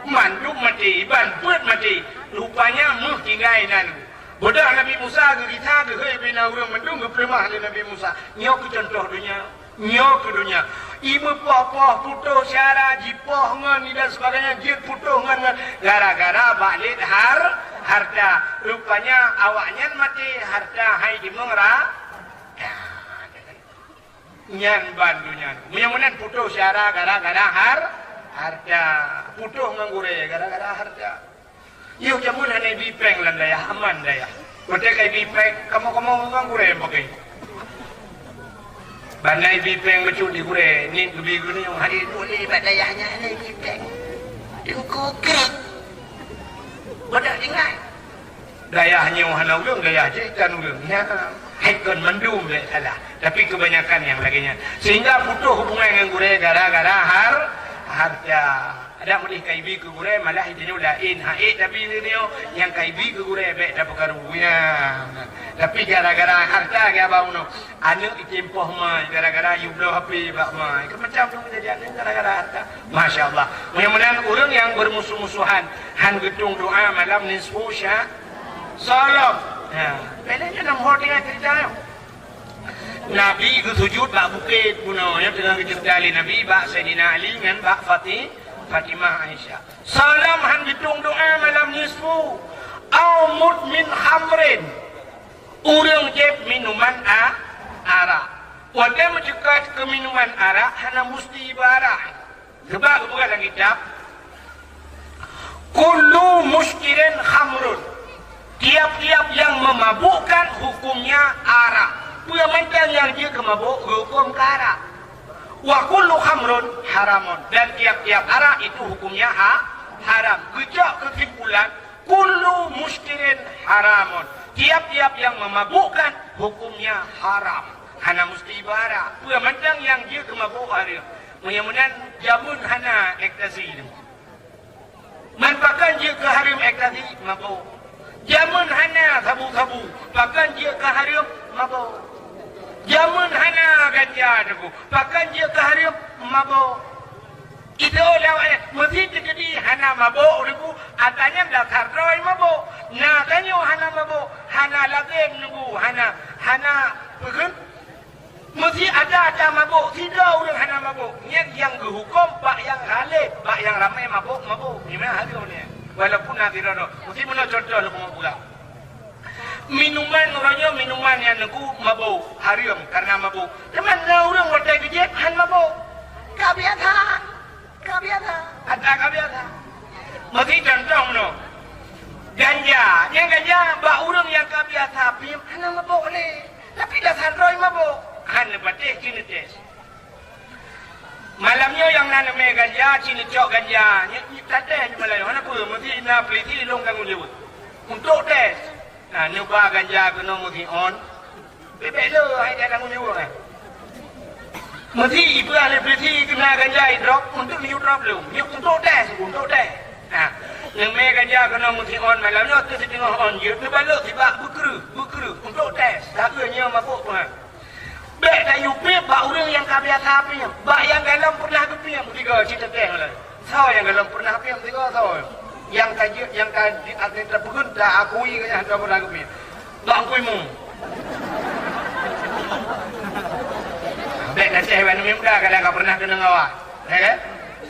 Mandu mati, bantuan mati. Rupanya muh tingainan. Bodoh Nabi Musa ke kita ke bina urang mendung ke permah Nabi Musa. Nyok ke contoh dunia, nyok ke dunia. Ibu poh putuh syara jipoh ngan dan sebagainya jid putuh ngan gara-gara balik harta. Rupanya awaknya mati harta hai di mengra. Nyan bandunya. Mudah-mudahan putuh syara gara-gara harta. Putuh nganggure gara-gara harta. Yuk jamun hanya bipeng lan daya aman daya. Kote kay bipeng kamu nganggure pakai. Bandai bipeng becu di gure ni dubi gune yang hari duli badayahnya hanya bipeng. Dengku kering. Bodak ingat. Dayahnya hana ulung dayah jikan ulung. Ya, haikon mendum le salah. Tapi kebanyakan yang laginya. Sehingga putuh hubungan dengan gure gara-gara harta. Ada mulih kaibi ke gure malah itu lain haid tapi ini yang kaibi ke gure baik dapat karunya. Tapi gara-gara harta ke abang no anu ikimpoh mai gara-gara yublo hapi bak mai macam tu kejadian gara-gara harta. Masya-Allah. Mudah-mudahan orang yang bermusuh-musuhan han gedung doa malam nisfu salam. Ya, bedanya nam hor dengan ceritanya. Nabi ke sujud bak bukit punanya dengan kecerdali Nabi bak Sayyidina Ali dengan bak Fatimah Aisyah. Salam han hitung doa malam nisfu au mudmin khamrin. Urang jeb minuman arak. Wadah mencekat ke minuman arak hana musti ibarat. Sebab bukan lagi kitab. Kullu muskirin khamrun. Tiap-tiap yang memabukkan hukumnya arak. Puyamantan yang dia kemabuk hukum arak. Wa kullu khamrun haramun. Dan tiap-tiap arak itu hukumnya haram. Kejak kesimpulan kullu muskirin haramun. Tiap-tiap yang memabukkan hukumnya haram. Hana musti ibarat. Puyamantan yang dia kemabuk haram. Mudah-mudahan jamun hana ekstasi. Manfakan dia ke haram ekstasi mabuk. Jamun hana sabu-sabu. Bahkan dia ke haram mabuk. Jamun hana ganja tu, pakai dia ke harim mabuk. Itu lawan mesti jadi hana mabuk tu, atanya dah karoi mabuk. Nah kanyo hana mabuk, hana lagi nunggu hana pegun. Mesti ada mabuk, tidak orang hana mabuk. Yang dihukum pak yang halal, pak yang ramai mabuk. Gimana hasil ni? Walaupun nanti rono, mesti mana contoh lu pula. Minuman orangnya minuman yang nunggu mabuk haram karena mabuk. Kemana orang wadah kejep han mabuk? Kebiasaan. Ada kebiasaan. Mesti contoh no. Ganja, yang ganja bak orang yang kebiasaan pim han mabuk ni. Tapi dasar roy mabuk. Han lepas cini tes. Malamnya yang nanam ganja, cini cok ganja. Tak ada malam. Mana pun mesti nak peliti longgang ulewut. Untuk tes. Nah, nyoba ganja kena mesti on. Bebek le, hai dia tanggung jawab kan. Mesti ibu ahli peliti kena ganja drop untuk new drop belum. New untuk tes. Nah, yang me ganja kena mesti on malamnya tu setengah on je. Tu balik tiba berkeru untuk tes. Taknya mabuk pun. Bek tak yupi bak orang yang kebiasa pim. Bak yang dalam pernah kepim tiga cerita teng lah. Sao yang dalam pernah pim tiga sao. Yang atlet terpegun dah akui kan ada pernah kepim. Bak kuimu. Bek dah cewek ni muda kadang tak pernah kena ngawak. Ya.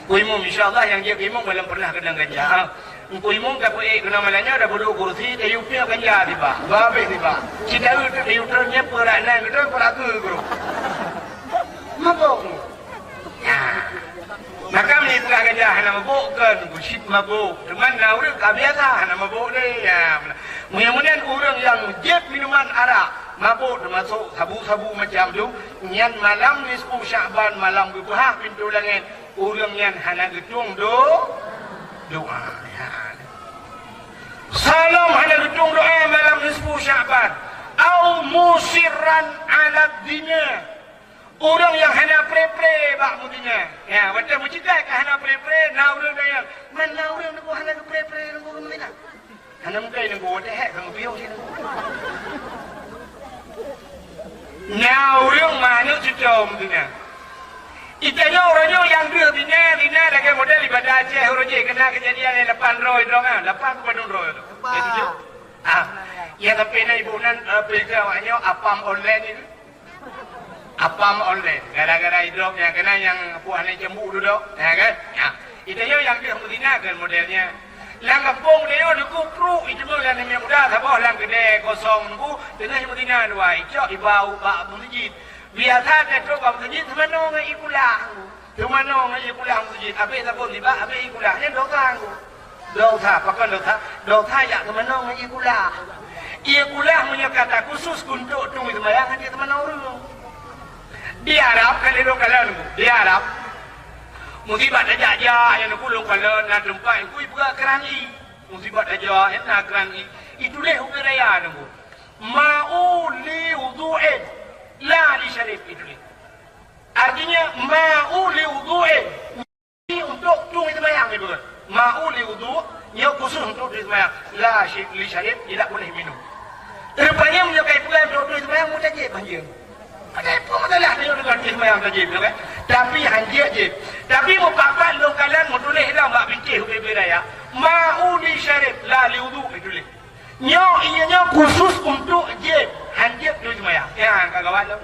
Kuimu insya-Allah yang dia kuimu belum pernah kena ganja. Kuimu tak boleh kena malanya dah bodoh kursi dah yupi ganja tiba. Babe tiba. Cita itu dah yutrnya peranan kita peraku guru. Mabuk. Ya. Maka ni telah ganja hana mabuk kan, bushit mabuk. Teman lah orang kebiasa hana mabuk ni. Ya. Mudah-mudahan orang yang jeb minuman arak mabuk termasuk sabu-sabu macam tu. Yang malam nisfu Sya'ban malam berbuah pintu langit. Orang yang hana gedung doa. Ya. Salam hana gedung doa malam nisfu Sya'ban. Au musirran ala dina. Orang yang hana pre-pre bak mutinya. Ya, macam mucikai ke hana pre-pre, na orang daya. Mana orang nak hana pre-pre nunggu kemana? Hana mukai nunggu teh kang piau sini. Na orang mana cucau mutinya. Itanya orangnya yang dia dina lagi model ibadah Aceh orangnya kena kejadian yang 8 roy dong ah 8 ke Bandung roy tu. Itu ya tapi na ibu nan pilih awaknya apam online itu. Apam online gara-gara hidrop yang kena yang puannya cembu dulu ya kan. Ya. Itanya yang dia Medina kan modelnya. Lang kampung dia ada kupru itu lah ni muda sabah lang gede kosong ku dengan Medina dua icok ibau bak masjid. Biasa dia tu bak masjid mana ngai ikulah. Mana ngai ikulah masjid. Abe sabun tiba abe ikulah ni dosa ku. Dosa pakai dosa ya mana ngai ikulah. Ikulah punya kata khusus untuk tu itu bayang dia teman orang. Di Arab kalau kalian di Arab musibat aja yang kulung kalau nak tempat ku ibu kerani musibat aja yang nak kerani itu leh hukum raya nunggu ma'u li wudu'in la li syarif itu leh artinya ma'u li wudu'in untuk tung itu bayang ibu ma'u li wudu' yang khusus untuk itu bayang la li syarif tidak boleh minum rupanya menyukai pula untuk itu bayang mudah je banjir ada apa masalah dia dengan ismayang tajib kan tapi hanjir je tapi mupakat lo kalian mutulih dah mak pikir hukum raya ma'u li syarif la li wudu itu leh nyo ianya khusus untuk jib hanjir tu ismayang ya kawan lo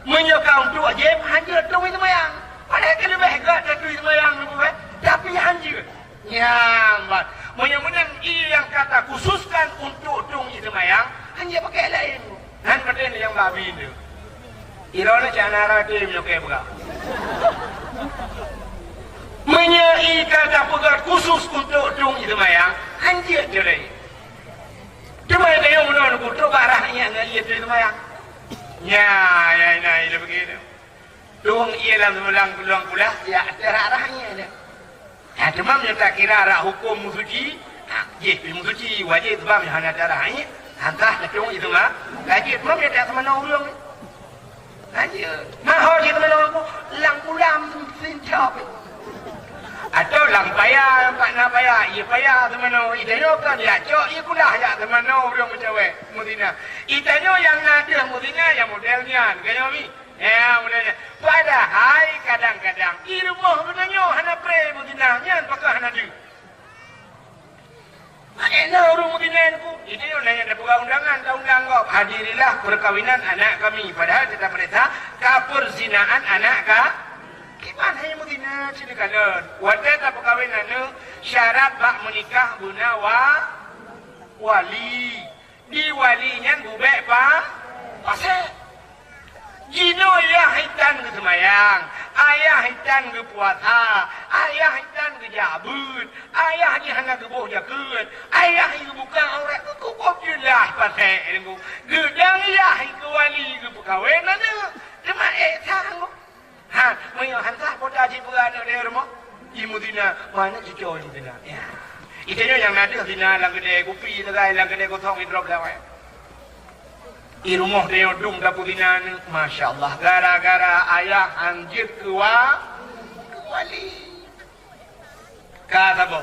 menyokong untuk jib hanjir tu ismayang padahal kan lebih hebat tu ismayang tapi hanjir ya mat menyambutkan yang kata khususkan untuk tung ismayang hanjir pakai lain han pada yang babi tu Irona canara ke menyukai buka. Menyai kata pegat khusus untuk tung itu mayang hanjir jerai. Cuma ada yang menurut kutu barahnya nggak iya itu mayang. Ya ini begitu. Tung ia dalam pulang pula ya terarahnya ada. Ya cuma menyata kira arah hukum musuci. Ye musuci wajib sebab hanya darahnya. Hantah tung itu mah. Lagi cuma menyata sama orang. Aja, mahal je teman aku lang pulang sincap. Atau lang payah, pak nak payah, ia payah teman aku. Itanya kan ya cok, ia kulah ya teman aku orang macam Medina. Itanya yang ada Medina yang modelnya, kaya ni. Ya modelnya. Padahal kadang-kadang di rumah benarnya hana pre Medina, nyan pakai hana tu. Enak orang Medina itu. Ini orang yang ada undangan, undang kau hadirilah perkawinan anak kami. Padahal kita perintah kaperzinaan anak kah? Gimana yang Medina sini kalian? Wadah perkawinan itu syarat bak menikah guna wali. Di walinya bubek pak pasal. Jino ayah hitan ke semayang, ayah hitan ke puasa, ayah hitan ke jabut, ayah ni hana ke boh jakut, ayah itu bukan orang ku kok jelas pasal itu. Gedang ayah itu wali ke perkawinan tu, cuma sanggup. Menyo hantar poda si berada di rumah, di Medina mana cucu di Medina. Ya, itunya yang nanti Medina lang kedai kopi, lang kedai kosong hidrop dah. Di rumah dia dung dapur dinan, masya Allah. Gara-gara ayah anjir ke wali. Kata bo.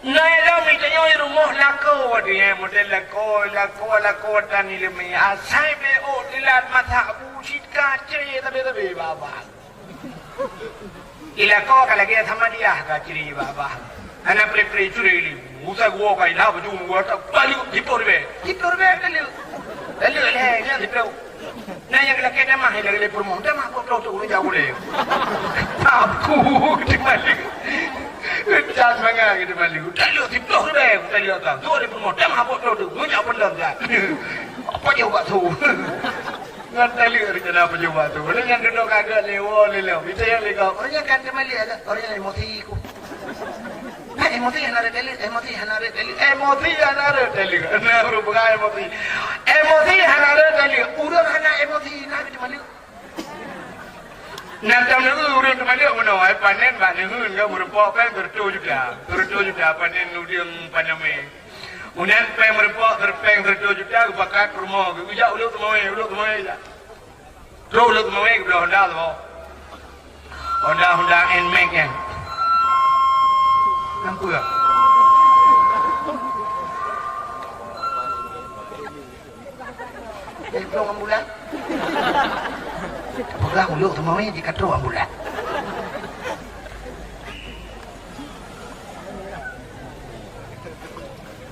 Nai dah mitanya di rumah lako dia model lako dan ilmu. Asai be o dilat mata busit kace tapi baba. Ilako kalau kita sama dia kace baba. Anak pre curi musa gua kai dah baju gua tak balik dipor be kali. Lalu yang dipau. Nah yang lelaki dah mah lagi perempuan dah mah kau tu urus jauh le. Aku di balik. Jangan bangga di balik. Lalu dipau be, lalu tak. Tu ada perempuan dah mah kau tu urus jauh benar dah. Apa jauh batu? Ngan tali kerja apa jauh batu? Orang yang duduk agak lewo. Bisa yang legal. Orang yang kan kembali ada. Orang yang emosi ku. Emosi yang ada delik. Emosi yang ada delik. Naru bukan emosi. Emosi yang ada delik. Urang hana emosi nak di mana? Nanti urang di mana? Mana? Panen panen kan merupakan apa? Bertujuh juta panen nudiang paname. Unan peng merupakan bertujuh juta kebakat rumah. Ujak uluk kemana ya? Uluk kemana? Kebelah Honda tu. Honda Nmax kan? Nampu tak? Pulang ambulan. Pegang ulu semuanya jika terus bulan.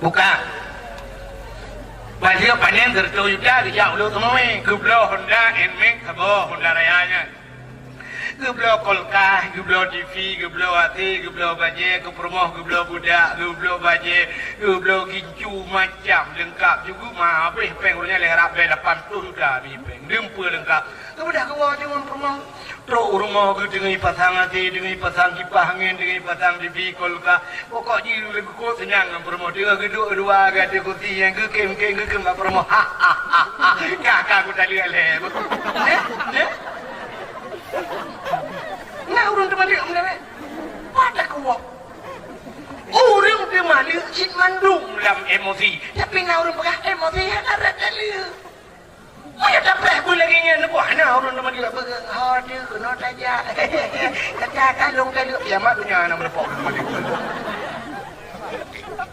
Buka. Balik panen tertujuda dijak ulu semuanya. Gublo Honda Nmax Turbo Honda Rayanya. Gublo Kolkah, gublo TV, gublo hati, gublo baje, kepromoh, gublo budak, gublo baje, gublo kincu macam lengkap juga mah habis pengurnya lerak be 80 sudah habis peng. Dempur lengkap. Kemudian ke bawah dengan promoh. Truk rumah ke dengan pasang hati, dengan pasang kipas angin, dengan pasang TV Kolkah. Pokok jiru lagi kok senyang dengan promoh. Dia geduk dua gada kuti yang kekem mak promoh. Ha ha ha ha. Kakak aku tak lihat leh. Nah, orang teman dia mengenai pada kuat. Orang dia malu cik mandung dalam emosi. Tapi nak orang pegang emosi yang ada dia. Oh ya tak boleh boleh lagi ni buat. Nah, orang teman dia pegang hati kena saja. Kata kalung kalung. Ya mak dunia nak melepok teman dia.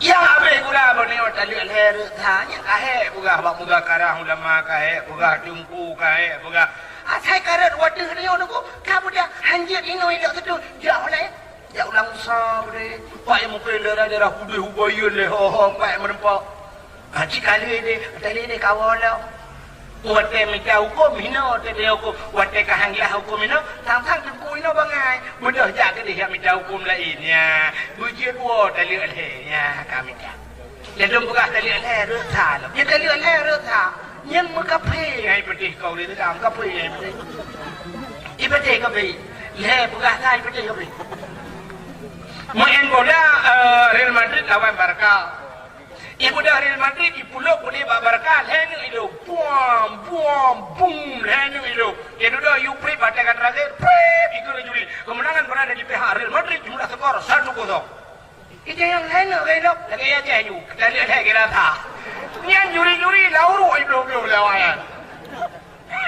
Yang apa gula bani orang lihat leher. Yang kahek bukan bak muda karah ulama kahek bukan jumpu kahek bukan. Saya karet wadah dia orang tu, kamu dah hanjir ino ilak tu, jauh lah, jauh langsung deh. Pak yang mungkin darah hubayun deh, pak yang menempak. Cikali deh, tadi deh kawan lah. Wadah minta hukum ino, tadi hukum, wadah kahanglah hukum ino, tang jumpu ino bangai. Mudah jaga deh yang minta hukum lainnya. Bujur wah tali alhnya kami dah. Jadi bukan tali alher rasa, dia tali alher rasa. Yang mengkapai yang ibadah kau ni dalam kapai yang ibadah kapai leh bukan saya ibadah kapai main bola Real Madrid lawan Barca ibu dah Real Madrid di pulau boleh Barca leh ni itu buam boom leh ni itu dia dah Juve batakan terakhir ikut juri kemenangan berada di pihak Real Madrid jumlah skor 1-0 itu yang lain lagi aja you kita lihat kira tak Nyan juri-juri lauru belum lawan.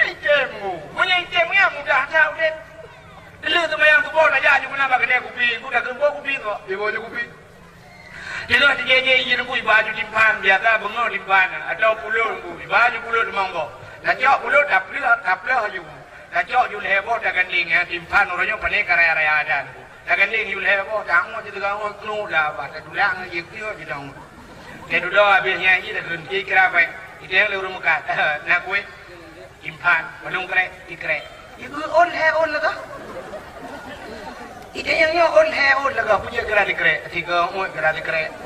Itemu, punya itemu yang mudah tahu deh. Dulu tu yang tu bawa aja juga nak pakai kopi, aku dah kena kopi tu, dia bawa kopi. Dulu di jeje ini aku baju timpan biasa bengok timpan, atau pulut aku baju pulut manggo. Dah cok pulut dah pelah juga. Dah cok jual heboh dah ganding ya timpan orangnya panik karya-karya ada. Dah ganding jual heboh, tanggung jadi tanggung kenu dah, dah tulang je dia je tanggung. Dia duduk habisnya ini dah berhenti kira apa? Itu yang lewat muka. Nak kue, impan, belum kerek, dikerek. Itu on lah. Itu yang on lah. Punya kira dikerek, tiga umur kira dikerek.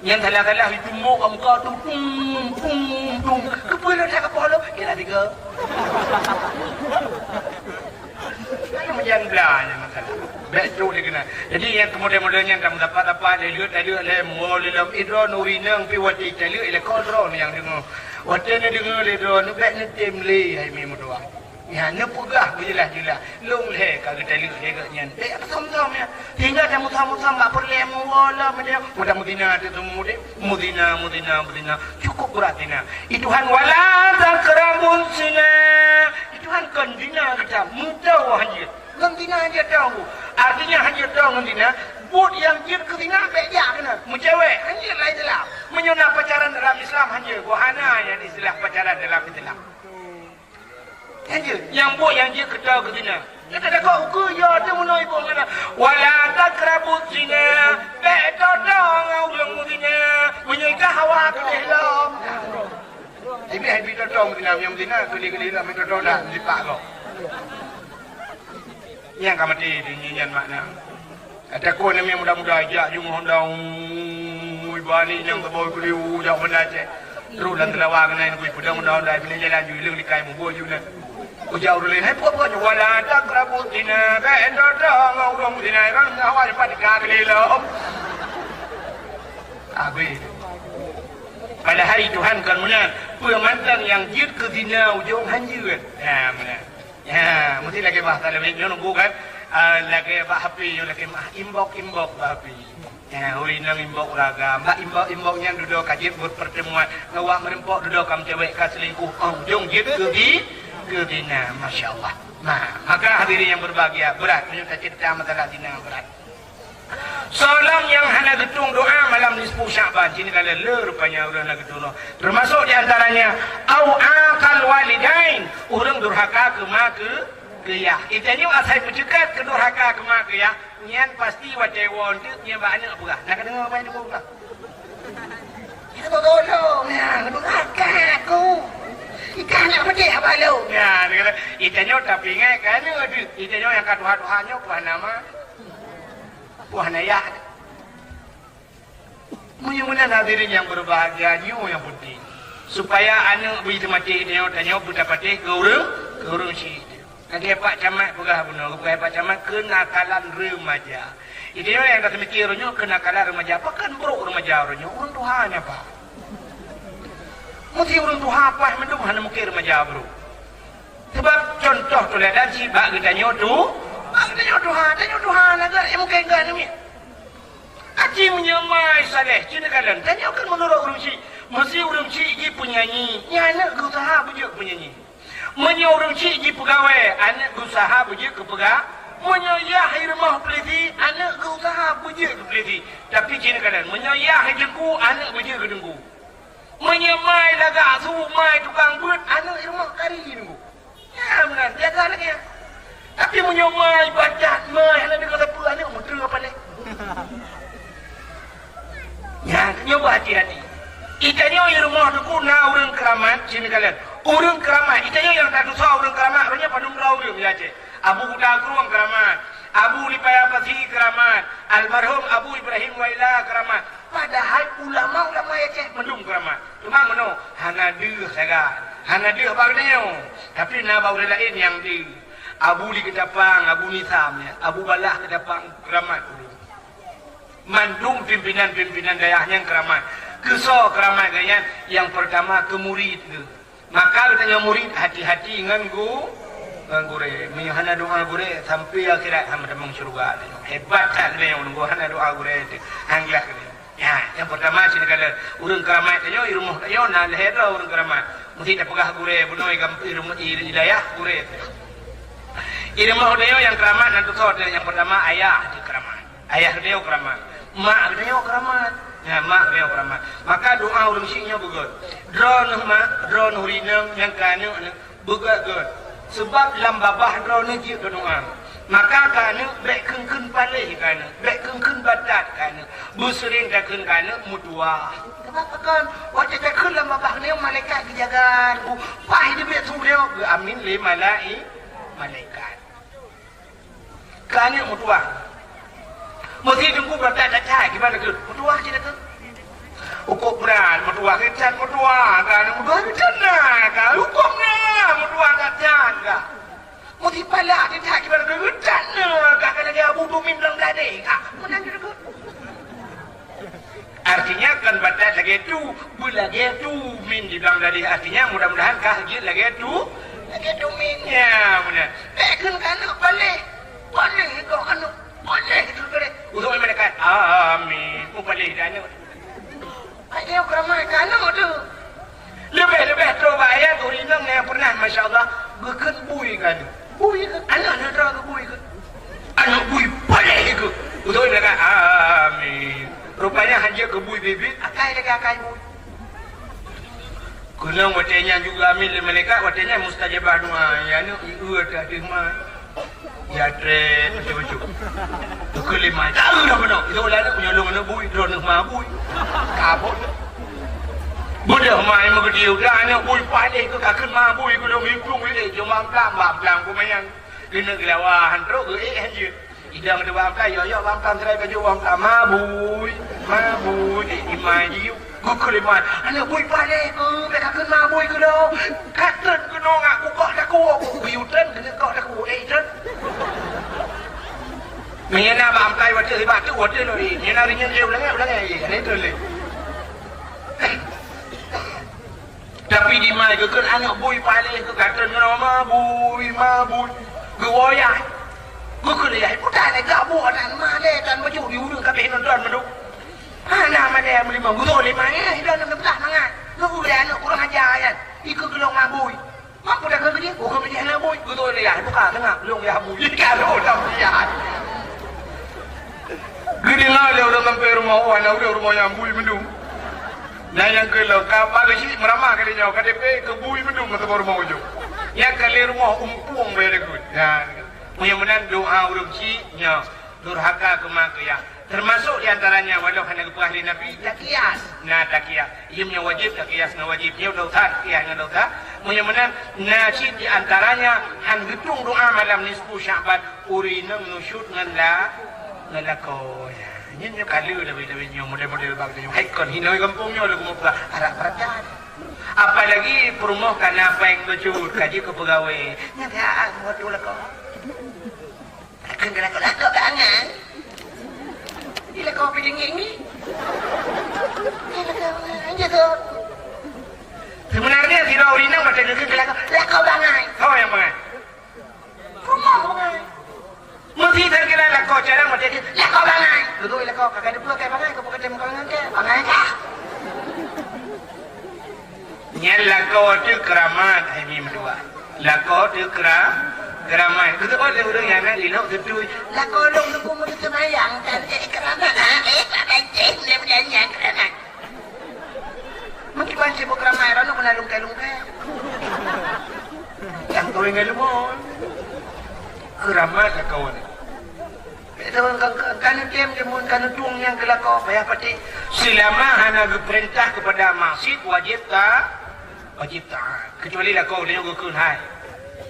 Yang salah itu mau kamu kau tu, pum. Kepulah tak kepala, kira tiga. Mana macam belanya masalah. Betul dia kena. Jadi yang kemudian-kemudiannya kamu dapat apa? Dia lihat le mula dalam idron urinang pi wati tali le kontrol yang dengar. Wati ni dengar le idron bet ni tim le hai mi mudua. Ya ne pegah jelas. Long le ka tali le ka nyan. Sam-sam ya. Tinggal kamu sam-sam ba perle wala media. Mudah-mudahan itu Mudina. Cukup beratina. Ituhan wala takrabun zina. Ituhan kandina kita mudah hanya. Gantina hanya tahu. Artinya hanya tahu gantina. Buat yang jir ketina bejak kena. Mencewek hanya lain dalam. Menyunah pacaran dalam Islam hanya. Wahana yang istilah pacaran dalam Islam. Hanya. Yang buat yang jir ketahu ketina. Kita dah kau ukur ya. Dia menoi pun kena. Wala takrabut zina. Betul dong. Ulang zina. Menyikah hawa kedelam. Tapi betul zina. Yang zina. Keli-keli lah. Betul dah. Lipat kau. Yang kamu mati dinyanyian makna. Ada kau ni yang muda-muda ajak jumlah dah balik yang terbawa kuliu jauh menace. Terus dan terlawa kena yang kuliu muda-muda bila jalan jual likai mubuh juga. Ujau dulu ni apa wala takrabut zina betul dah ngurung zina kan awak cepat dikali lom. Habis. Pada hari Tuhan kan menang pemantan yang jid ke zina ujung hanjir. Ya menang. Ya, mesti lagi bahasa lebih nunggu kan, lagi bah api, lagi imbok bah api. Ya, urinang imbok ragam, bah imboknya duduk kajian berpertemuan, ngawak merempok duduk kam cewek kaselingkuh, jong jid ke dina, masya Allah. Nah, maka hadirin yang berbahagia berat, menyukai cerita masalah dina berat. Salam yang hana getung doa malam nisfu Syaban. Sini kala le rupanya orang nak getung. Termasuk di antaranya au aqal walidain, orang durhaka ke mak ke ya. Itanya asai pencekat ke durhaka ke mak ke ya. Nyan pasti wadewon tu nya banyak apa? Nak dengar apa ni pula? Kita tolong ya, durhaka aku. Ikan nak mati apa lu? Ya, dia kata itanya tapi ingat kan ada. Itanya yang katuha-tuhannya buah nama buah naya. Mudah-mudahan hadirin yang berbahagia yang penting supaya anu begitu mati dia tanya dapat geurung si. Kaki Pak Camat pegah benar, Pak Camat kenakalan remaja. Itu yang kata mikirnya kenakalan remaja. Apa kan bro remaja orangnya? Orang Tuhan apa? Mesti orang Tuhan apa? Mendung hanya mungkin remaja bro. Sebab contoh tu lah dan si bak kita nyotu. Tanya Tuhan agar yang mungkin enggak ni. Aji menyamai saleh. Cina kalian. Tanya kan menurut orang si. Mesti orang si ini penyanyi. Ya anak usaha bujuk penyanyi. Menya orang si ini pegawai. Anak usaha bujuk ke pegawai. Menya yah rumah peliti. Anak usaha bujuk ke peliti. Tapi cina kalian. Menya yah jengku. Anak bujuk ke dengku. Menya mai lagak su. Mai tukang buat. Anak rumah kari dengku. Ya benar. Jaga lagi ya. Tapi menyomai badat mai hana dengan apa anak muter apa ni? Ya, nyoba hati-hati. Itanya yang rumah tu na orang keramat sini kalian. Orang keramat, itanya yang tak dosa orang keramat, orangnya padung rau dia biasa. Abu Hudakru orang keramat, Abu Lipaya Pasi keramat, almarhum Abu Ibrahim Waila keramat. Padahal ulama ya cek mendung keramat. Cuma meno hana deuh saga. Hana deuh bagnya. Tapi na bau lain yang di Abu di Kedapang, Abu Nisamnya, Abu Balah Kedapang keramat dulu. Mandung pimpinan-pimpinan dayahnya keramat. Kesok keramat gaya yang pertama ke murid tu. Maka katanya murid hati-hati dengan gure. Menyahana doa gure sampai akhirat sama demang surga. Hebat tak dia yang nunggu hana doa gure itu. Anglah dia. Ya, yang pertama sini kala urang keramat tanya rumah tanya na leher urang keramat. Mesti tak pegah gure bunoi rumah hidayah gure. Irmah dia yang keramat nanti sort yang pertama ayah di keramat. Ayah dia keramat. Mak dia keramat. Ya, mak dia keramat. Maka doa urang sinya bugut. Drone mak, drone hurinang yang kanu bugut gut. Sebab lam babah drone ji doa. Maka kanu bek keun paleh kanu, bek keun badat kanu. Busring dak keun kanu mutua. Kenapa kan? Wajah dak keun lam babah ni malaikat dijaga. Pah dia bet su dia amin li malaikat. Kani mutua. Mesti tunggu berapa tak cai gimana tu? Mutua je tu. Ukur beran mutua kecan mutua kan mutua kecan lah kan hukum lah mutua kecan kan. Mesti pala dia cai gimana tu kecan lah kan kalau dia abu tu min dalam gading ah mana je tu. Artinya kan batas lagi tu, lagi tu min di dalam gading artinya mudah-mudahan kah lagi tu min ya benar. Kan kan balik. Boleh kau anu, boleh itu boleh. Untuk mereka, amin. Boleh dan anu. Ayah keramai anu tu. Lebih coba ayah tu inang yang pernah, masya Allah, gekun bui kan. Bui kan, anak terang bui kan. Anak bui boleh itu. Untuk mereka, amin. Rupanya hanya ke bui bibit, akai bui. Kunang watenya juga amin mereka, watenya mustajabah doa. Ya anu, iu ada di mana. Ya tre macam-macam. Tu kelima. Tahu dah benar. Itu lalu penyolong nak bui, drone nak bui. Kabut. Bodoh mai menggediu dah nak bui palik ke kakek bui ke dong hitung ni. Cuma pelan ku mayan. Kena gelawahan teruk ke je. Idang ada bangkai, yo bangkai serai baju bangkai mabui. Imai diu. Kelima. Anak bui palik ke kakek bui ke dong. Kakek ke dong aku kau dah ku. Biutan kena kau dah ku. Tren. Menyana bangkai wajah hebat tu wajah lori. Menyana ringan je ulangi. Ini tu le. Tapi di mai ke anak bui palik ke kakek nama mabui. Gewayah. Kuliah putar le gabu dan male dan baju diurung kabeh nonton menduk. Nama dia melima guru lima ni dah nak belah mangat. Guru dia anak kurang ajar kan. Ikut gelong mabui. Mampu dah kerja, bukan kerja anak bui. Guru dia buka tengah gelong ya bui. Kalau dah dia. Kedingal dia udah sampai rumah orang, udah rumahnya bui mendung. Nah yang kalau kapal sih meramah kali nyawa KDP ke bui mendung atau rumah ujung. Yang kali rumah umpung beregut. Ya, mudah-mudahan doa urung nya durhaka kemakya. Termasuk diantaranya walau hanya kepuah ahli Nabi takias. Nah takias, ia punya wajib takias, na wajibnya udah takias dengan dosa. Mudah-mudahan nasib diantaranya han gedung doa malam nisfu Sya'ban urinang nusyud ngala ngalako. Ini kali udah beda-beda model-model bagusnya. Hai kon hinoi kampungnya udah kumpulah harap perhatian. Apalagi perumah karena apa yang bocor kaji ke pegawai. Nyata waktu lako. Akan lako bangan. Ila kau pilih ini. Ila kau aja tu. Sebenarnya si Raulina macam itu lakau bangai. Kau yang bangai. Rumah bangai. Mesti terkira lakau cara macam itu lakau bangai. Betul ila kau kakak dua kayak bangai. Kau bukan temu kawan ke bangai kah? Nyal lakau tu keramat ini berdua. Lakau tu keramat. Kita boleh orang yang nak lino tu. Lakau long tu pun mesti semayang kan keramat. Pakai cek dia berjanji keramat. Mungkin masih bukan ramai orang nak lungkai-lungkai. Yang kau ingat lemon. Keramat lah kawan. Kan dia kan tung yang kelakau payah pati. Selama hana perintah kepada masjid wajib tak? Wajib tak. Kecuali lah kau dia gukun hai.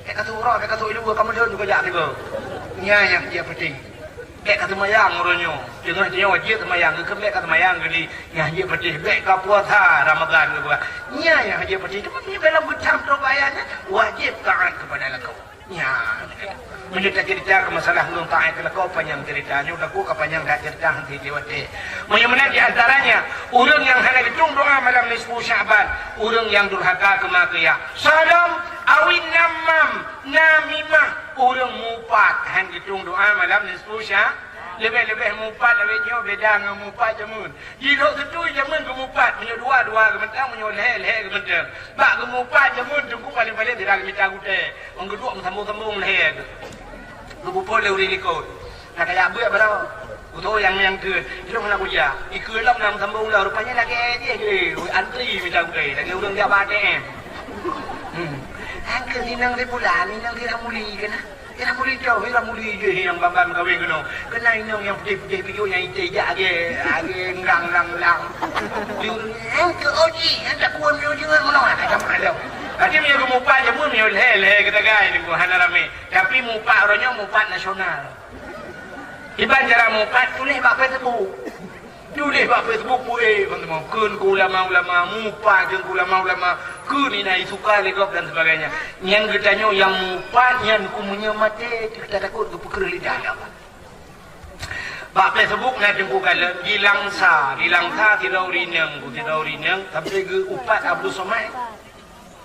Kata surah, kata ilu kamu dah juga jak tiba. Nya yang dia penting. Bek kata mayang orangnya. Jangan dia wajib mayang ke bek kata mayang geli. Nya dia penting bek ka puasa Ramadan ke buat. Nya yang dia penting itu mesti dalam becam bayarnya wajib taat kepada lakau. Nya. Mencerita cerita ke masalah belum taat ke lakau panjang ceritanya udah ku panjang dah cerita nanti lewat. Mudah-mudahan di antaranya orang yang hendak hitung doa malam nisfu Sya'ban, orang yang durhaka ke makia. Salam awin namimah orang mupat han hitung doa malam nisfu Sya'ban. Lebih-lebih mupat lebihnya beda dengan mupat jamun. Jilok tu jamun ke mupat punya dua ke mentang punya leh ke mentang. Bak ke mupat jamun tunggu paling-paling tidak minta gute. Orang kedua sambung-sambung leh. Lupa le uri likut. Nak kaya buat berapa? Betul yang ke. Itu mana kuja. Ikut lah menang sambung lah rupanya lagi dia je. Antri minta gute. Lagi orang dia ATM. Angkel ninang rebulan, ninang dia muli kena. Kena muli jauh, kena muli je yang bambam kawin kena. Kena inang yang putih-putih video yang ijak age ngang-ngang. Angkel oji, anda kuat dia jangan menolak kata malu. Tadi punya mupat je pun punya leh kata gay ni hana rame. Tapi mupat orangnya mupat nasional. Iban cara mupat tulis bak Facebook. Tulis bak Facebook pun teman-teman. Kun ulama-ulama mupat jeung ulama-ulama kun ini suka legop dan sebagainya. Yang katanya yang mupat yang kumunya mati kita takut ke perkara lidah apa. Bak Facebook na jengku kala dilangsa tidak urinang sampai ke upat Abdul Somad.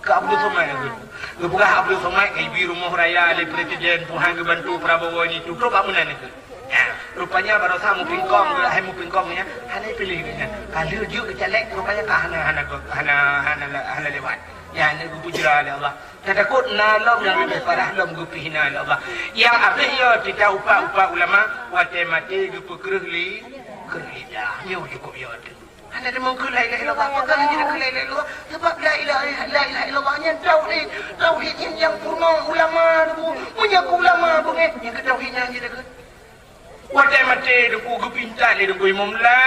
Ke Abdul Somad ke bukan Abdul Somad ke ibu rumah raya oleh Presiden Tuhan ke bantu Prabowo ini tu apa mana ni ke ya rupanya baru sama pingkong hai mu pingkongnya hana pilih kan kalau ju ke caleg rupanya ka hana lewat ya ni bujra oleh Allah takut nalom yang lebih parah lom gupihina oleh Allah yang apa yo kita upa ulama wate mati gupu kerli kerida yo cukup yo anda demongku la ilaha illallah bukan hanya la ilaha illallah sebab la ilaha illallahnya tauhid yang purna ulama tu punya ulama bunget yang ke tauhidnya aja dekat wadai mati deku gepinta le deku imam la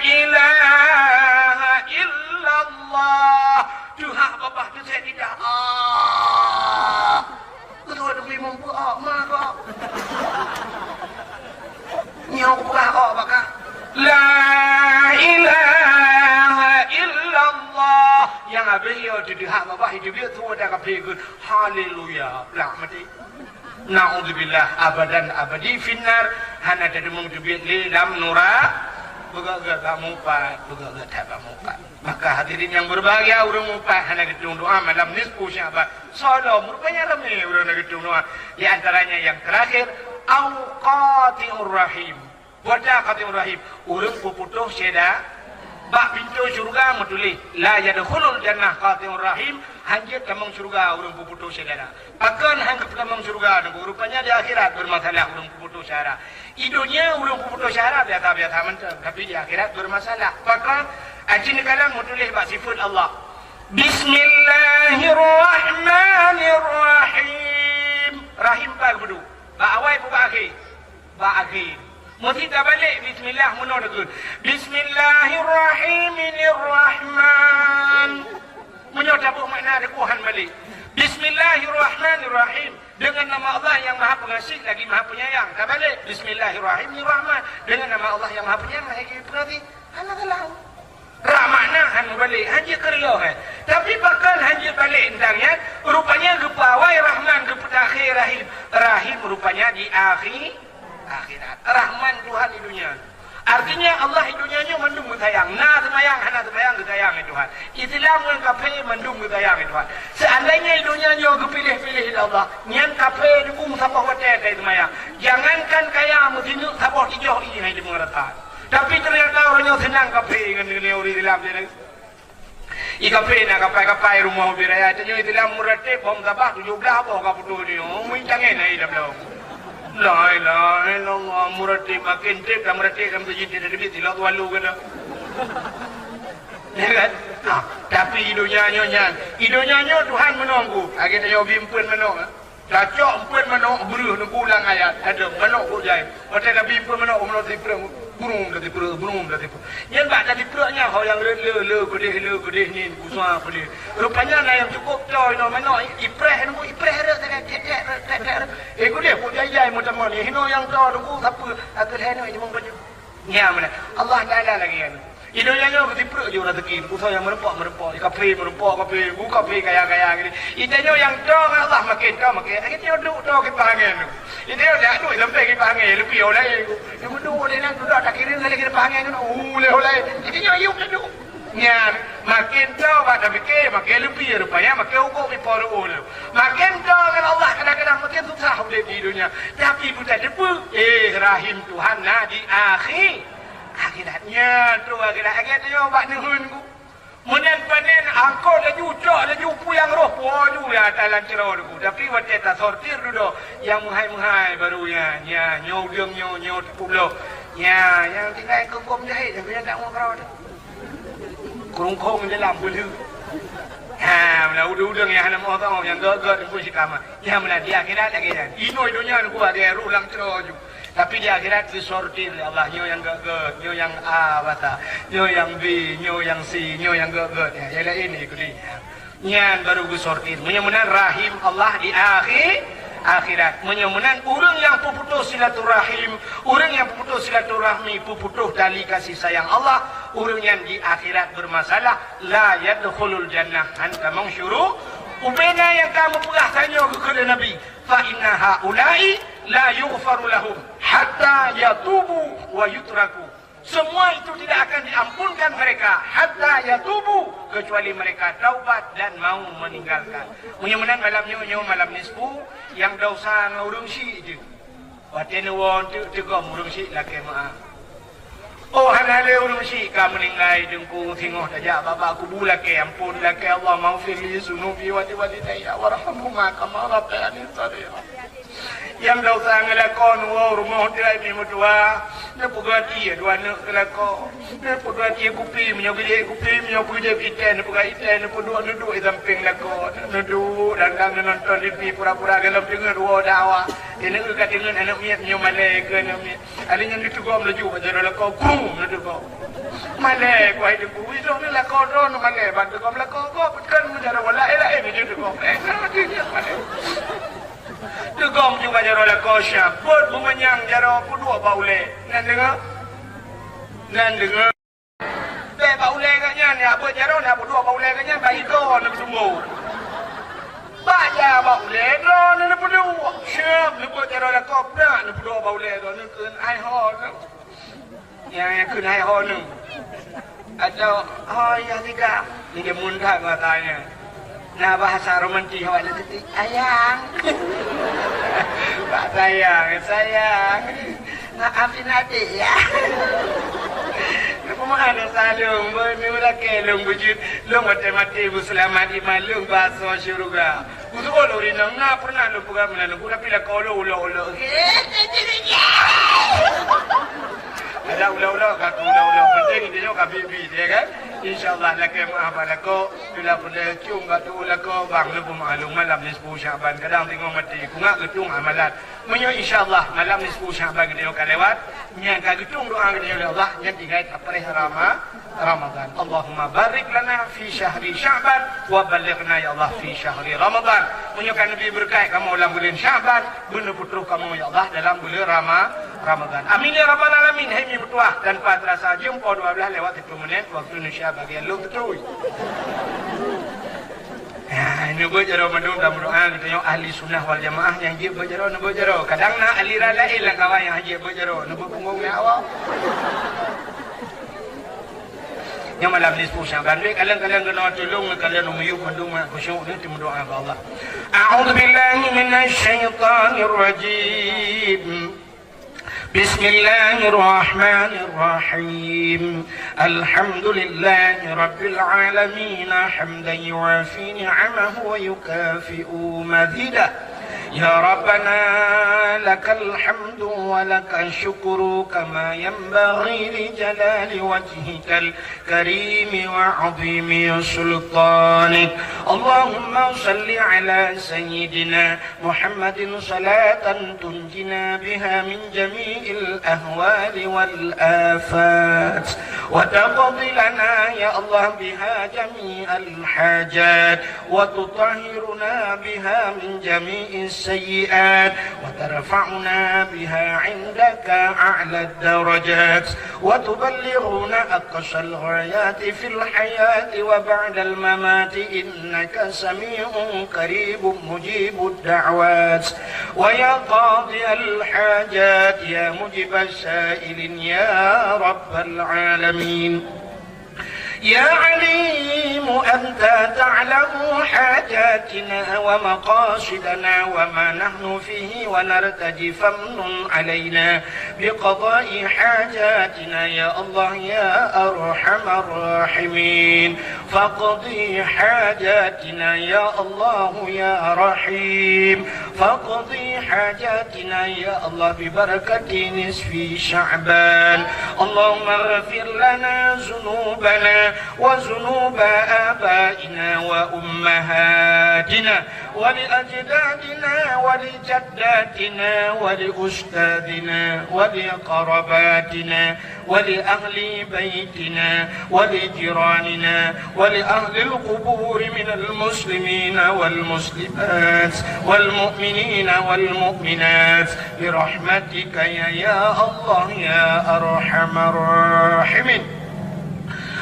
ilaha illallah Tuhan babah tu saya tidak betul deku imam ku marah nyau ku bakah La ilaha illallah yang abih di hak babah hidup dia tu ada kapikun haleluya lah mati naudzubillah abadan abadi finnar hana ada demung dubit li lam nura begaga kamu pak begaga tak kamu pak maka hadirin yang berbahagia urang mupat hana gedung doa malam nisfu Sya'ban salam rupanya ramai urang gedung doa di antaranya yang terakhir auqatiur rahim Wajah kata Ibrahim, urang puputuh seda bak pintu syurga metulis la yadkhulul jannah qati'ur rahim, hanjit kamang syurga urang puputus saudara. Akan hanggap kamang syurga rupanya di akhirat bermasalah urang puputus syara. Di dunia urang puputus syara biasa-biasa mentang, tapi di akhirat bermasalah. Maka ajin kalang metulis bak sifat Allah. Bismillahirrahmanirrahim. Rahim bal bedu. Bak awal pun bak akhir. Bak akhir. Mesti tak balik bismillah muno degun. Bismillahirrahmanirrahim. Munyo tabuk makna Tuhan balik. Bismillahirrahmanirrahim. Dengan nama Allah yang Maha Pengasih lagi Maha Penyayang. Tak balik Bismillahirrahmanirrahim. Dengan nama Allah yang Maha Penyayang lagi berarti Allah tahu. Makna han balik hanya kerja tapi bakal hanya balik endangnya rupanya gepawai Rahman akhir rahim. Rahim rupanya di akhirat. Rahman Tuhan di dunia. Artinya Allah di dunianya mendung sayang. Na semayang hana semayang sayang Tuhan. Islam yang kafe mendung sayang Tuhan. Seandainya di dunianya kepilih-pilih Allah, nyan kafe dukung sabah hotel kai semayang. Jangankan kaya mesti sabah tijoh ini di mengerti. Tapi ternyata orangnya senang kafe dengan orang Islam dia. Kafe nak kapai rumah biraya. Tanya Islam murate bom sabah 17 apa kaputu ni. Mui jangan naik dah belum. La ilaha illallah murate makin tip dah murate dalam tujuh dari lebih tilau walu kena. Ya kan? Tapi hidupnya Tuhan menunggu. Agak tanya bimpun menunggu. Cacok empun menunggu beruh nunggu ulang ayat. Ada menunggu jai. Macam dah bimpun menunggu menunggu tipu. Burung dah tipu. Yang bak dah tipunya hau yang le gedeh ni kusua pedih. Rupanya na yang cukup coy no mana ipreh ada tak. Gedeh pun jai macam ni. Hino yang coy nunggu siapa agak heno cuma baju. Ya mana? Allah dah ada lagi kan. Idenya ketipu je rezeki. Usaha yang merempok, kafe buka kafe kaya gini. Idenya yang dong Allah makin. Akhirnya duk ke pangan. Ini dah duk sampai ke pangan lebih oleh. Yang duk dia nak duduk tak kira lagi ke pangan tu. Oleh. Idenya yuk duduk. Nya makin dong ada fikir makin lebih rupanya makin ukur bipor ul. Makin dong Allah kadang-kadang makin susah di dunia. Tapi bukan depu. Rahim Tuhan lah di akhiratnya tu akhiratnya bak nuhun ku munen panen angko laju puyang roh poju ya dalam cerau ku tapi wate tak sortir dulu yang muhai barunya nya nyo pulo nya yang tinggal kegom jahit tapi tak mau kerau kurung dalam bulu mula udang yang hana mau tahu yang gagak pun si kama ya mula di akhirat lagi jan ino dunia ku ada rulang cerau ju. Tapi di akhirat disortir oleh Allah. Nyo yang gagak, nyo yang A bata, nyo yang B, nyo yang C, nyo yang gagak. Ya, ialah ini kuliah. Nyan baru disortir. Mudah-mudahan rahim Allah di akhirat. Mudah-mudahan orang yang puputus silaturahim, orang yang puputus silaturahmi, puputus tali kasih sayang Allah, orang yang di akhirat bermasalah, la yadkhulul jannah. Anta mangsyuru. Ubena yang kamu pernah tanya kepada Nabi, fa inna haula'i la yughfaru lahum hatta yatubu wa yutraku. Semua itu tidak akan diampunkan mereka hatta yatubu kecuali mereka taubat dan mau meninggalkan. Mudah-mudahan malam nisfu yang dosa ngurung si je. Waten won tu ko ngurung si laki maaf. Oh hanale urung si ka meninggai dengku tengok saja bapa aku bulake ampun laki Allah maghfir li sunubi wa walidayya warhamhuma kama rabbayani shaghira. Yang dosa ngelakon rumah dia ni mutua ne pugati dua ne kelako ne pugati kupi menyogi dia iten ne pugai iten ne pudua ne duk samping lako ne duk dan nonton TV pura-pura dalam dengan dua dawa ini ke dengan anak miat nyo malai ke ne miat alinya itu gua melaju bajar lako kum ne duk malai ku ai duk itu ne lako don malai bantu gua lako gua kan menjara wala ni duk gua Tegom juga jaro la kosya. Bot menyang jaro kedua baule. Nan dengar? Be baule kanya ni apa jaro nak kedua baule kanya bagi do nak semua. Baja baule do nak kedua. Syap nak jaro la kopra nak kedua baule do nak keun ai ho. Yang keun ai ho nu. Atau ya tiga. Ni dia muntah katanya. Nah bahasa romantis awak letik ayang. Pak sayang. Maafin adik ya. ada salung benulah kelung bujut long mati bu selamat imalung baso syurga butuh kalau rinang na pernah lu pegang mana lu tapi lah kalau ulo ada ulo kata ulo penting dia juga bibi dia kan insyaallah lakem apa lako bila boleh cium batu lako bang lu pemalung malam ni 10 Syaban kadang tengok mati kungat getung amalan menyo insyaallah malam ni 10 Syaban dia akan lewat nya ka getung doa dia oleh Allah nya digai apreh Ramadan Allahumma barik lana fi syahri Syaban wa balighna ya Allah fi syahri Ramadan menyo kan lebih berkah kamu dalam bulan Syaban bunuh putra kamu ya Allah dalam bulan Ramadan amin ya rabbal alamin hai mi bertuah tanpa terasa jumpa 12 lewat 1 menit waktu Indonesia bagian lu betul. Ini bojaro mandung dalam doa kita yang ahli sunnah wal jamaah yang dia bojaro kadang na aliran lain lah kawan yang haji bojaro nak punggung ni awak yang malam ni 10 Syaban kalian kena tolong kalian umuyuk mandung khusyuk ni tim doa ke Allah a'udzu billahi minasy syaithanir rajim بسم الله الرحمن الرحيم الحمد لله رب العالمين حمدا يوافي نعمه ويكافئ مزيده يا ربنا لك الحمد ولك الشكر كما ينبغي لجلال وجهك الكريم وعظيم سلطانك اللهم صل على سيدنا محمد صلاة تنجنا بها من جميع الأهوال والآفات وتقضي لنا يا الله بها جميع الحاجات وتطهرنا بها من جميع السيئات وترفعنا بها عندك أعلى الدرجات وتبلغنا أقصى الغايات في الحياة وبعد الممات إنك سميع قريب مجيب الدعوات ويا قاضي الحاجات يا مجيب السائلين يا رب العالمين يا عليم أنت تعلم حاجاتنا ومقاصدنا وما نحن فيه ونرتجي فمن علينا بقضاء حاجاتنا يا الله يا أرحم الراحمين فاقضي حاجاتنا يا الله يا رحيم فاقضي حاجاتنا يا الله ببركة نصف شعبان اللهم اغفر لنا ذنوبنا وذنوب آبائنا وأمهاتنا ولأجدادنا ولجداتنا ولأستاذنا ولقرباتنا ولأهل بيتنا ولجيراننا ولأهل القبور من المسلمين والمسلمات والمؤمنين والمؤمنات برحمتك يا الله يا أرحم الراحمين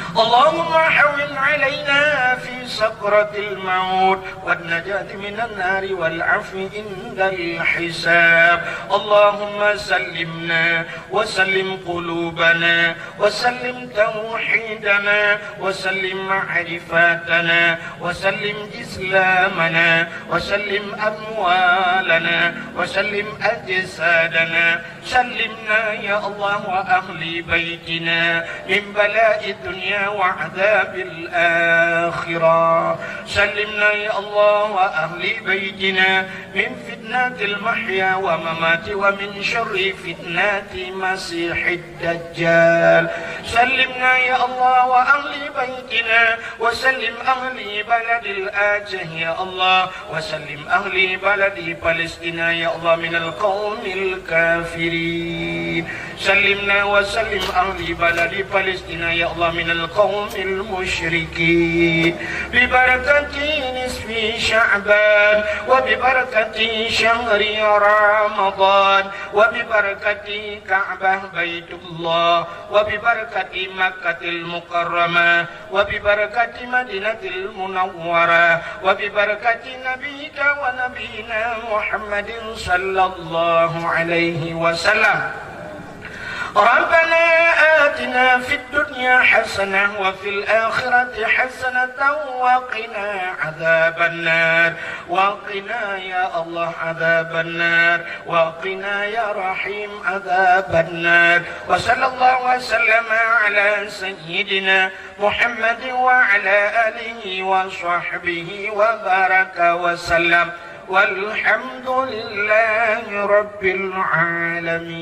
اللهم حول علينا في سكرة الموت والنجاة من النار والعفو عند الحساب اللهم سلمنا وسلم قلوبنا وسلم توحيدنا وسلم معرفاتنا وسلم إسلامنا وسلم أموالنا وسلم أجسادنا سلمنا يا الله وأهل بيتنا من بلاء الدنيا وعذاب الآخرة سلمنا يا الله وأهل بيتنا من فتنة المحيا وممات ومن شر فتنة مسيح الدجال سلمنا يا الله وأهل بيتنا وسلم أهل بلد الآجه يا الله وسلم أهل بلد فلسطين يا الله من القوم الكافرين سلمنا وسلم أهل بلد فلسطين يا الله من القوم المشركين ببركة نصف شعبان وببركة شهر رمضان وببركة كعبة بيت الله وببركة مكة المكرمة وببركة مدينة المنورة وببركة نبيك ونبينا محمد صلى الله عليه وسلم ربنا آتنا في الدنيا حسنة وفي الآخرة حسنة وقنا عذاب النار وقنا يا الله عذاب النار وقنا يا رحيم عذاب النار وصلى الله وسلم على سيدنا محمد وعلى آله وصحبه وبارك وسلم والحمد لله رب العالمين.